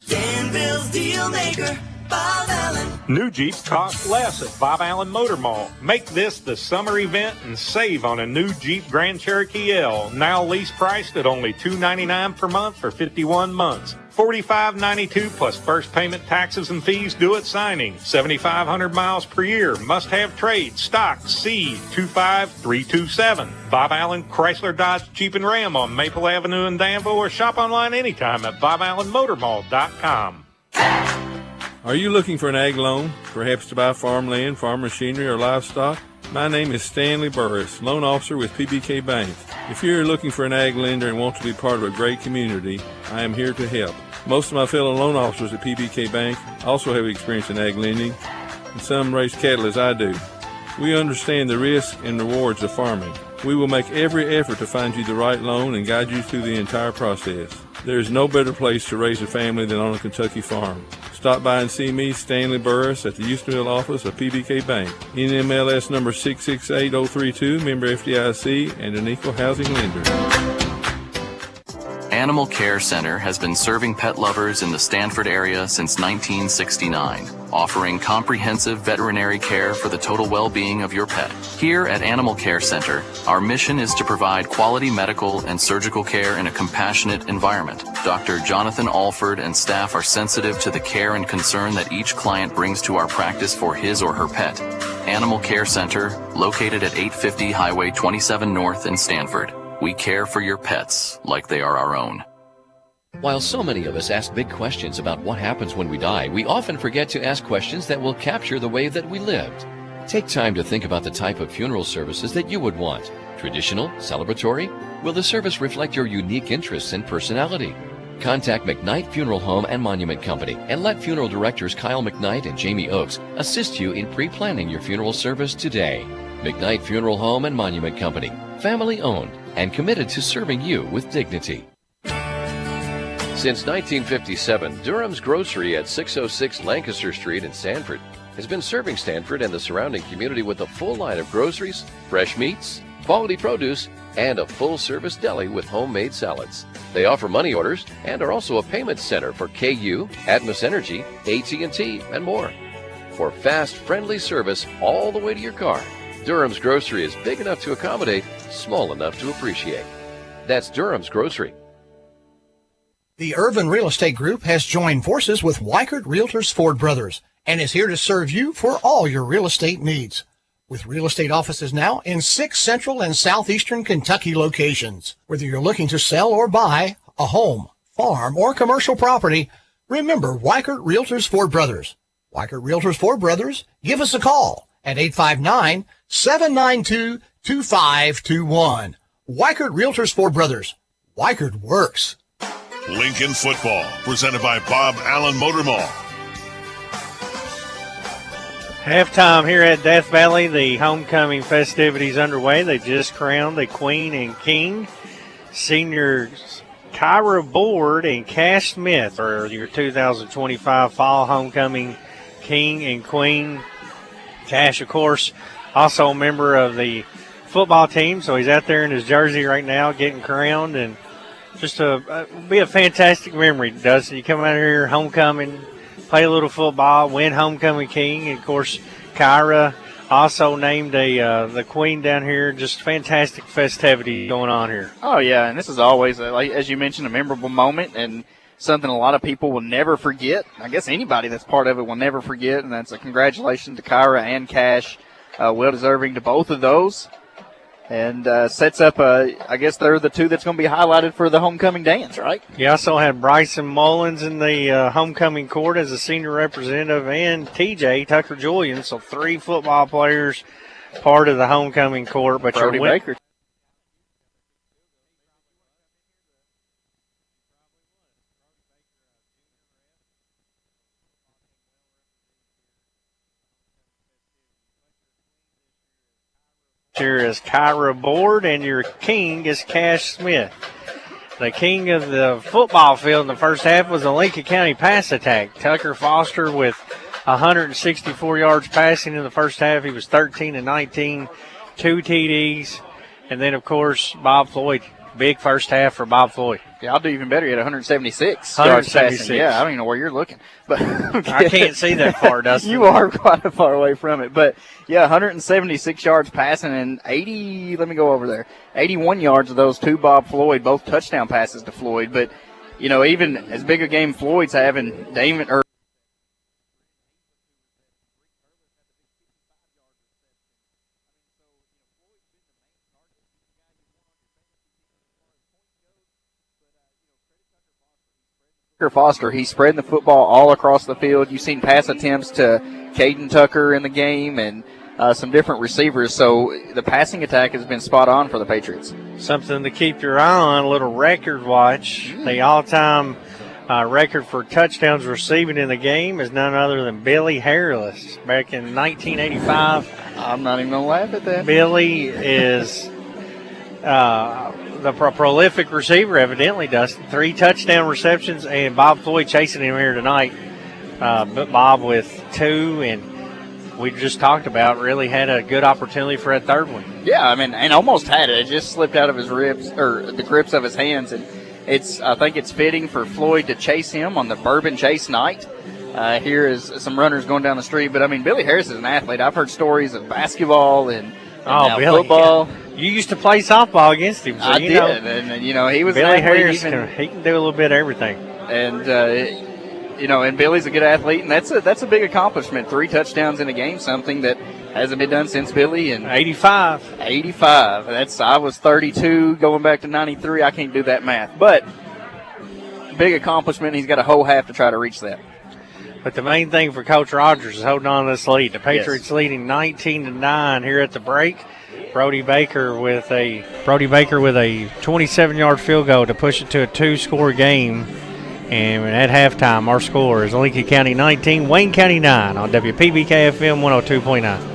Danville's Deal Maker, Bob Allen. New Jeeps cost less at Bob Allen Motor Mall. Make this the summer event and save on a new Jeep Grand Cherokee L, now lease priced at only $299 per month for 51 months. $45.92 plus first payment, taxes, and fees due at signing. 7,500 miles per year. Must-have trade. Stock C25327. Bob Allen Chrysler Dodge Jeep and Ram on Maple Avenue in Danville, or shop online anytime at BobAllenMotorMall.com. Are you looking for an ag loan, perhaps to buy farmland, farm machinery, or livestock? My name is Stanley Burris, loan officer with PBK Bank. If you're looking for an ag lender and want to be part of a great community, I am here to help. Most of my fellow loan officers at PBK Bank also have experience in ag lending, and some raise cattle as I do. We understand the risks and rewards of farming. We will make every effort to find you the right loan and guide you through the entire process. There is no better place to raise a family than on a Kentucky farm. Stop by and see me, Stanley Burris, at the Houstonville office of PBK Bank. NMLS number 668032, member FDIC, and an equal housing lender. Animal Care Center has been serving pet lovers in the Stanford area since 1969, offering comprehensive veterinary care for the total well-being of your pet. Here at Animal Care Center, our mission is to provide quality medical and surgical care in a compassionate environment. Dr. Jonathan Alford and staff are sensitive to the care and concern that each client brings to our practice for his or her pet. Animal Care Center, located at 850 Highway 27 North in Stanford. We care for your pets like they are our own. While so many of us ask big questions about what happens when we die, we often forget to ask questions that will capture the way that we lived. Take time to think about the type of funeral services that you would want. Traditional? Celebratory? Will the service reflect your unique interests and personality? Contact McKnight Funeral Home and Monument Company and let funeral directors Kyle McKnight and Jamie Oakes assist you in pre-planning your funeral service today. McKnight Funeral Home and Monument Company, family owned and committed to serving you with dignity. Since 1957, Durham's Grocery at 606 Lancaster Street in Sanford has been serving Sanford and the surrounding community with a full line of groceries, fresh meats, quality produce, and a full-service deli with homemade salads. They offer money orders and are also a payment center for KU, Atmos Energy, AT&T, and more. For fast, friendly service all the way to your car, Durham's Grocery is big enough to accommodate, small enough to appreciate. That's Durham's Grocery. The Urban Real Estate Group has joined forces with Weichert Realtors Ford Brothers and is here to serve you for all your real estate needs. With real estate offices now in 6 central and southeastern Kentucky locations. Whether you're looking to sell or buy a home, farm, or commercial property, remember Weichert Realtors Ford Brothers. Weichert Realtors Ford Brothers, give us a call at 859-792-2521. Weichert Realtors Ford Brothers. Weichert works. Lincoln Football, presented by Bob Allen Motor Mall. Halftime here at Death Valley. The homecoming festivities underway. They just crowned the Queen and King. Seniors Kyra Board and Cash Smith are your 2025 Fall Homecoming King and Queen. Cash, of course, also a member of the football team, so he's out there in his jersey right now getting crowned, and just be a fantastic memory, Dustin. You come out here, homecoming, play a little football, win homecoming king, and of course, Kyra also named the queen down here. Just fantastic festivity going on here. Oh yeah, and this is always, like as you mentioned, a memorable moment and something a lot of people will never forget. I guess anybody that's part of it will never forget, and that's a congratulations to Kyra and Cash. Well deserving to both of those. And sets up, I guess they're the two that's going to be highlighted for the homecoming dance, right? You also had Bryson Mullins in the homecoming court as a senior representative, and TJ Tucker Julian, so 3 football players part of the homecoming court. But Brody Baker. Here is Kyra Board, and your king is Cash Smith. The king of the football field in the first half was the Lincoln County pass attack. Tucker Foster with 164 yards passing in the first half. He was 13-19, 2 TDs. And then, of course, Bob Floyd. Big first half for Bob Floyd. Yeah, I'll do even better. He had 176 yards passing. Yeah, I don't even know where you're looking. But I can't see that far, Dustin. You are quite far away from it. But, yeah, 176 yards passing and 81 yards of those to Bob Floyd, both touchdown passes to Floyd. But, you know, even as big a game Floyd's having, Foster, he's spreading the football all across the field. You've seen pass attempts to Caden Tucker in the game and some different receivers. So the passing attack has been spot on for the Patriots. Something to keep your eye on, a little record watch. The all-time record for touchdowns receiving in the game is none other than Billy Harris back in 1985. I'm not even going to laugh at that. Billy is the prolific receiver, evidently, Dustin. 3 touchdown receptions, and Bob Floyd chasing him here tonight. But Bob with 2, and we just talked about really had a good opportunity for that third one. Yeah, I mean, and almost had it. It just slipped out of his ribs, or the grips of his hands, and I think it's fitting for Floyd to chase him on the Bourbon Chase night. Here is some runners going down the street, but I mean, Billy Harris is an athlete. I've heard stories of basketball and now Billy, football. Yeah. You used to play softball against him. So I did, and you know, he was Billy an athlete. Harris. He can do a little bit of everything. And you know, and Billy's a good athlete, and that's a big accomplishment. 3 touchdowns in a game, something that hasn't been done since Billy. And 85. I was 32 going back to 93. I can't do that math, but big accomplishment. He's got a whole half to try to reach that. But the main thing for Coach Rogers is holding on to this lead. The Patriots leading 19-9 here at the break. Brody Baker with a 27-yard field goal to push it to a 2-score game. And at halftime, our score is Lincoln County 19, Wayne County 9 on WPBK FM 102.9.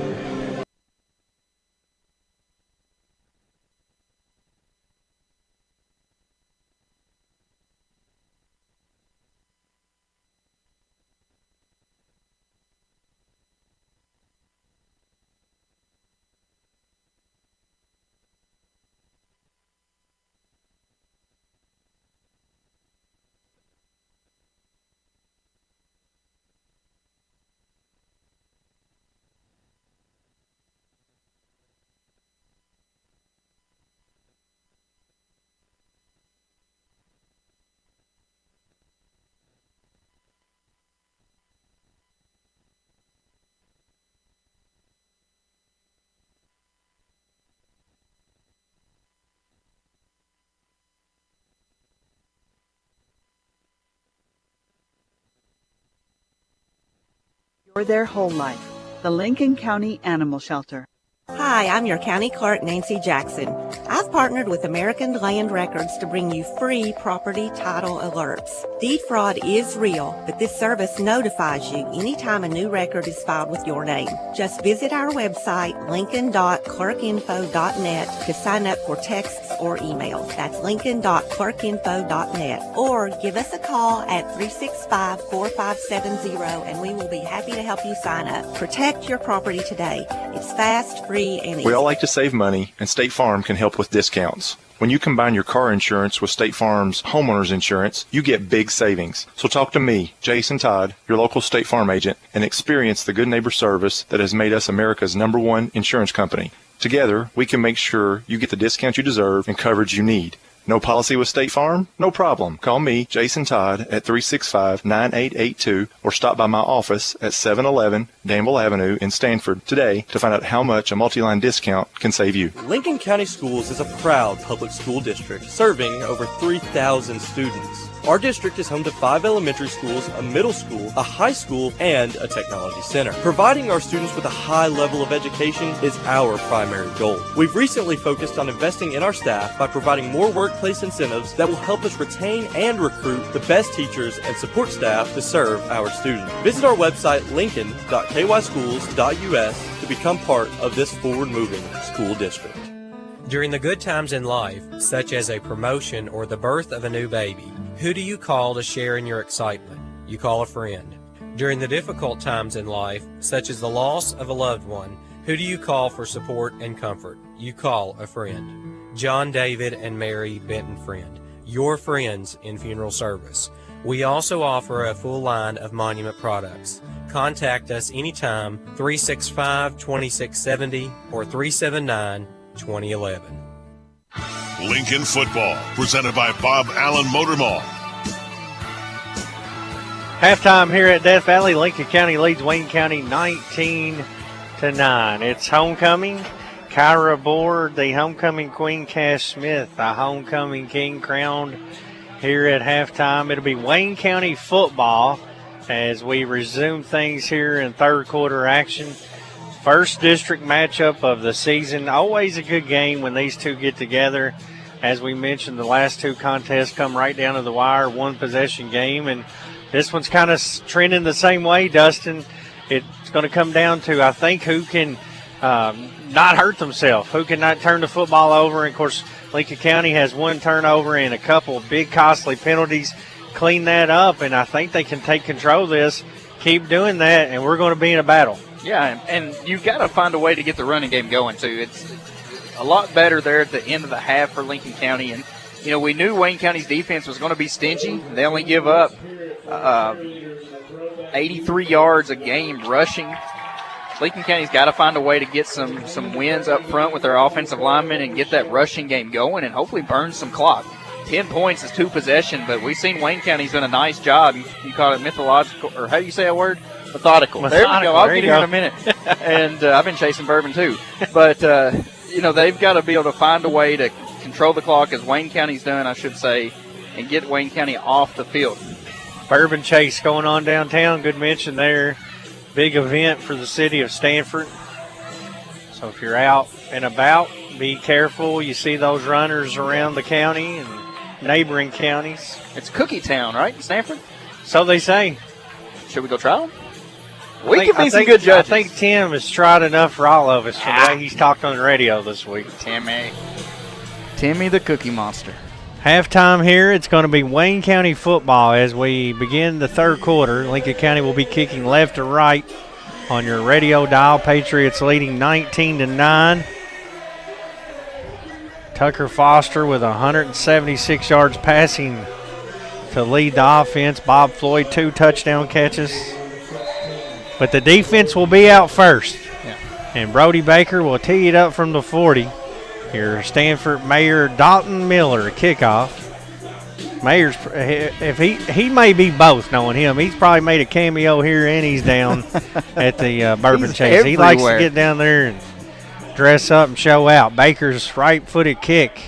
You're their whole life. The Lincoln County Animal Shelter. Hi, I'm your County Clerk, Nancy Jackson. I've partnered with American Land Records to bring you free property title alerts. Deed fraud is real, but this service notifies you anytime a new record is filed with your name. Just visit our website, lincoln.clerkinfo.net, to sign up for texts or emails. That's lincoln.clerkinfo.net. Or give us a call at 365-4570, and we will be happy to help you sign up. Protect your property today. It's fast, free, and easy. We all like to save money, and State Farm can help with discounts. When you combine your car insurance with State Farm's homeowner's insurance, you get big savings. So talk to me, Jason Todd, your local State Farm agent, and experience the good neighbor service that has made us America's #1 insurance company. Together, we can make sure you get the discount you deserve and coverage you need. No policy with State Farm? No problem. Call me, Jason Todd, at 365-9882 or stop by my office at 711 Danville Avenue in Stanford today to find out how much a multi-line discount can save you. Lincoln County Schools is a proud public school district serving over 3,000 students. Our district is home to 5 elementary schools, a middle school, a high school, and a technology center. Providing our students with a high level of education is our primary goal. We've recently focused on investing in our staff by providing more workplace incentives that will help us retain and recruit the best teachers and support staff to serve our students. Visit our website, lincoln.kyschools.us, to become part of this forward-moving school district. During the good times in life, such as a promotion or the birth of a new baby, who do you call to share in your excitement? You call a friend. During the difficult times in life, such as the loss of a loved one, who do you call for support and comfort? You call a friend. John David and Mary Benton Friend, your friends in funeral service. We also offer a full line of monument products. Contact us anytime, 365-2670 or 379-2011. Lincoln football, presented by Bob Allen Motor Mall. Halftime here at Death Valley. Lincoln County leads Wayne County 19-9. It's homecoming. Kyra Board, the homecoming queen. Cass Smith, the homecoming king, crowned here at halftime. It'll be Wayne County football as we resume things here in third quarter action. First district matchup of the season. Always a good game when these two get together. As we mentioned, the last two contests come right down to the wire, one possession game, and this one's kind of trending the same way, Dustin. It's going to come down to, I think, who can not hurt themselves, who can not turn the football over. And, of course, Lincoln County has one turnover and a couple of big costly penalties. Clean that up, and I think they can take control of this, keep doing that, and we're going to be in a battle. Yeah, and you've got to find a way to get the running game going, too. It's a lot better there at the end of the half for Lincoln County. And, you know, we knew Wayne County's defense was going to be stingy. They only give up 83 yards a game rushing. Lincoln County's got to find a way to get some wins up front with their offensive linemen and get that rushing game going and hopefully burn some clock. 10 points is 2 possession, but we've seen Wayne County's done a nice job. You call it mythological, or how do you say that word? Methodical. There we go. I'll get here in a minute. And I've been chasing bourbon too. But, you know, they've got to be able to find a way to control the clock, as Wayne County's done, I should say, and get Wayne County off the field. Bourbon Chase going on downtown. Good mention there. Big event for the city of Stanford. So if you're out and about, be careful. You see those runners around the county and neighboring counties. It's Cookie Town, right, in Stanford? So they say. Should we go try them? We could be some good judges. I think Tim has tried enough for all of us for the way he's talked on the radio this week. Timmy the Cookie Monster. Halftime here, it's going to be Wayne County football as we begin the third quarter. Lincoln County will be kicking left to right on your radio dial. Patriots leading 19-9. Tucker Foster with 176 yards passing to lead the offense. Bob Floyd, 2 touchdown catches. But the defense will be out first. Yeah. And Brody Baker will tee it up from the 40. Here, Stanford Mayor Dalton Miller, kickoff. Mayer's, if he may be both, knowing him. He's probably made a cameo here and he's down at the Bourbon Chase. Everywhere. He likes to get down there and dress up and show out. Baker's right-footed kick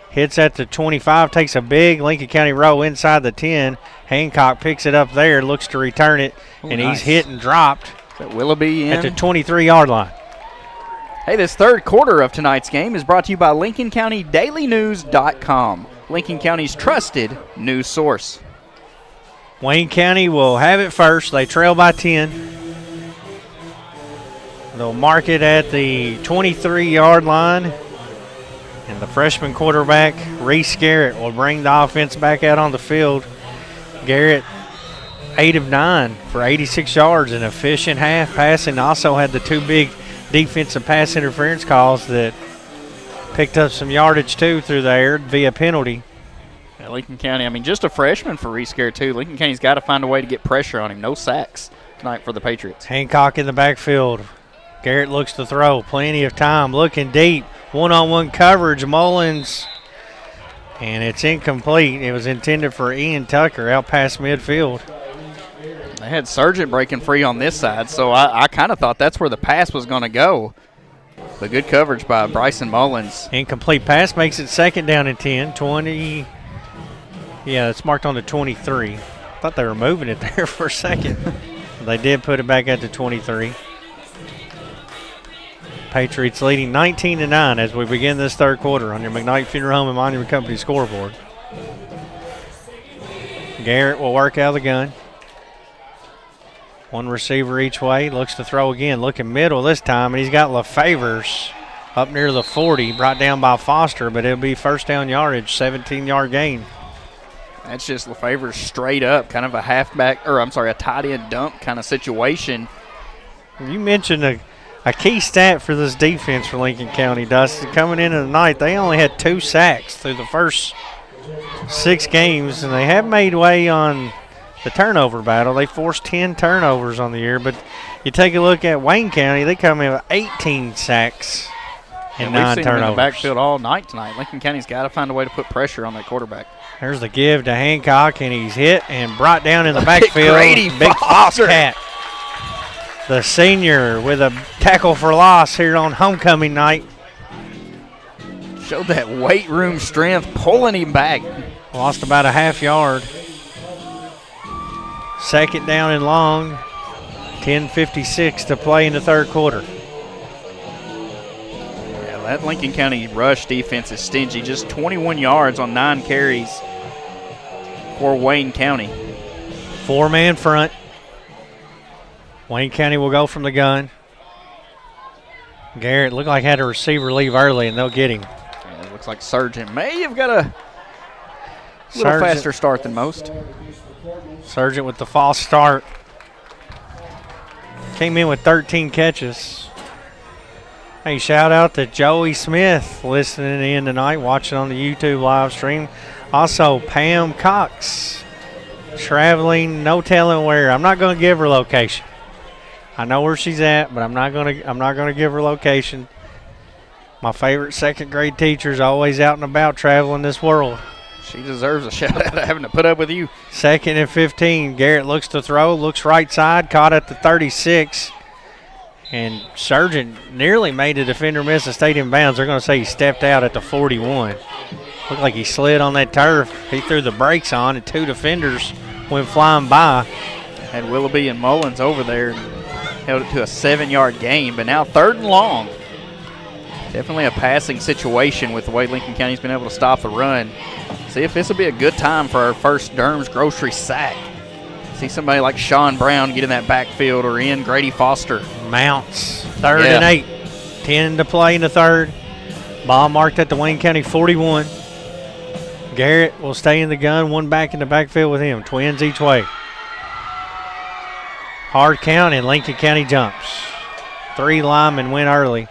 hits at the 25, takes a big Lincoln County row inside the 10. Hancock picks it up there, looks to return it, and nice. He's hit and dropped Willoughby at the 23-yard line. Hey, this third quarter of tonight's game is brought to you by LincolnCountyDailyNews.com, Lincoln County's trusted news source. Wayne County will have it first. They trail by 10. They'll mark it at the 23-yard line. And the freshman quarterback, Reese Garrett, will bring the offense back out on the field. Garrett, 8 of 9 for 86 yards, an efficient half passing. Also had the 2 big defensive pass interference calls that picked up some yardage, too, through the air via penalty. Yeah, Lincoln County, I mean, just a freshman for Reese Garrett, too. Lincoln County's got to find a way to get pressure on him. No sacks tonight for the Patriots. Hancock in the backfield. Garrett looks to throw. Plenty of time. Looking deep. One-on-one coverage. Mullins. And it's incomplete. It was intended for Ian Tucker out past midfield. They had Sargent breaking free on this side, so I kind of thought that's where the pass was going to go. But good coverage by Bryson Mullins. Incomplete pass makes it second down and 10. 20. Yeah, it's marked on the 23. Thought they were moving it there for a second. They did put it back at the 23. Patriots leading 19-9 as we begin this third quarter on your McKnight Funeral Home and Monument Company scoreboard. Garrett will work out of the gun. One receiver each way, looks to throw again, looking middle this time, and he's got LaFavors up near the 40, brought down by Foster, but it'll be first down yardage, 17-yard gain. That's just LaFavors straight up, kind of a halfback, or I'm sorry, a tight end dump kind of situation. You mentioned a key stat for this defense for Lincoln County, Dustin. Coming into the night, they only had 2 sacks through the first 6 games, and they have made way on the turnover battle. They forced 10 turnovers on the year, but you take a look at Wayne County, they come in with 18 sacks and 9 we've seen turnovers. Them in the backfield all night tonight. Lincoln County's got to find a way to put pressure on that quarterback. There's the give to Hancock, and he's hit and brought down in the backfield. Grady Big Foster. Cat, the senior, with a tackle for loss here on homecoming night. Showed that weight room strength, pulling him back. Lost about a half yard. Second down and long. 10:56 to play in the third quarter. Yeah, that Lincoln County rush defense is stingy. Just 21 yards on 9 carries for Wayne County. 4-man front. Wayne County will go from the gun. Garrett looked like had a receiver leave early, and they'll get him. Yeah, it looks like Sargent may have got a little faster start than most. Sargent with the false start. Came in with 13 catches. Hey, shout out to Joey Smith listening in tonight, watching on the YouTube live stream. Also, Pam Cox, traveling, no telling where. I'm not going to give her location. I know where she's at, but I'm not going to give her location. My favorite second grade teacher's always out and about traveling this world. She deserves a shout out of having to put up with you. Second and 15. Garrett looks to throw, looks right side, caught at the 36. And Sargent nearly made a defender miss and stayed in bounds. They're going to say he stepped out at the 41. Looked like he slid on that turf. He threw the brakes on, and 2 defenders went flying by. Had Willoughby and Mullins over there and held it to a 7-yard gain, but now 3rd and long. Definitely a passing situation with the way Lincoln County's been able to stop the run. See if this will be a good time for our first Durham's Grocery sack. See somebody like Sean Brown get in that backfield or in Grady Foster. Mounts. 3rd and 8. 10 to play in the 3rd. Ball marked at the Wayne County 41. Garrett will stay in the gun, one back in the backfield with him. Twins each way. Hard count and Lincoln County jumps. 3 linemen went early.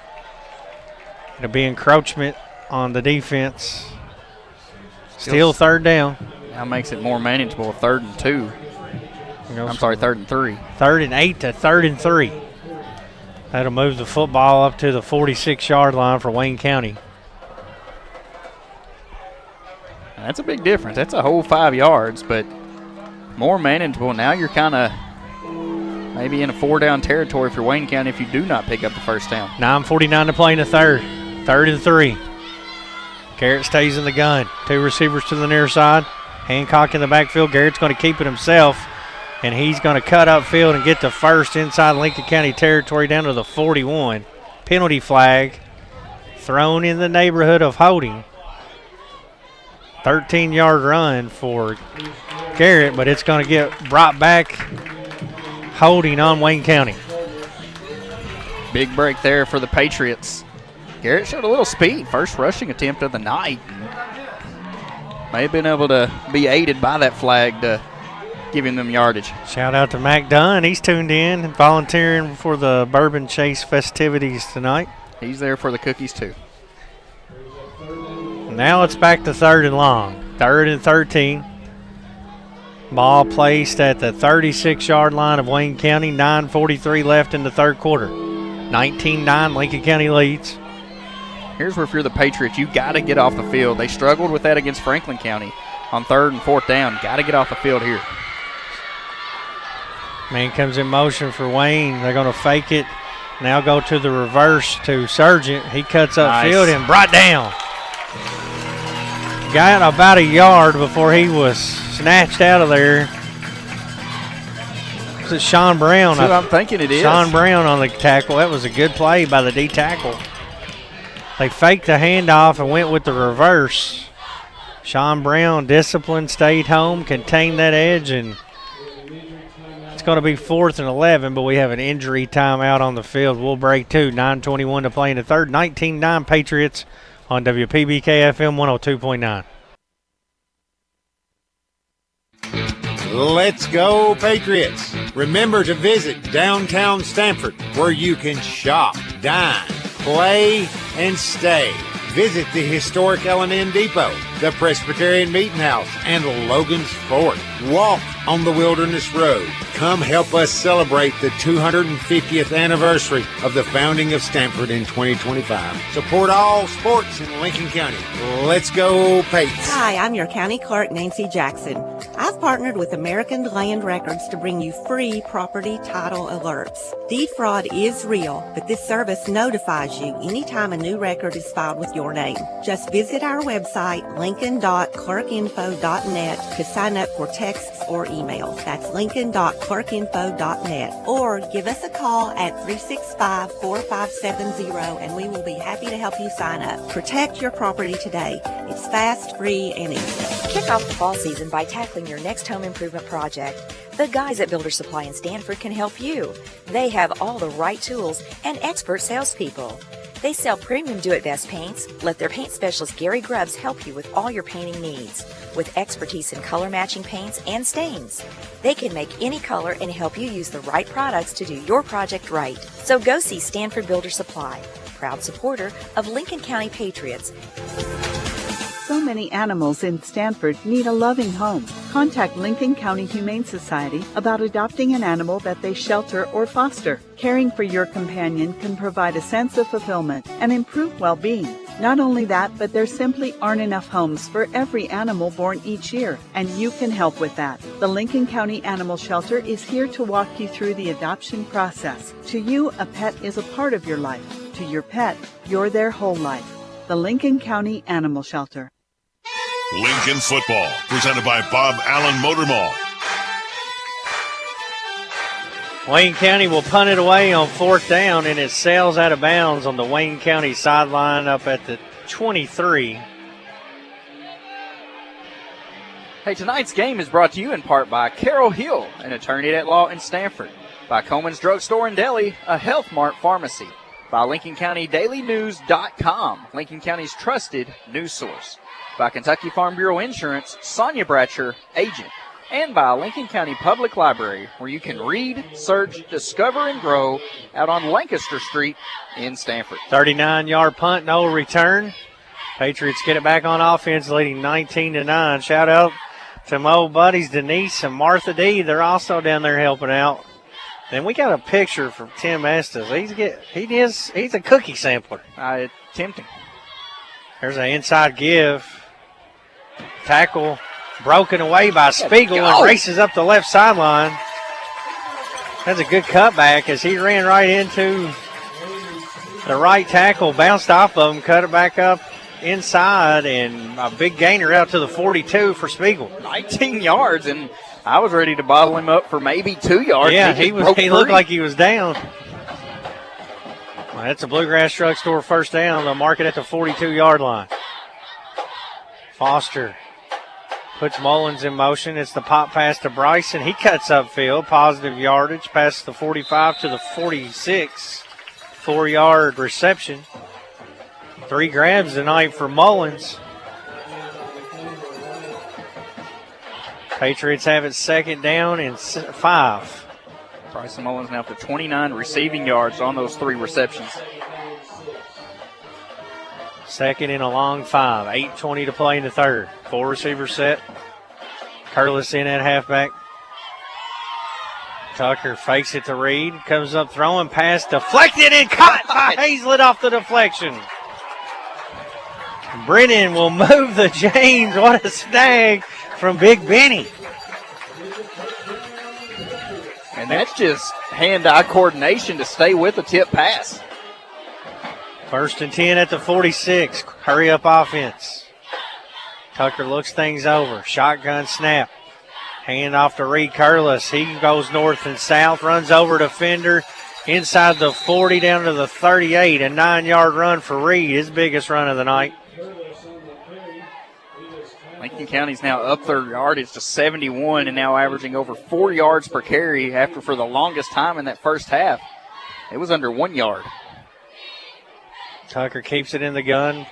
It'll be encroachment on the defense. Still 3rd down. Now makes it more manageable, 3rd and 2. I'm sorry, 3rd and 3. 3rd and 8 to 3rd and 3. That'll move the football up to the 46-yard line for Wayne County. That's a big difference. That's a whole 5 yards, but more manageable. Now you're kind of maybe in a 4-down territory for Wayne County if you do not pick up the first down. 9:49 to play in the 3rd. 3rd and 3. Garrett stays in the gun. 2 receivers to the near side. Hancock in the backfield. Garrett's going to keep it himself, and he's going to cut upfield and get the first inside Lincoln County territory down to the 41. Penalty flag thrown in the neighborhood of holding. 13-yard run for Garrett, but it's going to get brought back holding on Wayne County. Big break there for the Patriots. Garrett showed a little speed. First rushing attempt of the night. May have been able to be aided by that flag to give him them yardage. Shout out to Mac Dunn. He's tuned in and volunteering for the Bourbon Chase festivities tonight. He's there for the cookies too. Now it's back to 3rd and long. 3rd and 13. Ball placed at the 36-yard line of Wayne County. 9:43 left in the 3rd quarter. 19-9, Lincoln County leads. Here's where if you're the Patriots, you got to get off the field. They struggled with that against Franklin County on 3rd and 4th down. Got to get off the field here. Man comes in motion for Wayne. They're going to fake it. Now go to the reverse to Sargent. He cuts upfield and brought down. Got about a yard before he was snatched out of there. Is it Sean Brown? That's who I'm thinking it is. Sean Brown on the tackle. That was a good play by the D tackle. They faked the handoff and went with the reverse. Sean Brown, disciplined, stayed home, contained that edge, and it's going to be 4th and 11, but we have an injury timeout on the field. We'll break 2. 9:21 to play in the 3rd. 19-9 Patriots on WPBK FM 102.9. Let's go, Patriots. Remember to visit downtown Stamford, where you can shop, dine, play, and stay. Visit the historic L&N Depot, the Presbyterian Meeting House, and Logan's Fort. Walk on the Wilderness Road. Come help us celebrate the 250th anniversary of the founding of Stamford in 2025. Support all sports in Lincoln County. Let's go, Pates. Hi, I'm your County Clerk, Nancy Jackson. I've partnered with American Land Records to bring you free property title alerts. Deed fraud is real, but this service notifies you anytime a new record is filed with your name. Just visit our website, lincoln.clerkinfo.net, to sign up for texts or emails. That's lincoln.clerkinfo.net. Or give us a call at 365-4570 and we will be happy to help you sign up. Protect your property today. It's fast, free, and easy. Kick off the fall season by tackling your next home improvement project. The guys at Builder Supply in Stanford can help you. They have all the right tools and expert salespeople. They sell premium do-it-best paints. Let their paint specialist Gary Grubbs help you with all your painting needs. With expertise in color matching paints and stains, they can make any color and help you use the right products to do your project right. So go see Stanford Builder Supply, proud supporter of Lincoln County Patriots. So many animals in Stanford need a loving home. Contact Lincoln County Humane Society about adopting an animal that they shelter or foster. Caring for your companion can provide a sense of fulfillment and improve well-being. Not only that, but there simply aren't enough homes for every animal born each year, and you can help with that. The Lincoln County Animal Shelter is here to walk you through the adoption process. To you, a pet is a part of your life. To your pet, you're their whole life. The Lincoln County Animal Shelter. Lincoln football, presented by Bob Allen Motor Mall. Wayne County will punt it away on 4th down, and it sails out of bounds on the Wayne County sideline up at the 23. Hey, tonight's game is brought to you in part by Carol Hill, an attorney at law in Stanford, by Coleman's Drugstore and Deli, a Health Mart pharmacy, by LincolnCountyDailyNews.com, Lincoln County's trusted news source, by Kentucky Farm Bureau Insurance, Sonia Bratcher, agent, and by Lincoln County Public Library, where you can read, search, discover, and grow out on Lancaster Street in Stanford. 39-yard punt, no return. Patriots get it back on offense, leading 19-9. Shout out to my old buddies Denise and Martha D. They're also down there helping out. Then we got a picture from Tim Estes. He's a cookie sampler. Tempting. There's an inside give. Tackle broken away by Spiegel and races up the left sideline. That's a good cutback as he ran right into the right tackle, bounced off of him, cut it back up inside, and a big gainer out to the 42 for Spiegel. 19 yards, and I was ready to bottle him up for maybe 2 yards. Yeah, he looked like he was down. Well, that's a Bluegrass Drugstore first down. They'll mark it at the 42-yard line. Foster puts Mullins in motion. It's the pop pass to Bryson. He cuts upfield. Positive yardage past the 45 to the 46. 4-yard reception. 3 grabs tonight for Mullins. Patriots have it 2nd down and 5. Bryson Mullins now up to 29 receiving yards on those 3 receptions. 2nd and a long 5. 8:20 to play in the 3rd. 4 receiver set. Curlis in at halfback. Tucker fakes it to Reed. Comes up throwing pass deflected and caught by Hazlett off the deflection. Brennan will move the chains. What a snag from Big Benny. And that's just hand-eye coordination to stay with the tip pass. 1st and 10 at the 46. Hurry up offense. Tucker looks things over. Shotgun snap. Hand off to Reed Curlis. He goes north and south, runs over defender inside the 40 down to the 38. A 9-yard run for Reed, his biggest run of the night. Lincoln County's now up their yardage to 71 and now averaging over 4 yards per carry after for the longest time in that first half. It was under 1 yard. Tucker keeps it in the gun.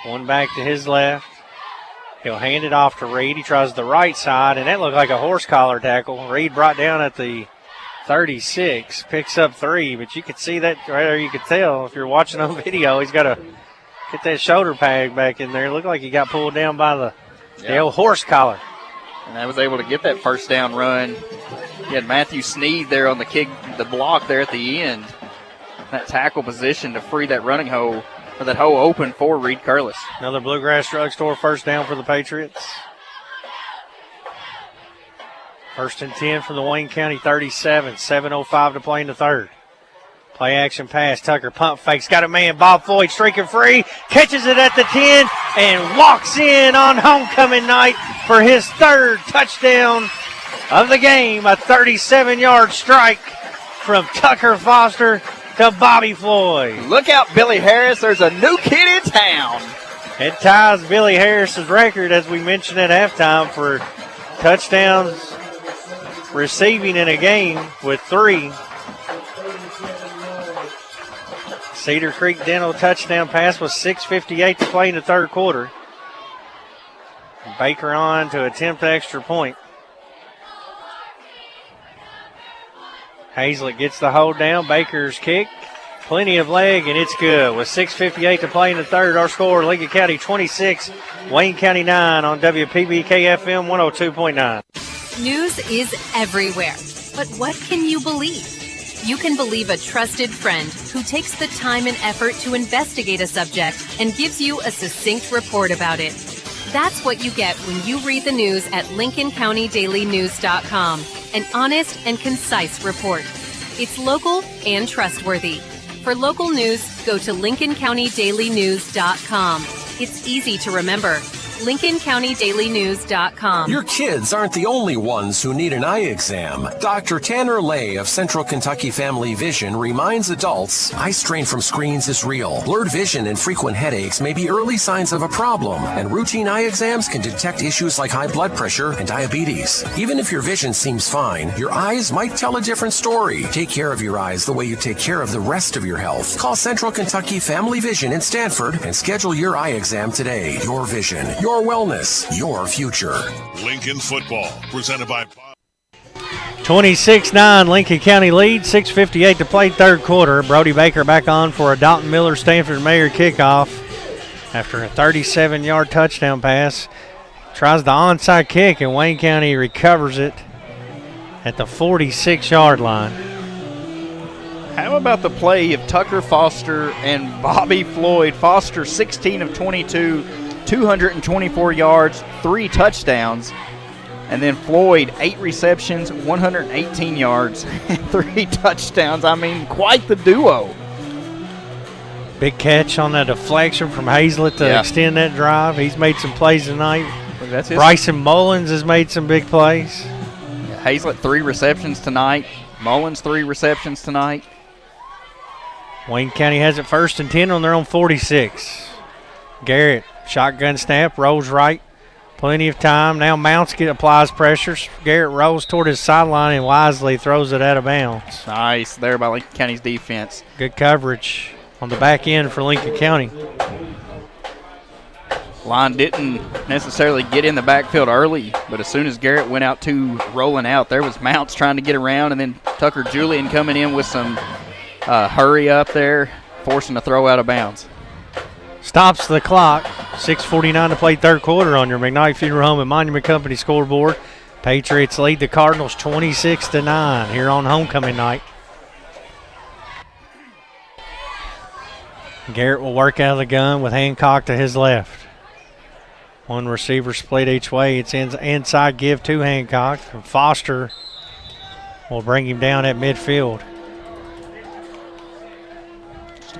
One back to his left. He'll hand it off to Reed. He tries the right side, and that looked like a horse collar tackle. Reed brought down at the 36, picks up 3, but you could see that right there. You could tell if you're watching on video, he's got to get that shoulder pad back in there. It looked like he got pulled down by the old horse collar. And I was able to get that first down run. You had Matthew Sneed there on the block there at the end. That tackle position to free that running hole, or that hole open for Reed Curlis. Another Bluegrass Drugstore first down for the Patriots. 1st and 10 from the Wayne County 37. 7:05 to play in the 3rd. Play action pass. Tucker pump fakes. Got a man. Bob Floyd streaking free. Catches it at the 10 and walks in on homecoming night for his 3rd touchdown of the game. A 37-yard strike from Tucker Foster to Bobby Floyd. Look out, Billy Harris. There's a new kid in town. It ties Billy Harris's record, as we mentioned at halftime, for touchdowns receiving in a game with 3. Cedar Creek Dental touchdown pass was 6:58 to play in the 3rd quarter. Baker on to attempt the extra point. Hazlett gets the hold down. Baker's kick. Plenty of leg, and it's good. With 6:58 to play in the 3rd, our score, Lincoln County 26, Wayne County 9 on WPBK-FM 102.9. News is everywhere. But what can you believe? You can believe a trusted friend who takes the time and effort to investigate a subject and gives you a succinct report about it. That's what you get when you read the news at LincolnCountyDailyNews.com. An honest and concise report. It's local and trustworthy. For local news, go to LincolnCountyDailyNews.com. It's easy to remember. LincolnCountyDailyNews.com. Your kids aren't the only ones who need an eye exam. Dr. Tanner Lay of Central Kentucky Family Vision reminds adults eye strain from screens is real. Blurred vision and frequent headaches may be early signs of a problem, and routine eye exams can detect issues like high blood pressure and diabetes. Even if your vision seems fine, your eyes might tell a different story. Take care of your eyes the way you take care of the rest of your health. Call Central Kentucky Family Vision in Stanford and schedule your eye exam today. Your vision, your wellness, your future. Lincoln football, presented by 26-9, Lincoln County lead, 6:58 to play third quarter. Brody Baker back on for a Dalton Miller Stanford Mayer kickoff after a 37-yard touchdown pass. Tries the onside kick, and Wayne County recovers it at the 46-yard line. How about the play of Tucker Foster and Bobby Floyd? Foster 16 of 22, 224 yards, 3 touchdowns. And then Floyd, 8 receptions, 118 yards, and 3 touchdowns. I mean, quite the duo. Big catch on that deflection from Hazlett to extend that drive. He's made some plays tonight. That's his. Bryson Mullins has made some big plays. Yeah, Hazlett, 3 receptions tonight. Mullins, 3 receptions tonight. Wayne County has it 1st and 10 on their own 46. Garrett, shotgun snap, rolls right. Plenty of time. Now Mounts applies pressure. Garrett rolls toward his sideline and wisely throws it out of bounds. Nice there by Lincoln County's defense. Good coverage on the back end for Lincoln County. Line didn't necessarily get in the backfield early, but as soon as Garrett went out to rolling out, there was Mounts trying to get around, and then Tucker Julian coming in with some hurry up there, forcing a throw out of bounds. Stops the clock. 6:49 to play third quarter on your McKnight Funeral Home and Monument Company scoreboard. Patriots lead the Cardinals 26-9 here on homecoming night. Garrett will work out of the gun with Hancock to his left. One receiver split each way. It's inside give to Hancock. Foster will bring him down at midfield.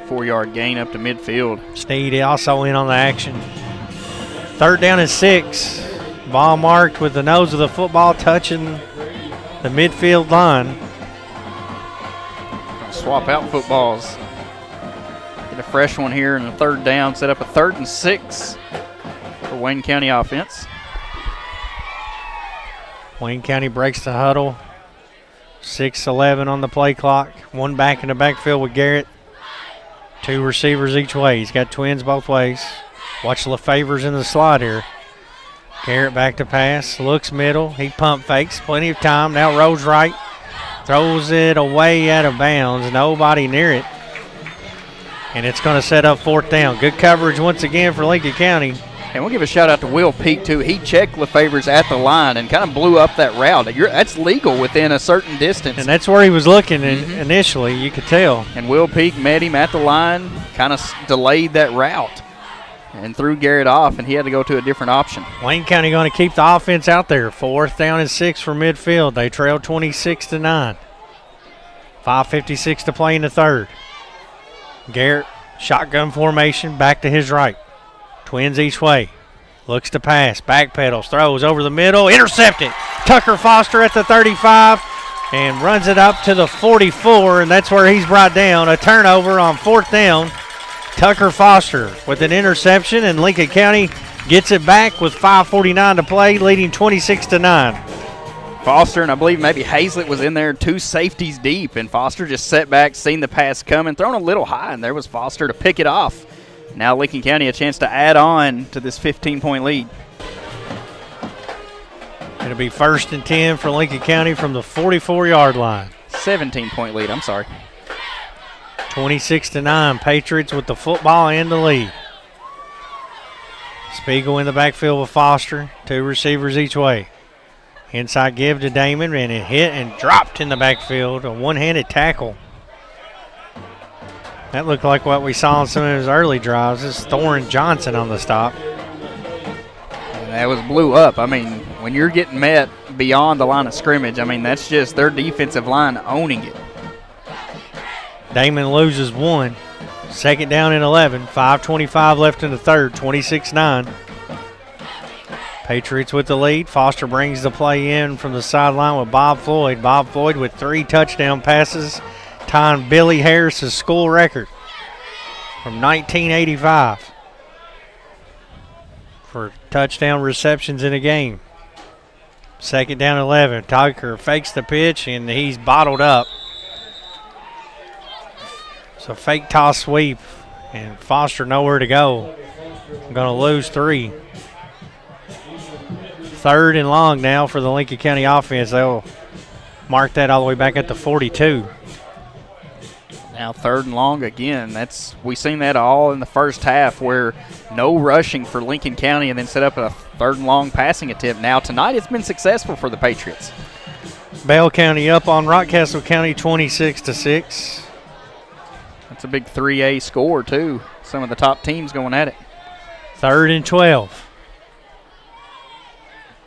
4-yard gain up to midfield. Sneed also in on the action. 3rd down and 6. Ball marked with the nose of the football touching the midfield line. Swap out footballs. Get a fresh one here in the 3rd down. Set up a 3rd and 6 for Wayne County offense. Wayne County breaks the huddle. 6:11 on the play clock. One back in the backfield with Garrett. 2 receivers each way. He's got twins both ways. Watch LaFavor's in the slot here. Garrett back to pass. Looks middle. He pump fakes. Plenty of time. Now rolls right. Throws it away out of bounds. Nobody near it. And it's going to set up 4th down. Good coverage once again for Lincoln County. And we'll give a shout out to Will Peak, too. He checked LaFavor's at the line and kind of blew up that route. That's legal within a certain distance. And that's where he was looking initially, you could tell. And Will Peak met him at the line, kind of delayed that route and threw Garrett off, and he had to go to a different option. Wayne County going to keep the offense out there. 4th down and 6 for midfield. They trail 26-9. 5:56 to play in the 3rd. Garrett, shotgun formation, back to his right. Twins each way. Looks to pass. Backpedals. Throws over the middle. Intercepted. Tucker Foster at the 35 and runs it up to the 44, and that's where he's brought down. A turnover on 4th down. Tucker Foster with an interception, and Lincoln County gets it back with 5:49 to play, leading 26-9. Foster, and I believe maybe Hazlett was in there 2 safeties deep, and Foster just sat back, seen the pass coming, thrown a little high, and there was Foster to pick it off. Now Lincoln County a chance to add on to this 15-point lead. It'll be 1st and 10 for Lincoln County from the 44-yard line. 17-point lead, I'm sorry. 26-9, Patriots with the football and the lead. Spiegel in the backfield with Foster. 2 receivers each way. Inside give to Damon, and it hit and dropped in the backfield. A one-handed tackle. That looked like what we saw in some of his early drives. It's Thorin Johnson on the stop. And that was blew up. I mean, when you're getting met beyond the line of scrimmage, I mean, that's just their defensive line owning it. Damon loses 1. 2nd down and 11. 5:25 left in the 3rd. 26-9. Patriots with the lead. Foster brings the play in from the sideline with Bob Floyd. Bob Floyd with 3 touchdown passes, tying Billy Harris's school record from 1985 for touchdown receptions in a game. 2nd down 11. Tucker fakes the pitch, and he's bottled up. So fake toss sweep, and Foster nowhere to go. Going to lose 3. 3rd and long now for the Lincoln County offense. They'll mark that all the way back at the 42. Now 3rd and long again. We've seen that all in the first half, where no rushing for Lincoln County and then set up a 3rd and long passing attempt. Now tonight it's been successful for the Patriots. Bell County up on Rockcastle County 26-6. That's a big 3A score too. Some of the top teams going at it. 3rd and 12.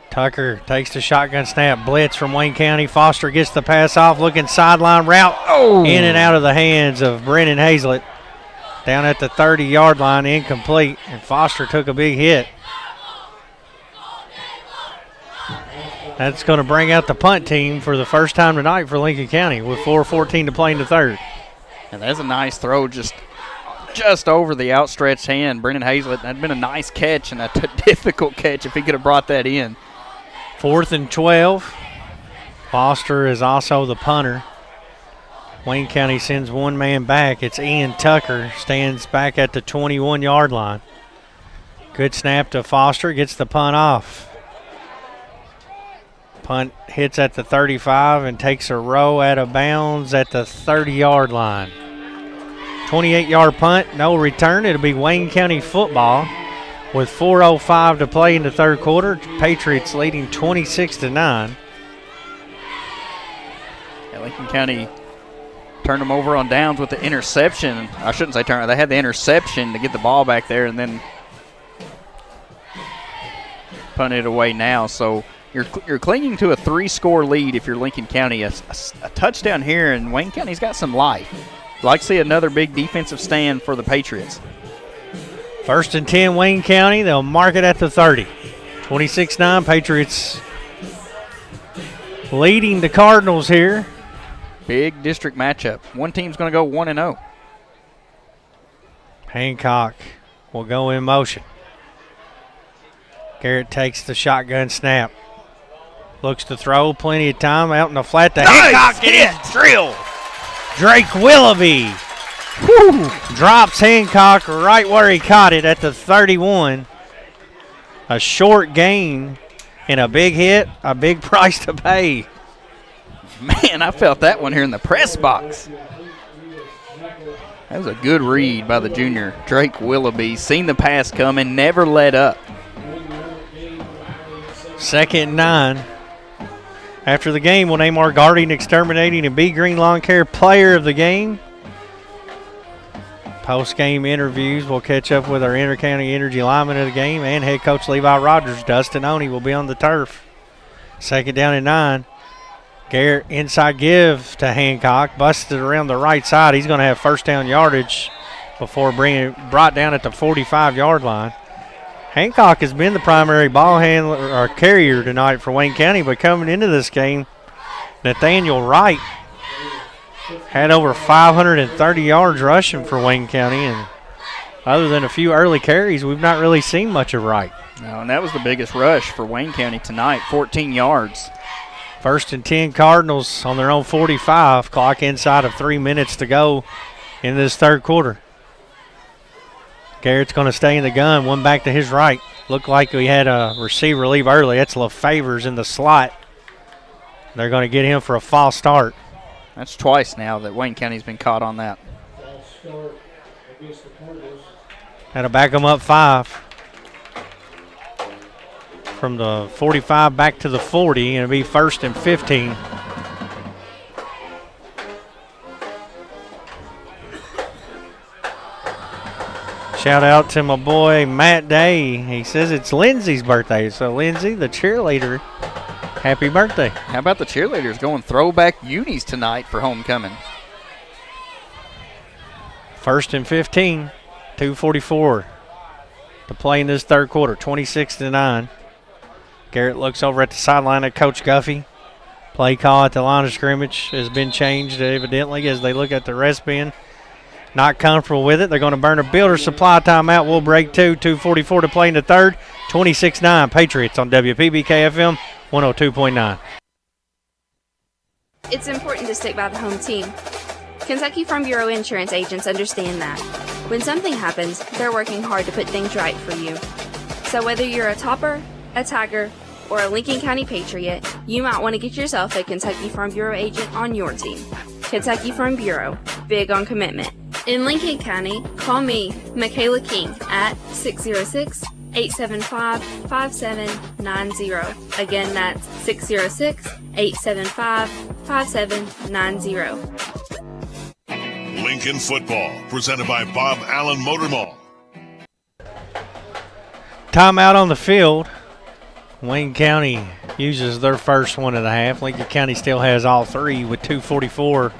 Tucker takes the shotgun snap, blitz from Wayne County. Foster gets the pass off, looking sideline route. In and out of the hands of Brennan Hazlett. Down at the 30-yard line, incomplete, and Foster took a big hit. That's going to bring out the punt team for the first time tonight for Lincoln County with 4:14 to play in the 3rd. And that's a nice throw, just over the outstretched hand. Brennan Hazlett, that'd been a nice catch and a difficult catch if he could have brought that in. 4th and 12. Foster is also the punter. Wayne County sends one man back. It's Ian Tucker, stands back at the 21-yard line. Good snap to Foster, gets the punt off. Punt hits at the 35 and takes a row out of bounds at the 30-yard line. 28-yard punt, no return. It'll be Wayne County football with 4:05 to play in the 3rd quarter. Patriots leading 26-9. Lincoln County turned them over on downs with the interception. I shouldn't say turn. They had the interception to get the ball back there and then punt it away now. So you're clinging to a 3-score lead if you're Lincoln County. A touchdown here, and Wayne County's got some life. Like to see another big defensive stand for the Patriots. 1st and 10, Wayne County. They'll mark it at the 30. 26-9, Patriots leading the Cardinals here. Big district matchup. One team's going to go 1-0. Hancock will go in motion. Garrett takes the shotgun snap. Looks to throw, plenty of time out in the flat. Hancock gets drilled. Drake Willoughby drops Hancock right where he caught it at the 31. A short gain and a big hit, a big price to pay. Man, I felt that one here in the press box. That was a good read by the junior, Drake Willoughby. Seen the pass come and never let up. 2nd and 9. After the game, we'll name our Guardian Exterminating and Bee Green Lawn Care Player of the Game. Post-game interviews, we'll catch up with our Inter-County Energy Lineman of the game and head coach Levi Rogers. Dustin Oney will be on the turf. 2nd down and 9. Garrett inside give to Hancock. Busted around the right side. He's going to have 1st down yardage before brought down at the 45-yard line. Hancock has been the primary ball handler or carrier tonight for Wayne County, but coming into this game, Nathaniel Wright had over 530 yards rushing for Wayne County, and other than a few early carries, we've not really seen much of Wright. No, and that was the biggest rush for Wayne County tonight, 14 yards. 1st and 10, Cardinals on their own 45. Clock inside of 3 minutes to go in this 3rd quarter. Garrett's going to stay in the gun, one back to his right. Looked like we had a receiver leave early. That's LaFavors in the slot. They're going to get him for a false start. That's twice now that Wayne County's been caught on that. Had to back them up 5. From the 45 back to the 40, and it'll be 1st and 15. Shout out to my boy Matt Day. He says it's Lindsay's birthday. So, Lindsay, the cheerleader, happy birthday. How about the cheerleaders going throwback unis tonight for homecoming? 1st and 15, 2:44 to play in this 3rd quarter, 26-9. Garrett looks over at the sideline at Coach Guffey. Play call at the line of scrimmage has been changed evidently as they look at the rest bin. Not comfortable with it. They're going to burn a Builder Supply timeout. We'll break 2:44 to play in the third. 26-9 Patriots on WPBK-FM 102.9. It's important to stick by the home team. Kentucky Farm Bureau insurance agents understand that. When something happens, they're working hard to put things right for you. So whether you're a Topper, a Tiger, or a Lincoln County Patriot, you might want to get yourself a Kentucky Farm Bureau agent on your team. Kentucky Farm Bureau, big on commitment. In Lincoln County, call me, Michaela King, at 606-875-5790. Again, that's 606-875-5790. Lincoln Football, presented by Bob Allen Motor Mall. Timeout on the field. Wayne County uses their first one of the half. Lincoln County still has all three with 2:44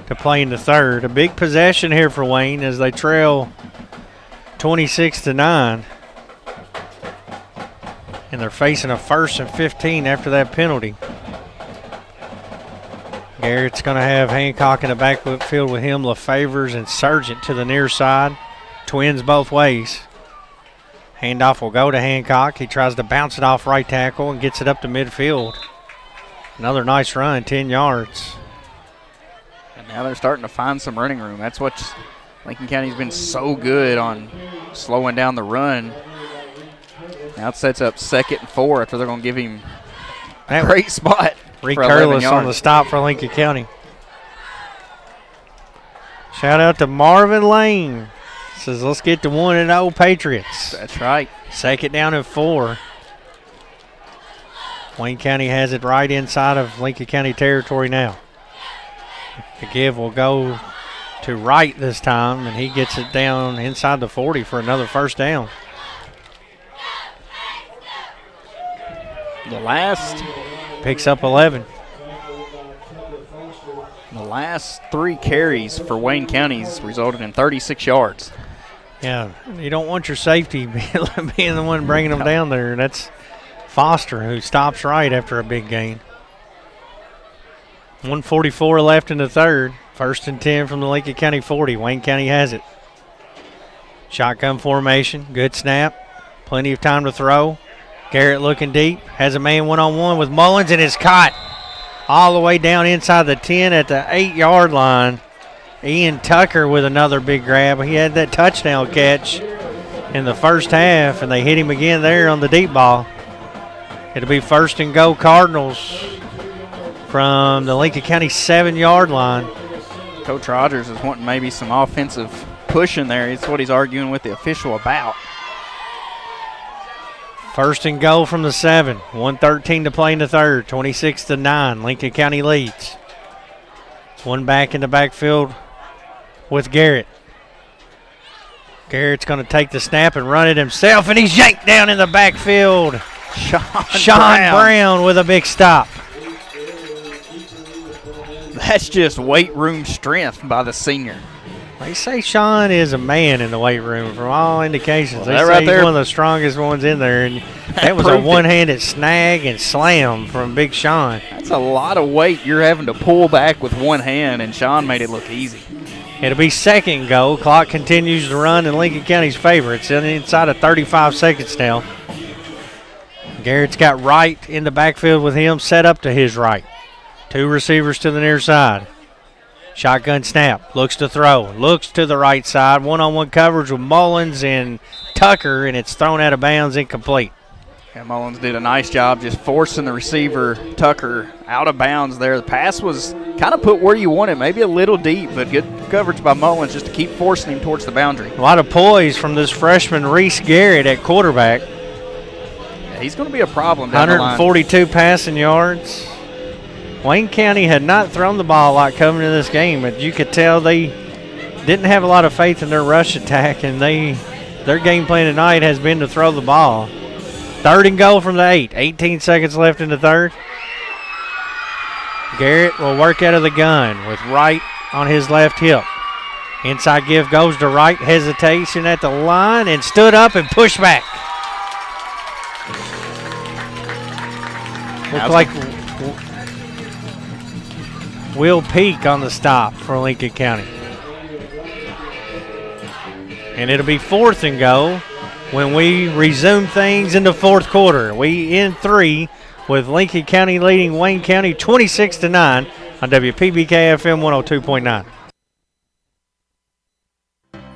to play in the third. A big possession here for Wayne as they trail 26-9. And they're facing a 1st and 15 after that penalty. Garrett's going to have Hancock in the backfield with him, LaFavors and Sargent to the near side. Twins both ways. Handoff will go to Hancock. He tries to bounce it off right tackle and gets it up to midfield. Another nice run, 10 yards. And now they're starting to find some running room. That's what Lincoln County's been so good on, slowing down the run. Now it sets up 2nd and 4 after they're going to give him a great spot. Rick Curlis on the stop for Lincoln County. Shout out to Marvin Lane. Says, let's get to 1-0 Patriots. That's right. 2nd down and 4. Wayne County has it right inside of Lincoln County territory now. The give will go to Wright this time, and he gets it down inside the 40 for another 1st down. The last picks up 11. The last 3 carries for Wayne County's resulted in 36 yards. Yeah, you don't want your safety being the one bringing them down there. That's Foster, who stops right after a big gain. 1:44 left in the third. 1st and 10 from the Lincoln County 40. Wayne County has it. Shotgun formation. Good snap. Plenty of time to throw. Garrett looking deep. Has a man one-on-one with Mullins, and it's caught all the way down inside the 10 at the 8-yard line. Ian Tucker with another big grab. He had that touchdown catch in the first half, and they hit him again there on the deep ball. It'll be 1st and goal Cardinals from the Lincoln County 7-yard line. Coach Rogers is wanting maybe some offensive push in there. It's what he's arguing with the official about. 1st and goal from the 7. 1:13 to play in the third. 26-9. Lincoln County leads. One back in the backfield with Garrett. Garrett's going to take the snap and run it himself, and he's yanked down in the backfield. Sean Brown with a big stop. That's just weight room strength by the senior. They say Sean is a man in the weight room from all indications. Well, they say right he's there, one of the strongest ones in there. And that was a one-handed snag and slam from Big Sean. That's a lot of weight you're having to pull back with one hand, and Sean made it look easy. It'll be 2nd goal. Clock continues to run in Lincoln County's favor. It's inside of 35 seconds now. Garrett's got Wright in the backfield with him set up to his right. 2 receivers to the near side. Shotgun snap, looks to throw, looks to the right side. One-on-one coverage with Mullins and Tucker, and it's thrown out of bounds, incomplete. Yeah, Mullins did a nice job just forcing the receiver, Tucker, out of bounds there. The pass was kind of put where you want it, maybe a little deep, but good coverage by Mullins just to keep forcing him towards the boundary. A lot of poise from this freshman Reese Garrett at quarterback. Yeah, he's going to be a problem down the line. 142 passing yards. Wayne County had not thrown the ball a lot coming into this game, but you could tell they didn't have a lot of faith in their rush attack, and their game plan tonight has been to throw the ball. 3rd and goal from the 8. 18 seconds left in the third. Garrett will work out of the gun with Wright on his left hip. Inside give goes to Wright. Hesitation at the line and stood up and pushed back. Look like Will Peak on the stop for Lincoln County. And it'll be 4th and goal when we resume things in the 4th quarter. We end 3 with Lincoln County leading Wayne County 26-9 on WPBK FM 102.9.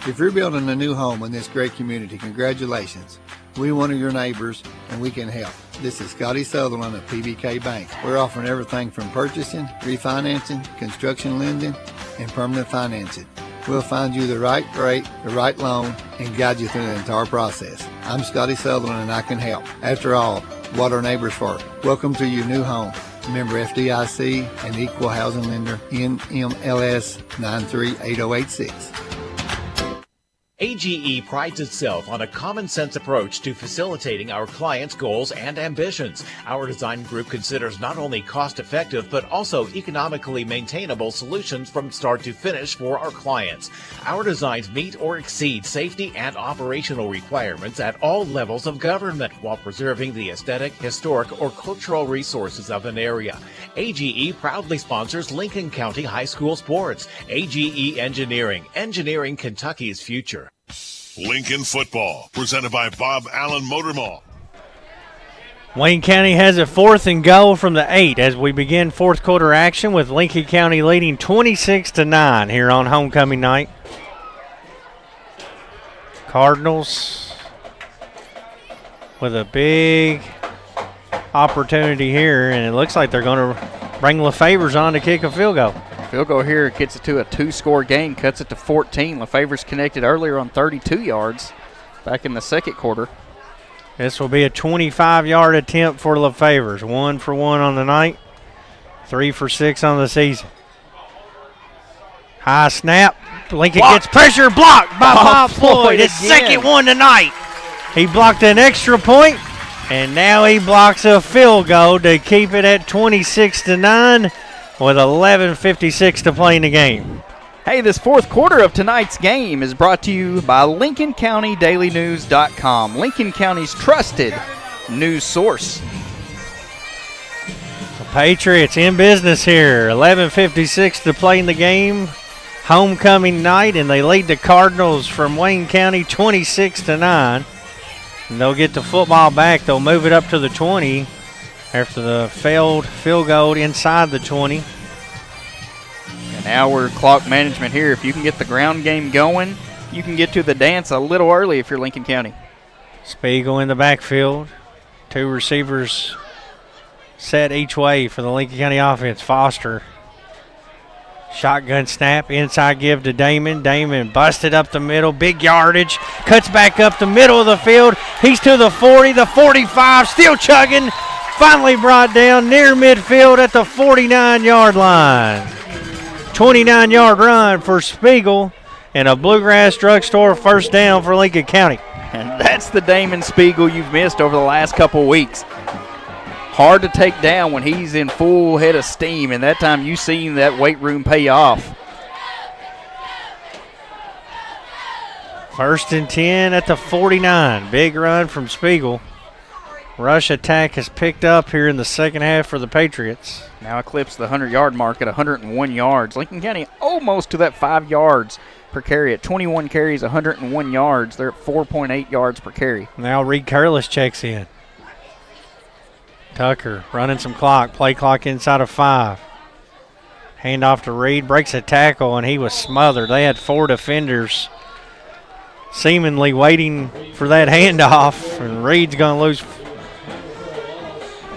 If you're building a new home in this great community, congratulations. We're one of your neighbors, and we can help. This is Scotty Sutherland of PBK Bank. We're offering everything from purchasing, refinancing, construction lending, and permanent financing. We'll find you the right rate, the right loan, and guide you through the entire process. I'm Scotty Sutherland, and I can help. After all, what are neighbors for? Welcome to your new home. Member FDIC and Equal Housing Lender, NMLS 938086. AGE prides itself on a common-sense approach to facilitating our clients' goals and ambitions. Our design group considers not only cost-effective but also economically maintainable solutions from start to finish for our clients. Our designs meet or exceed safety and operational requirements at all levels of government while preserving the aesthetic, historic, or cultural resources of an area. AGE proudly sponsors Lincoln County High School sports. AGE Engineering, engineering Kentucky's future. Lincoln football, presented by Bob Allen Motor Mall. Wayne County has a 4th and goal from the 8 as we begin 4th quarter action with Lincoln County leading 26-9 here on homecoming night. Cardinals with a big opportunity here, and it looks like they're going to bring LaFavors on to kick a field goal. Field goal here gets it to a 2-score game, cuts it to 14. LaFavors connected earlier on 32 yards back in the 2nd quarter. This will be a 25-yard attempt for LaFavors. 1 for 1 on the night, 3 for 6 on the season. High snap. Lincoln gets pressure, blocked by Bob Floyd. His second one tonight. He blocked an extra point, and now he blocks a field goal to keep it at 26-9. with 11:56 to play in the game. Hey, this 4th quarter of tonight's game is brought to you by LincolnCountyDailyNews.com, Lincoln County's trusted news source. The Patriots in business here. 11:56 to play in the game. Homecoming night, and they lead the Cardinals from Wayne County 26-9. And they'll get the football back. They'll move it up to the 20. After the failed field goal inside the 20. And now we're clock management here. If you can get the ground game going, you can get to the dance a little early if you're Lincoln County. Spiegel in the backfield. 2 receivers set each way for the Lincoln County offense. Foster. Shotgun snap. Inside give to Damon. Damon busted up the middle. Big yardage. Cuts back up the middle of the field. He's to the 40, the 45. Still chugging. Finally brought down near midfield at the 49-yard line. 29-yard run for Spiegel and a Bluegrass Drugstore first down for Lincoln County. And that's the Damon Spiegel you've missed over the last couple of weeks. Hard to take down when he's in full head of steam, and that time you've seen that weight room pay off. 1st and 10 at the 49. Big run from Spiegel. Rush attack has picked up here in the second half for the Patriots. Now eclipsed the 100-yard mark at 101 yards. Lincoln County almost to that 5 yards per carry at 21 carries, 101 yards. They're at 4.8 yards per carry. Now Reed Curlis checks in. Tucker running some clock, play clock inside of 5. Hand off to Reed, breaks a tackle, and he was smothered. They had 4 defenders seemingly waiting for that handoff, and Reed's going to lose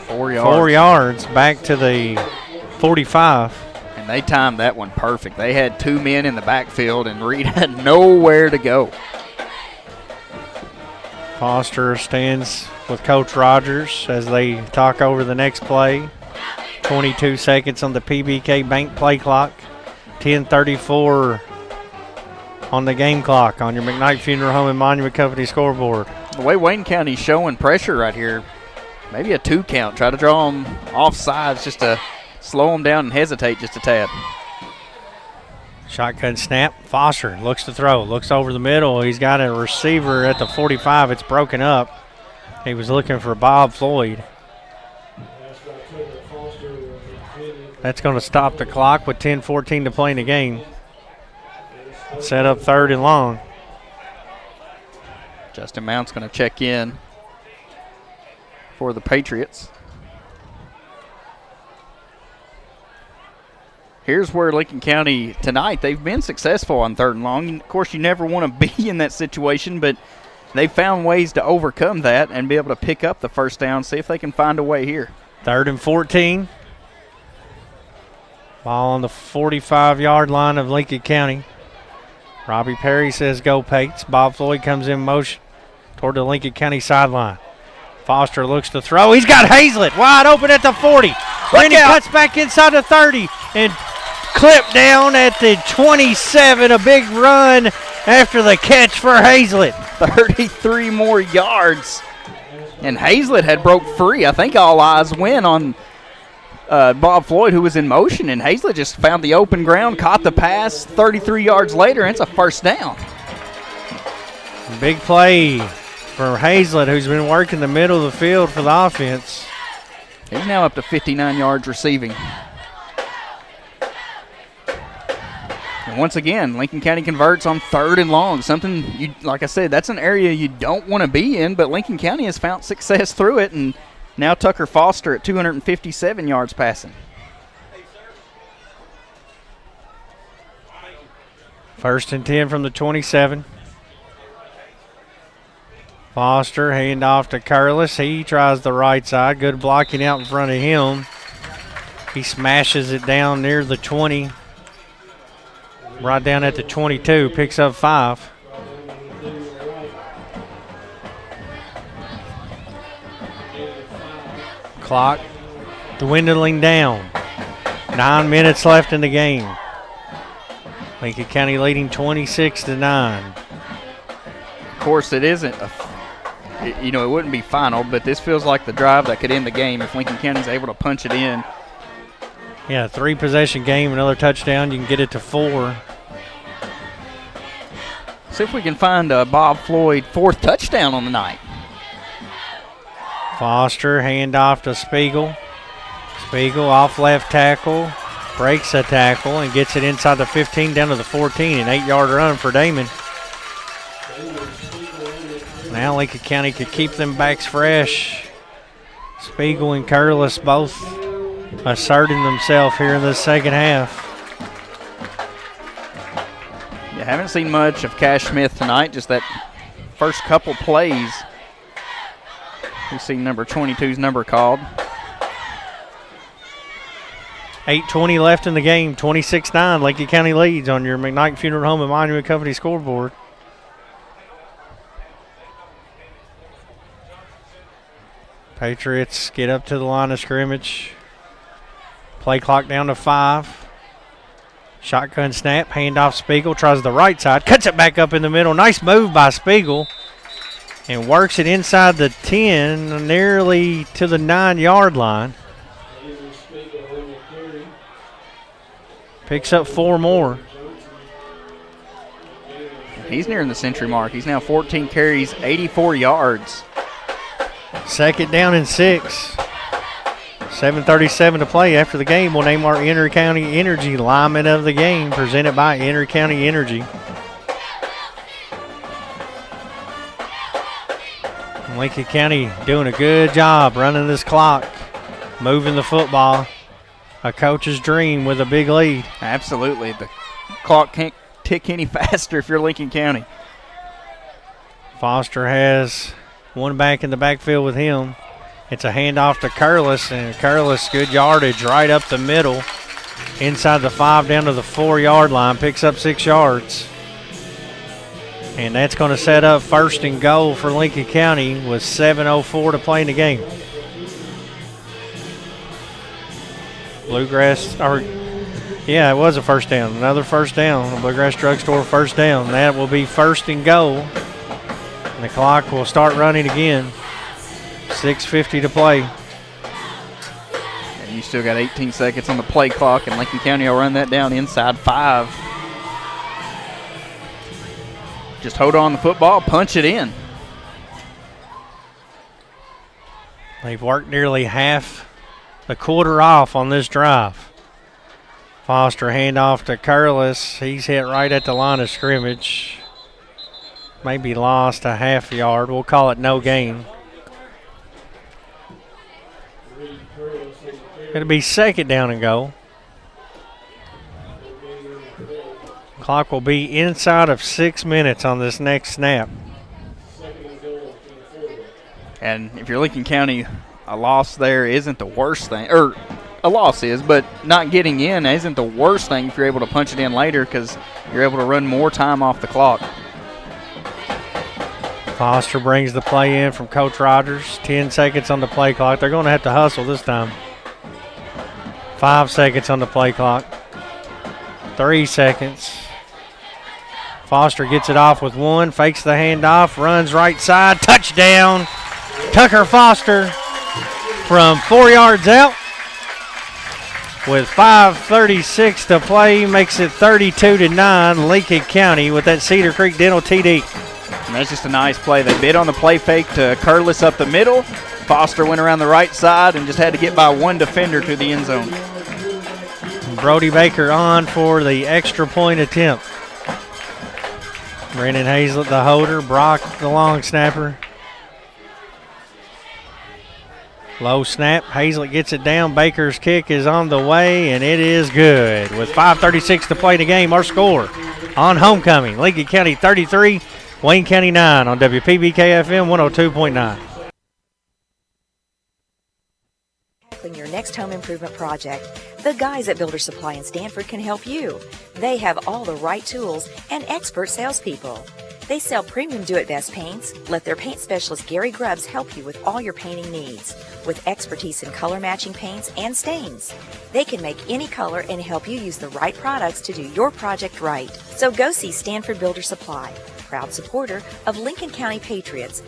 4 yards. 4 yards back to the 45. And they timed that one perfect. They had 2 men in the backfield, and Reed had nowhere to go. Foster stands with Coach Rogers as they talk over the next play. 22 seconds on the PBK Bank play clock. 10:34 on the game clock on your McKnight Funeral Home and Monument Company scoreboard. The way Wayne County's showing pressure right here, maybe a 2 count. Try to draw them off sides just to slow them down and hesitate just a tad. Shotgun snap. Foster looks to throw. Looks over the middle. He's got a receiver at the 45. It's broken up. He was looking for Bob Floyd. That's going to stop the clock with 10:14 to play in the game. Set up 3rd and long. Justin Mount's going to check in for the Patriots. Here's where Lincoln County tonight, they've been successful on 3rd and long. Of course, you never want to be in that situation, but they've found ways to overcome that and be able to pick up the first down, see if they can find a way here. 3rd and 14. Ball on the 45-yard line of Lincoln County. Robbie Perry says go Pates. Bob Floyd comes in motion toward the Lincoln County sideline. Foster looks to throw. He's got Hazlett wide open at the 40. Then he cuts back inside the 30 and clipped down at the 27. A big run after the catch for Hazlett. 33 more yards. And Hazlett had broke free. I think all eyes went on Bob Floyd, who was in motion, and Hazlett just found the open ground, caught the pass. 33 yards later, and it's a first down. Big play for Hazlett, who's been working the middle of the field for the offense. He's now up to 59 yards receiving. And once again, Lincoln County converts on 3rd and long. Something, you, like I said, that's an area you don't want to be in, but Lincoln County has found success through it, and now Tucker Foster at 257 yards passing. 1st and 10 from the 27. Foster hand off to Curlis. He tries the right side. Good blocking out in front of him. He smashes it down near the 20. Right down at the 22. Picks up 5. Clock dwindling down. 9 minutes left in the game. Lincoln County leading 26-9. Of course, it isn't it wouldn't be final, but this feels like the drive that could end the game if Lincoln County's able to punch it in. Yeah, 3-possession game, another touchdown, you can get it to 4. See if we can find Bob Floyd 4th touchdown on the night. Foster, handoff to Spiegel. Spiegel off left tackle, breaks a tackle and gets it inside the 15 down to the 14. An 8-yard run for Damon. Now Lincoln County could keep them backs fresh. Spiegel and Curlis both asserting themselves here in the second half. You haven't seen much of Cash Smith tonight, just that first couple plays. We've seen number 22's number called. 8:20 left in the game, 26-9. Lincoln County leads on your McKnight Funeral Home and Monument Company scoreboard. Patriots get up to the line of scrimmage. Play clock down to 5. Shotgun snap, handoff Spiegel, tries the right side, cuts it back up in the middle. Nice move by Spiegel. And works it inside the 10, nearly to the 9-yard line. Picks up 4 more. He's nearing the century mark. He's now 14 carries, 84 yards. 2nd down and 6. 7:37 to play after the game. We'll name our Entry County Energy lineman of the game, presented by Entry County Energy. Lincoln County doing a good job running this clock, moving the football. A coach's dream with a big lead. Absolutely. The clock can't tick any faster if you're Lincoln County. Foster has one back in the backfield with him. It's a handoff to Curlis, and Curlis, good yardage right up the middle. Inside the 5 down to the 4-yard line, picks up 6 yards. And that's going to set up 1st and goal for Lincoln County with 7:04 to play in the game. It was a first down. Another first down. Bluegrass Drugstore first down. That will be 1st and goal. And the clock will start running again. 6:50 to play. And you still got 18 seconds on the play clock, and Lincoln County will run that down inside 5. Just hold on the football, punch it in. They've worked nearly half the quarter off on this drive. Foster handoff to Curlis. He's hit right at the line of scrimmage. Maybe lost a half yard. We'll call it no gain. It'll be second down and goal. Clock will be inside of 6 minutes on this next snap. And if you're Lincoln County, a loss there isn't the worst thing. Or a loss is, but not getting in isn't the worst thing if you're able to punch it in later because you're able to run more time off the clock. Foster brings the play in from Coach Rogers. 10 seconds on the play clock. They're going to have to hustle this time. 5 seconds on the play clock. 3 seconds. Foster gets it off with 1, fakes the handoff, runs right side, touchdown. Tucker Foster from 4 yards out with 5:36 to play, makes it 32-9. Lincoln County with that Cedar Creek Dental TD. And that's just a nice play. They bid on the play fake to Curlis up the middle. Foster went around the right side and just had to get by one defender to the end zone. Brody Baker on for the extra point attempt. Brandon Hazlett, the holder. Brock, the long snapper. Low snap. Hazlett gets it down. Baker's kick is on the way, and it is good. With 5:36 to play the game, our score on homecoming, Lincoln County 33, Wayne County 9 on WPBK-FM 102.9. Tackling your next home improvement project, the guys at Builder Supply in Stanford can help you. They have all the right tools and expert salespeople. They sell premium do-it-best paints. Let their paint specialist Gary Grubbs help you with all your painting needs. With expertise in color matching paints and stains, they can make any color and help you use the right products to do your project right. So go see Stanford Builder Supply, proud supporter of Lincoln County Patriots.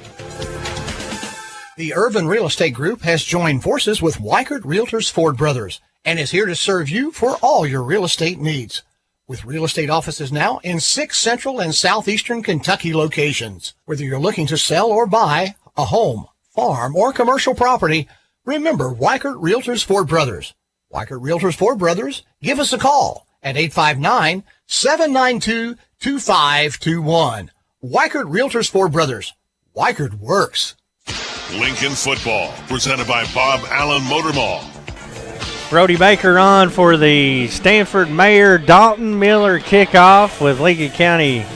The Urban Real Estate Group has joined forces with Weichert Realtors Ford Brothers and is here to serve you for all your real estate needs. With real estate offices now in 6 central and southeastern Kentucky locations. Whether you're looking to sell or buy a home, farm, or commercial property, remember Weichert Realtors Ford Brothers. Weichert Realtors Ford Brothers, give us a call at 859-792-2521. Weichert Realtors Ford Brothers. Weichert works. Lincoln football, presented by Bob Allen Motor Mall. Brody Baker on for the Stanford Mayor Dalton Miller kickoff with Lincoln County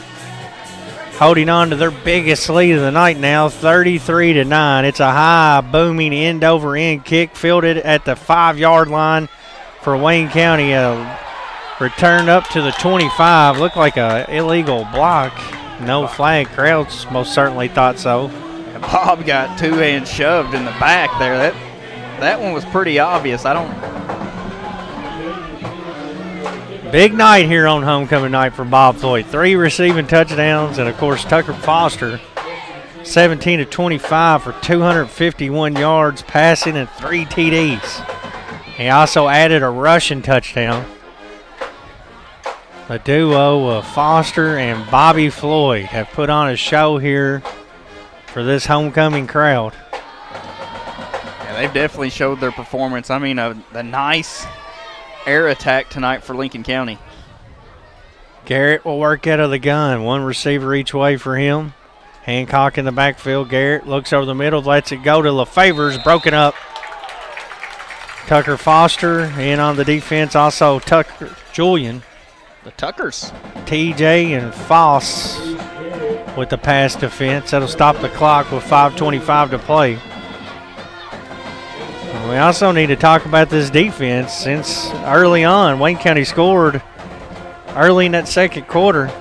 holding on to their biggest lead of the night now, 33-9. It's a high, booming end-over-end kick fielded at the 5-yard line for Wayne County. A return up to the 25. Looked like an illegal block. No flag. Crowds most certainly thought so. Bob got 2 hands shoved in the back there. That one was pretty obvious. Big night here on homecoming night for Bob Floyd. 3 receiving touchdowns, and of course Tucker Foster, 17-25 for 251 yards passing and 3 TDs. He also added a rushing touchdown. The duo of Foster and Bobby Floyd have put on a show here for this homecoming crowd. Yeah, they've definitely showed their performance. I mean, a nice air attack tonight for Lincoln County. Garrett will work out of the gun. 1 receiver each way for him. Hancock in the backfield. Garrett looks over the middle, lets it go to LaFavors, broken up. Tucker Foster in on the defense. Also Tucker Julian. The Tuckers. TJ and Foss with the pass defense. That'll stop the clock with 5:25 to play. We also need to talk about this defense since early on, Wayne County scored early in that second quarter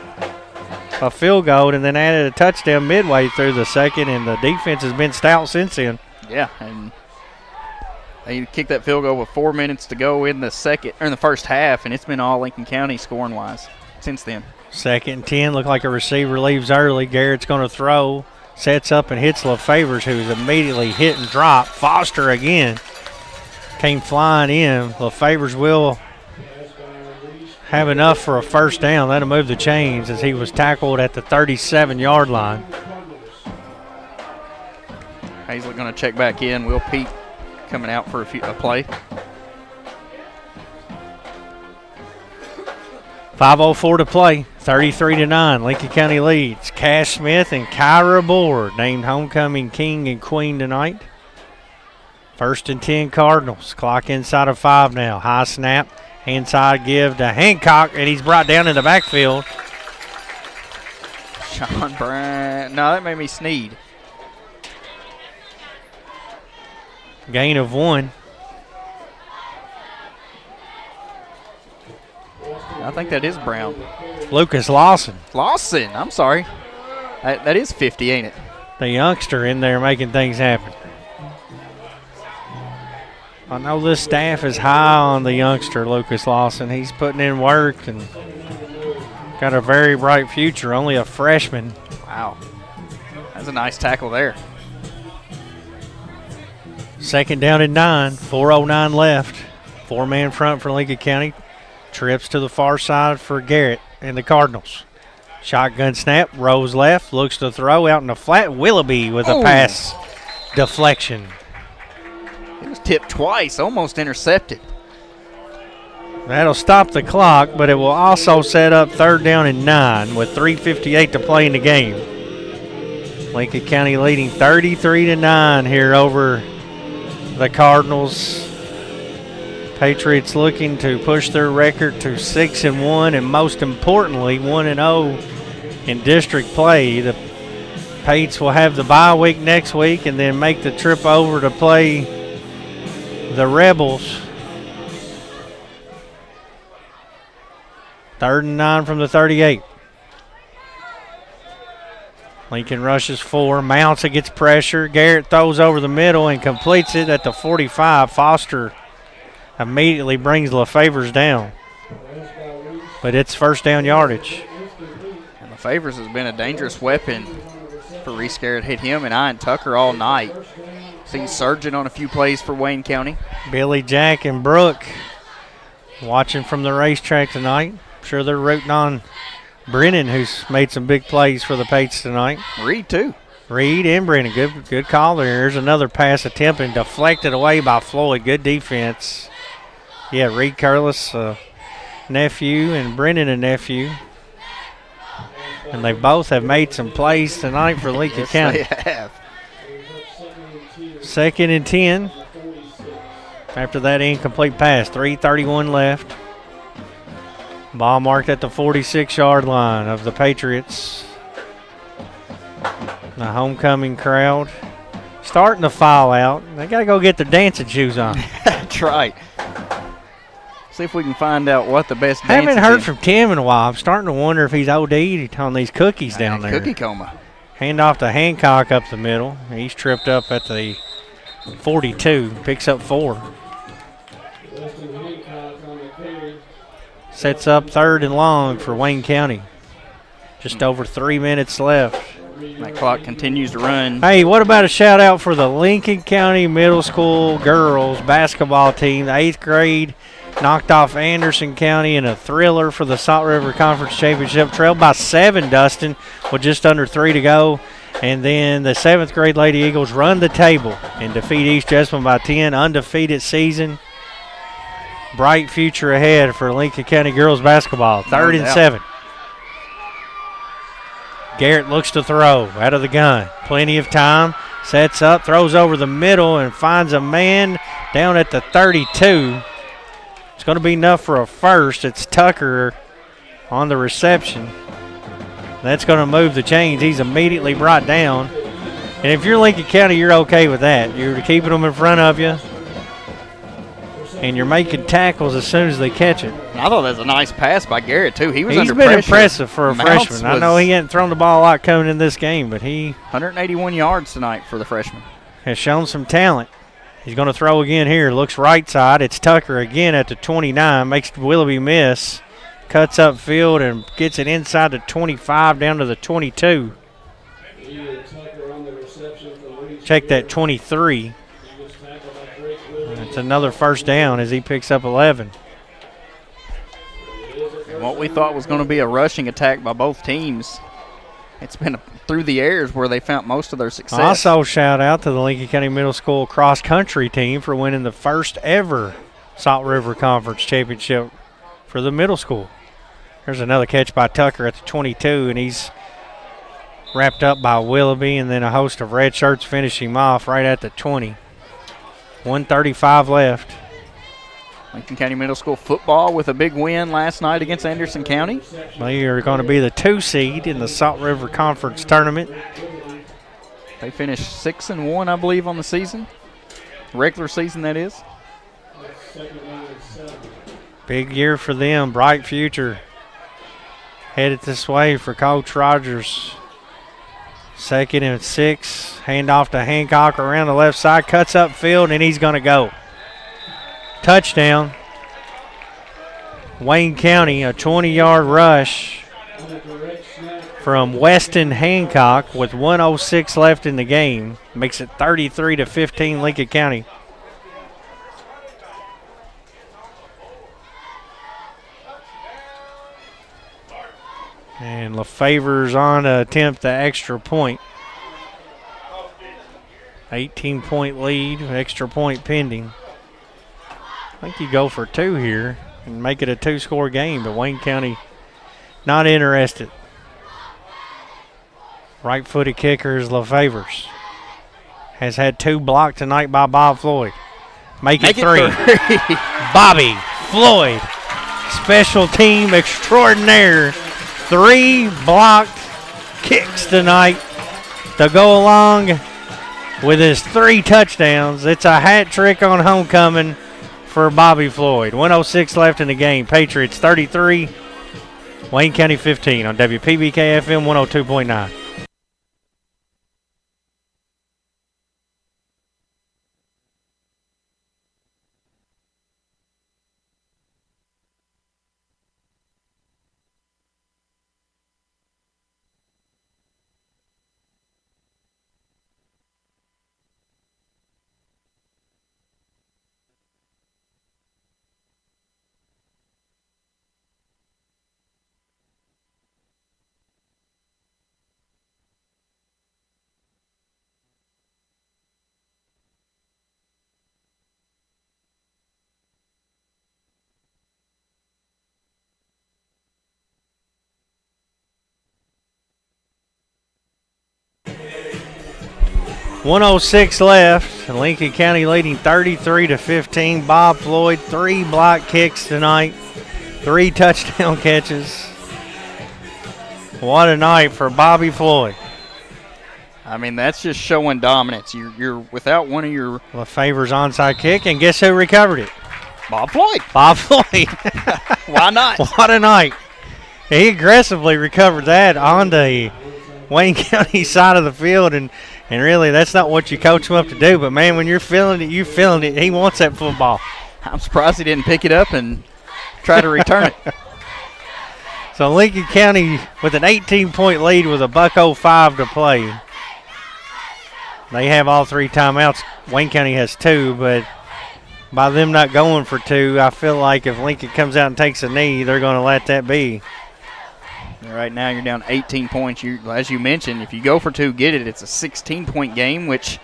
a field goal and then added a touchdown midway through the second, and the defense has been stout since then. Yeah, and they kicked that field goal with 4 minutes to go in the first half, and it's been all Lincoln County scoring-wise since then. 2nd and 10, look like a receiver leaves early. Garrett's going to throw, sets up and hits LaFavors, who's immediately hit and dropped. Foster again came flying in. LaFavors will have enough for a first down. That'll move the chains as he was tackled at the 37-yard line. Hazlett going to check back in. Will Pete coming out for a play. 5:04 to play, 33-9. Lincoln County leads. Cash Smith and Kyra Board named homecoming king and queen tonight. 1st and 10 Cardinals. Clock inside of 5 now. High snap. Inside give to Hancock, and he's brought down in the backfield. Sean Brown. No, that made me sneeze. Gain of 1. I think that is Brown. Lucas Lawson. Lawson, I'm sorry. That is 50, ain't it? The youngster in there making things happen. I know this staff is high on the youngster, Lucas Lawson. He's putting in work and got a very bright future, only a freshman. Wow. That's a nice tackle there. 2nd down and 9, 4:09 left. 4-man front for Lincoln County. Trips to the far side for Garrett and the Cardinals. Shotgun snap, Rose left, looks to throw out in the flat. Willoughby with a pass deflection. It was tipped twice, almost intercepted. That'll stop the clock, but it will also set up 3rd down and 9 with 3:58 to play in the game. Lincoln County leading 33-9 here over the Cardinals. Patriots looking to push their record to 6-1 and most importantly 1-0 in district play. The Pates will have the bye week next week and then make the trip over to play the Rebels. 3rd and 9 from the 38. Lincoln rushes 4, mounts against pressure. Garrett throws over the middle and completes it at the 45. Foster immediately brings LaFavors down. But it's 1st down yardage. And LaFavors has been a dangerous weapon for Reese Garrett. Hit him and Ian Tucker all night. Seen Surgeon on a few plays for Wayne County. Billy, Jack, and Brooke watching from the racetrack tonight. I'm sure they're rooting on Brennan, who's made some big plays for the Pates tonight. Reed, too. Reed and Brennan. Good call there. Here's another pass attempt and deflected away by Floyd. Good defense. Yeah, Reed Curlis, nephew, and Brennan, a nephew. And they both have made some plays tonight for Lincoln County. Yes, they have. 2nd and 10. After that incomplete pass, 3:31 left. Ball marked at the 46-yard line of the Patriots. The homecoming crowd starting to file out. They got to go get their dancing shoes on. That's right. See if we can find out what the best Haven't dancing heard is. from Tim in a while. I'm starting to wonder if he's OD'd on these cookies down there. Cookie coma. Hand off to Hancock up the middle. He's tripped up at the 42. Picks up 4. Sets up 3rd and long for Wayne County. Just over 3 minutes left. That clock continues to run. Hey, what about a shout out for the Lincoln County Middle School girls basketball team? The 8th grade knocked off Anderson County in a thriller for the Salt River Conference Championship. Trailed by 7, Dustin, with just under 3 to go. And then the 7th grade Lady Eagles run the table and defeat East Jessamine by 10. Undefeated season. Bright future ahead for Lincoln County girls basketball. 3rd and 7. Garrett looks to throw out of the gun. Plenty of time. Sets up, throws over the middle, and finds a man down at the 32. It's going to be enough for a first. It's Tucker on the reception. That's going to move the chains. He's immediately brought down. And if you're Lincoln County, you're okay with that. You're keeping them in front of you, and you're making tackles as soon as they catch it. I thought that was a nice pass by Garrett, too. He's been impressive for a freshman. I know he hadn't thrown the ball a lot coming in this game, but he 181 yards tonight for the freshman. Has shown some talent. He's going to throw again here. Looks right side. It's Tucker again at the 29. Makes Willoughby miss. Cuts upfield and gets it inside the 25 down to the 22. Check that 23. It's another 1st down as he picks up 11. And what we thought was going to be a rushing attack by both teams, it's been through the airs where they found most of their success. Also, shout out to the Lincoln County Middle School cross country team for winning the first ever Salt River Conference Championship for the middle school. There's another catch by Tucker at the 22, and he's wrapped up by Willoughby, and then a host of red shirts finish him off right at the 20. 1:35 left. Lincoln County Middle School football with a big win last night against Anderson County. They are going to be the 2 seed in the Salt River Conference tournament. They finished 6-1, I believe, on the season. Regular season, that is. Big year for them. Bright future. Headed this way for Coach Rogers. 2nd and 6. Handoff to Hancock around the left side. Cuts upfield, and he's going to go. Touchdown. Wayne County, a 20-yard rush from Weston Hancock with 1:06 left in the game. Makes it 33-15 Lincoln County. And LaFavor's on to attempt the extra point. 18-point lead, extra point pending. I think you go for 2 here and make it a 2-score game, but Wayne County not interested. Right-footed kicker is LaFavors. Has had 2 blocked tonight by Bob Floyd. Make it 3. Bobby Floyd, special team extraordinaire. 3 blocked kicks tonight to go along with his 3 touchdowns. It's a hat trick on homecoming for Bobby Floyd. 1:06 left in the game. Patriots 33, Wayne County 15 on WPBK FM 102.9. .106 left. Lincoln County leading 33-15. Bob Floyd, 3 block kicks tonight, 3 touchdown catches. What a night for Bobby Floyd. I mean, that's just showing dominance. You're without one of your LaFavor's onside kick, and guess who recovered it? Bob Floyd. Bob Floyd. Why not? What a night. He aggressively recovered that on the Wayne County side of the field, and really that's not what you coach him up to do. But, man, when you're feeling it, you're feeling it. He wants that football. I'm surprised he didn't pick it up and try to return it. So Lincoln County with an 18-point lead with a $1:05 to play. They have all 3 timeouts. Wayne County has 2, but by them not going for 2, I feel like if Lincoln comes out and takes a knee, they're going to let that be. Right now you're down 18 points. As you mentioned, if you go for 2, get it, it's a 16-point game, which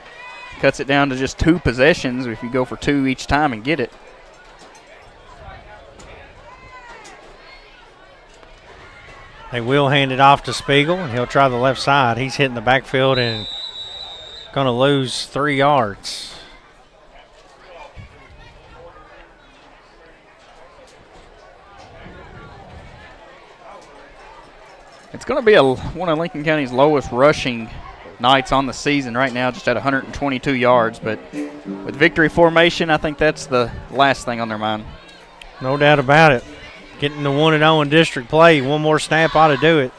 cuts it down to just 2 possessions if you go for 2 each time and get it. They will hand it off to Spiegel, and he'll try the left side. He's hitting the backfield and going to lose 3 yards. It's going to be one of Lincoln County's lowest rushing nights on the season right now, just at 122 yards. But with victory formation, I think that's the last thing on their mind. No doubt about it. Getting the 1-0 in district play. One more snap ought to do it.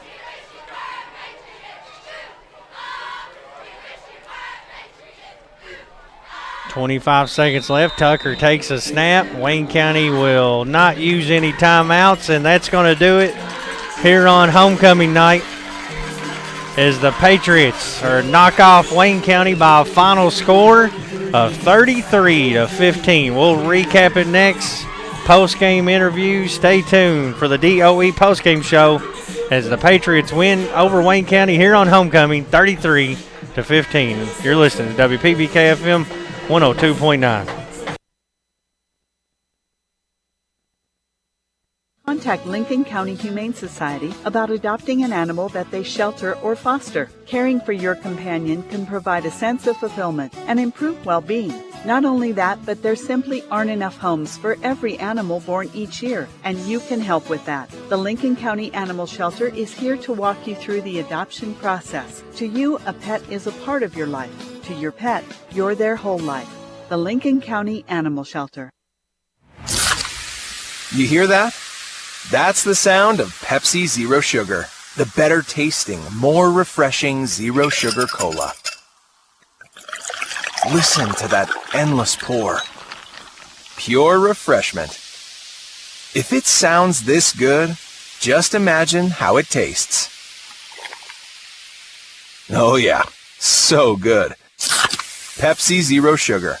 .25 seconds left. Tucker takes a snap. Wayne County will not use any timeouts, and that's going to do it here on homecoming night as the Patriots knock off Wayne County by a final score of 33-15. We'll recap it next. Post-game interview. Stay tuned for the DOE post-game show as the Patriots win over Wayne County here on homecoming 33-15. You're listening to WPBK FM 102.9. Contact Lincoln County Humane Society about adopting an animal that they shelter or foster. Caring for your companion can provide a sense of fulfillment and improve well-being. Not only that, but there simply aren't enough homes for every animal born each year, and you can help with that. The Lincoln County Animal Shelter is here to walk you through the adoption process. To you, a pet is a part of your life. To your pet, you're their whole life. The Lincoln County Animal Shelter. You hear that? That's the sound of Pepsi Zero Sugar, the better tasting, more refreshing Zero Sugar Cola. Listen to that endless pour. Pure refreshment. If it sounds this good, just imagine how it tastes. Oh yeah, so good. Pepsi Zero Sugar.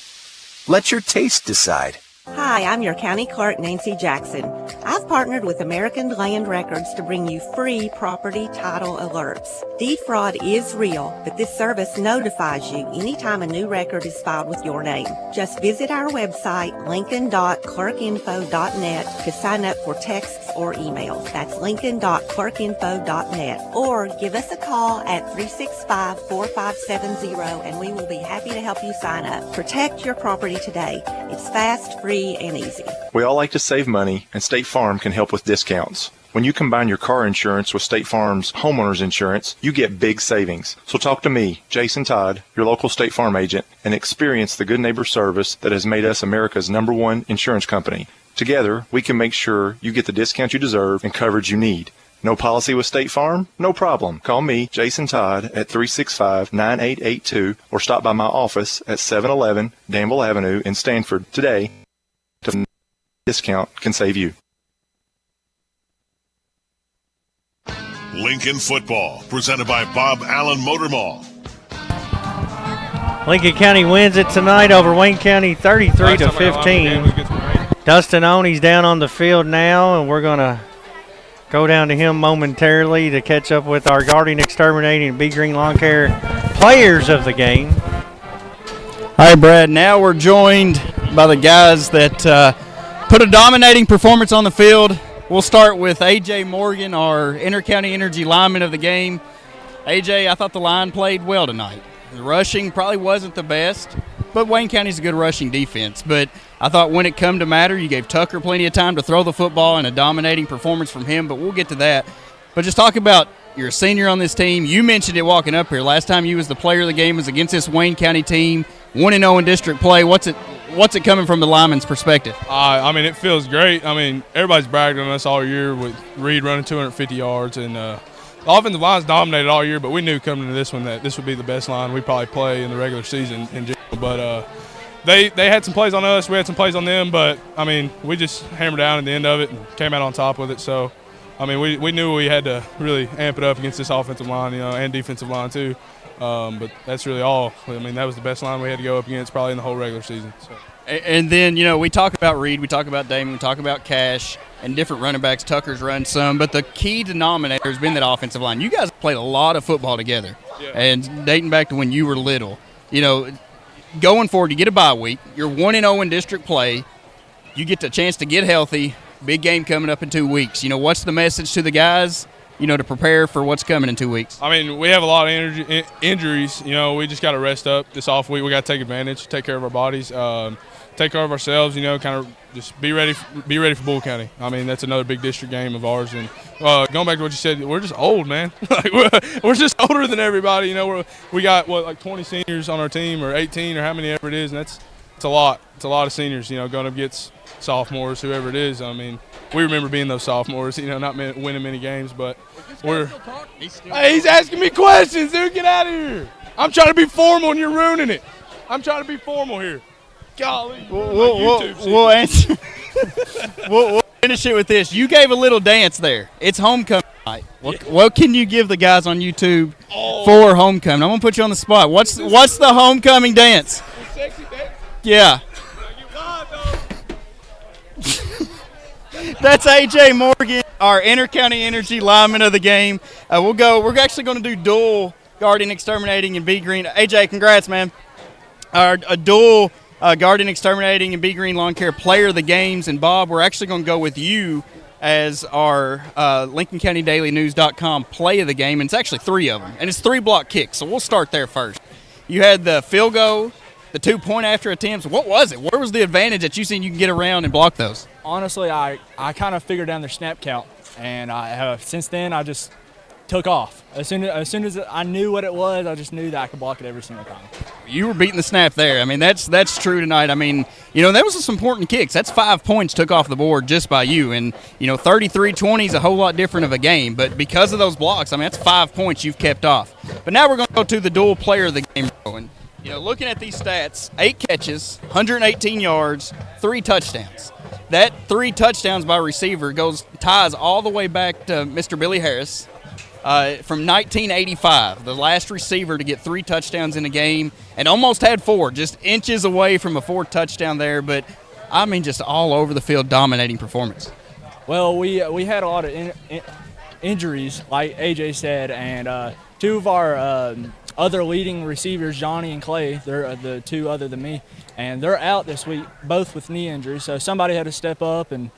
Let your taste decide. Hi, I'm your County Clerk, Nancy Jackson. I've partnered with American Land Records to bring you free property title alerts. Deed fraud is real, but this service notifies you anytime a new record is filed with your name. Just visit our website, lincoln.clerkinfo.net, to sign up for texts or emails. That's lincoln.clerkinfo.net. Or give us a call at 365-4570, and we will be happy to help you sign up. Protect your property today. It's fast, free, and easy. We all like to save money, and State Farm can help with discounts. When you combine your car insurance with State Farm's homeowner's insurance, you get big savings. So talk to me, Jason Todd, your local State Farm agent, and experience the good neighbor service that has made us America's #1 insurance company. Together, we can make sure you get the discount you deserve and coverage you need. No policy with State Farm? No problem. Call me, Jason Todd, at 365-9882 or stop by my office at 711 Danville Avenue in Stanford today. To discount can save you. Lincoln Football, presented by Bob Allen Motor Mall. Lincoln County wins it tonight over Wayne County 33-15. Dustin Oney's down on the field now, and we're going to go down to him momentarily to catch up with our Guardian Exterminating and Big Green Lawn Care players of the game. All right, Brad, now we're joined by the guys that put a dominating performance on the field. We'll start with A.J. Morgan, our Inter-County Energy lineman of the game. A.J., I thought the line played well tonight. The rushing probably wasn't the best, but Wayne County's a good rushing defense. But I thought when it come to matter, you gave Tucker plenty of time to throw the football and a dominating performance from him, but we'll get to that. But just talk about, you're a senior on this team. You mentioned it walking up here. Last time you was the player of the game was against this Wayne County team, 1-0 in district play. What's it coming from the lineman's perspective? I mean, it feels great. I mean, everybody's bragged on us all year with Reed running 250 yards, and the offensive line's dominated all year, but we knew coming into this one that this would be the best line we'd probably play in the regular season in general. But they had some plays on us. We had some plays on them, but, I mean, we just hammered down at the end of it and came out on top with it. So, I mean, we knew we had to really amp it up against this offensive line, and defensive line too. But that's really all. I mean, that was the best line we had to go up against probably in the whole regular season. So. And then, we talk about Reed, we talk about Damon, we talk about Cash and different running backs. Tucker's run some, but the key denominator has been that offensive line. You guys played a lot of football together, and dating back to when you were little. Going forward, you get a bye week. You're 1-0 in district play. You get the chance to get healthy. Big game coming up in 2 weeks. What's the message to the guys, to prepare for what's coming in 2 weeks? I mean, we have a lot of injuries. We just got to rest up this off week. We got to take advantage, take care of our bodies, take care of ourselves, kind of just be ready for Bull County. I mean, that's another big district game of ours. And going back to what you said, we're just old, man. We're just older than everybody. We got, 20 seniors on our team, or 18, or how many ever it is, and it's a lot. It's a lot of seniors, going up against sophomores, whoever it is. I mean, we remember being those sophomores, not winning many games, but he's asking me questions, dude. Get out of here. I'm trying to be formal, and you're ruining it. I'm trying to be formal here. Golly. We'll answer. We'll finish it with this. You gave a little dance there. It's homecoming night. What can you give the guys on YouTube for homecoming? I'm going to put you on the spot. What's the homecoming dance? Sexy dance? Yeah. That's A.J. Morgan, our Inter-County Energy lineman of the game. We're actually going to do dual Guardian Exterminating and B Green. A.J., congrats, man. A dual Guardian Exterminating and B Green Lawn Care player of the games. And, Bob, we're actually going to go with you as our LincolnCountyDailyNews.com play of the game, and it's actually 3 of them, and it's 3 block kicks, so we'll start there first. You had the field goal, the 2-point after attempts. What was it? Where was the advantage that you seen you can get around and block those? Honestly, I kind of figured down their snap count, and since then I just took off. As soon as I knew what it was, I just knew that I could block it every single time. You were beating the snap there. I mean, that's true tonight. I mean, that was some important kicks. That's 5 points took off the board just by you. And, 33-20 is a whole lot different of a game. But because of those blocks, I mean, that's 5 points you've kept off. But now we're going to go to the dual player of the game. And, looking at these stats, 8 catches, 118 yards, 3 touchdowns. That 3 touchdowns by receiver ties all the way back to Mr. Billy Harris. From 1985, the last receiver to get 3 touchdowns in a game, and almost had 4, just inches away from a 4th touchdown there. But I mean, just all over the field, dominating performance. Well, we had a lot of injuries, like AJ said, and 2 of our other leading receivers, Johnny and Clay, they're the 2 other than me, and they're out this week, both with knee injuries. So somebody had to step up, and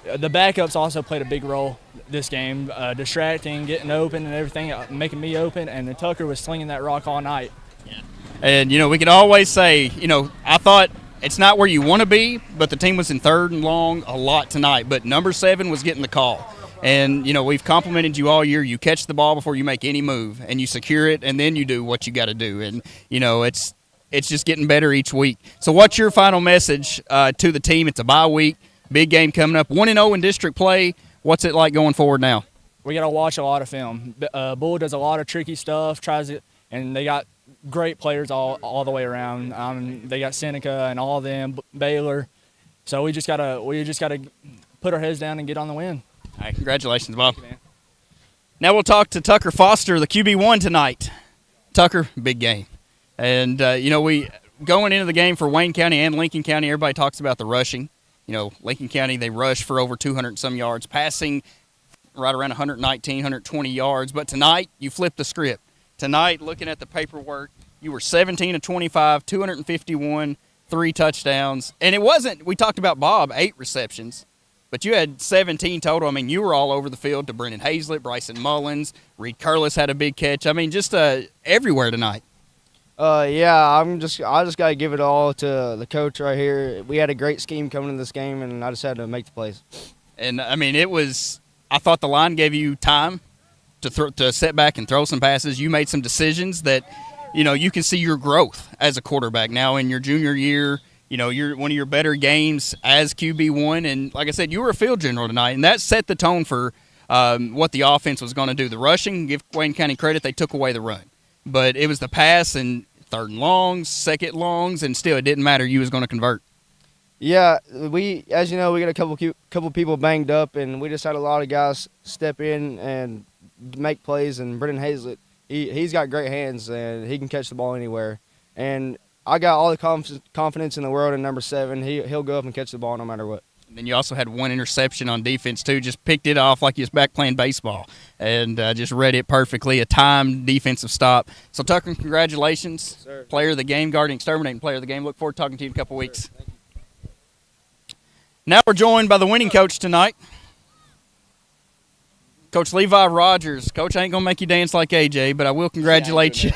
the backups also played a big role this game, distracting, getting open and everything, making me open, and then Tucker was slinging that rock all night. Yeah. And, we can always say, I thought it's not where you want to be, but the team was in 3rd and long a lot tonight. But number 7 was getting the call. And, we've complimented you all year. You catch the ball before you make any move, and you secure it, and then you do what you got to do. And, it's just getting better each week. So what's your final message to the team? It's a bye week. Big game coming up. 1-0 in district play. What's it like going forward now? We got to watch a lot of film. Bull does a lot of tricky stuff, tries it, and they got great players all the way around. They got Seneca and all of them, Baylor. So we just gotta put our heads down and get on the win. All right, congratulations, Bob. Thank you, man. Now we'll talk to Tucker Foster, the QB1 tonight. Tucker, big game, and we going into the game for Wayne County and Lincoln County. Everybody talks about the rushing. Lincoln County, they rushed for over 200 and some yards, passing right around 119, 120 yards. But tonight, you flipped the script. Tonight, looking at the paperwork, you were 17 of 25, 251, 3 touchdowns. And it wasn't, we talked about Bob, 8 receptions, but you had 17 total. I mean, you were all over the field to Brennan Hazlett, Bryson Mullins, Reed Curlis had a big catch. I mean, just everywhere tonight. I just got to give it all to the coach right here. We had a great scheme coming into this game, and I just had to make the plays. And, I mean, I thought the line gave you time to sit back and throw some passes. You made some decisions that, you can see your growth as a quarterback now in your junior year. You're one of your better games as QB1. And, like I said, you were a field general tonight, and that set the tone for what the offense was going to do. The rushing, give Wayne County credit, they took away the run. But it was the pass and 3rd and longs, 2nd longs, and still it didn't matter. You was going to convert. Yeah, as you know, we got a couple people banged up, and we just had a lot of guys step in and make plays. And Brennan Hazlett, he's got great hands, and he can catch the ball anywhere. And I got all the confidence in the world in number 7. He'll go up and catch the ball no matter what. And then you also had 1 interception on defense, too. Just picked it off like he was back playing baseball and just read it perfectly, a timed defensive stop. So, Tucker, congratulations. Yes, sir. Player of the game, guarding, exterminating player of the game. Look forward to talking to you in a couple weeks. Now we're joined by the winning coach tonight, Coach Levi Rogers. Coach, I ain't going to make you dance like AJ, but I will congratulate you.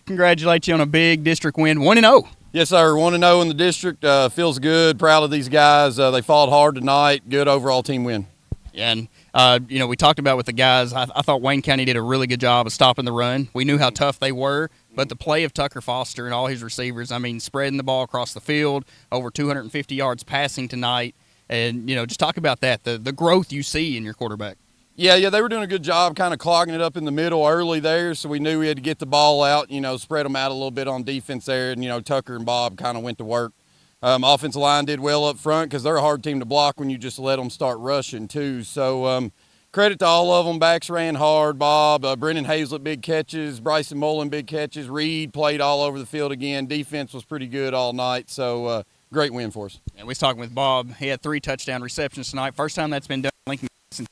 Congratulate you on a big district win, 1-0. Yes, sir. 1-0 in the district. Feels good. Proud of these guys. They fought hard tonight. Good overall team win. Yeah, and, we talked about with the guys, I thought Wayne County did a really good job of stopping the run. We knew how tough they were, but the play of Tucker Foster and all his receivers, I mean, spreading the ball across the field, over 250 yards passing tonight, and, just talk about that, the growth you see in your quarterback. Yeah, they were doing a good job kind of clogging it up in the middle early there, so we knew we had to get the ball out, spread them out a little bit on defense there, and, Tucker and Bob kind of went to work. Offensive line did well up front because they're a hard team to block when you just let them start rushing too. So credit to all of them. Backs ran hard. Bob, Brennan Hazlett, big catches. Bryson Mullen, big catches. Reed played all over the field again. Defense was pretty good all night, so great win for us. And we was talking with Bob. He had 3 touchdown receptions tonight. First time that's been done in Lincoln since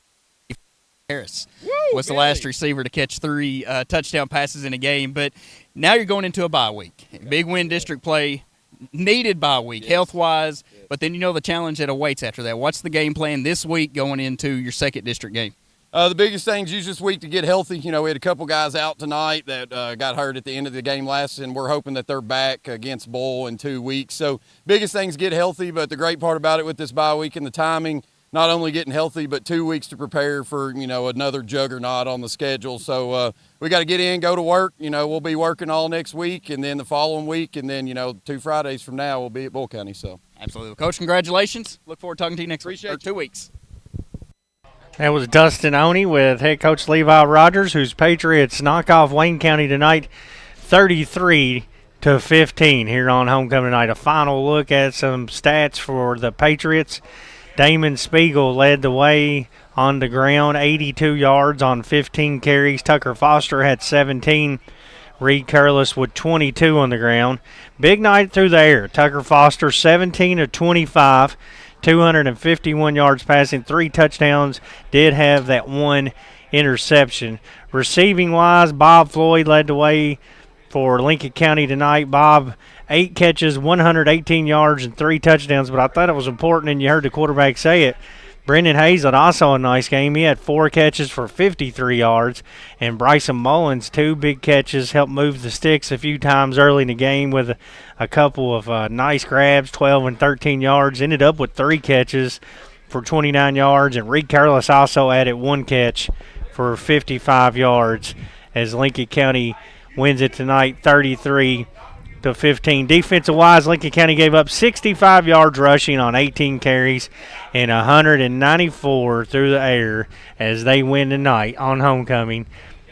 Harris was the last receiver to catch 3 touchdown passes in a game. But now you're going into a bye week. Big win district play. needed bye week, health-wise, but then you know the challenge that awaits after that. What's the game plan this week going into your second district game? The biggest thing's use this week to get healthy. You know, we had a couple guys out tonight that got hurt at the end of the game last, and we're hoping that they're back against Bull in 2 weeks. So biggest thing's get healthy, but the great part about it with this bye week and the timing, not only getting healthy, but 2 weeks to prepare for, you know, another juggernaut on the schedule. So we got to get in, go to work. You know, we'll be working all next week and then the following week. And then, you know, 2 Fridays from now, we'll be at Bull County. So absolutely. Coach, congratulations. Look forward to talking to you next week. Appreciate 2 weeks. That was Dustin Oney with head coach Levi Rogers, whose Patriots knock off Wayne County tonight 33-15 here on homecoming night. A final look at some stats for the Patriots. Damon Spiegel led the way on the ground, 82 yards on 15 carries. Tucker Foster had 17. Reed Curlis with 22 on the ground. Big night through the air. Tucker Foster 17 of 25. 251 yards passing, 3 touchdowns, did have that 1 interception. Receiving-wise, Bob Floyd led the way for Lincoln County tonight. Bob, 8 catches, 118 yards, and 3 touchdowns, but I thought it was important, and you heard the quarterback say it. Brendan Hazlett also a nice game. He had 4 catches for 53 yards, and Bryson Mullins, 2 big catches, helped move the sticks a few times early in the game with a couple of nice grabs, 12 and 13 yards. Ended up with 3 catches for 29 yards, and Reed Carlos also added 1 catch for 55 yards as Lincoln County wins it tonight 33-15. Defensive-wise, Lincoln County gave up 65 yards rushing on 18 carries and 194 through the air as they win tonight on homecoming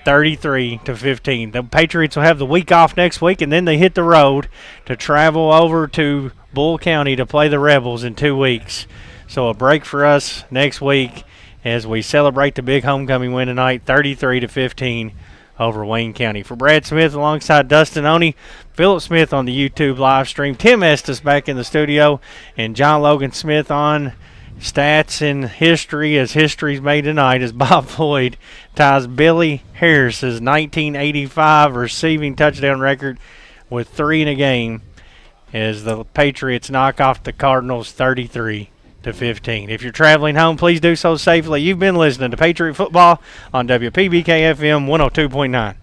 33-15. The Patriots will have the week off next week, and then they hit the road to travel over to Bull County to play the Rebels in 2 weeks. So a break for us next week as we celebrate the big homecoming win tonight 33-15 over Wayne County. For Brad Smith alongside Dustin Oney, Philip Smith on the YouTube live stream, Tim Estes back in the studio, and John Logan Smith on stats and history as history's made tonight as Bob Floyd ties Billy Harris's 1985 receiving touchdown record with 3 in a game as the Patriots knock off the Cardinals 33-15. If you're traveling home, please do so safely. You've been listening to Patriot Football on WPBK FM 102.9.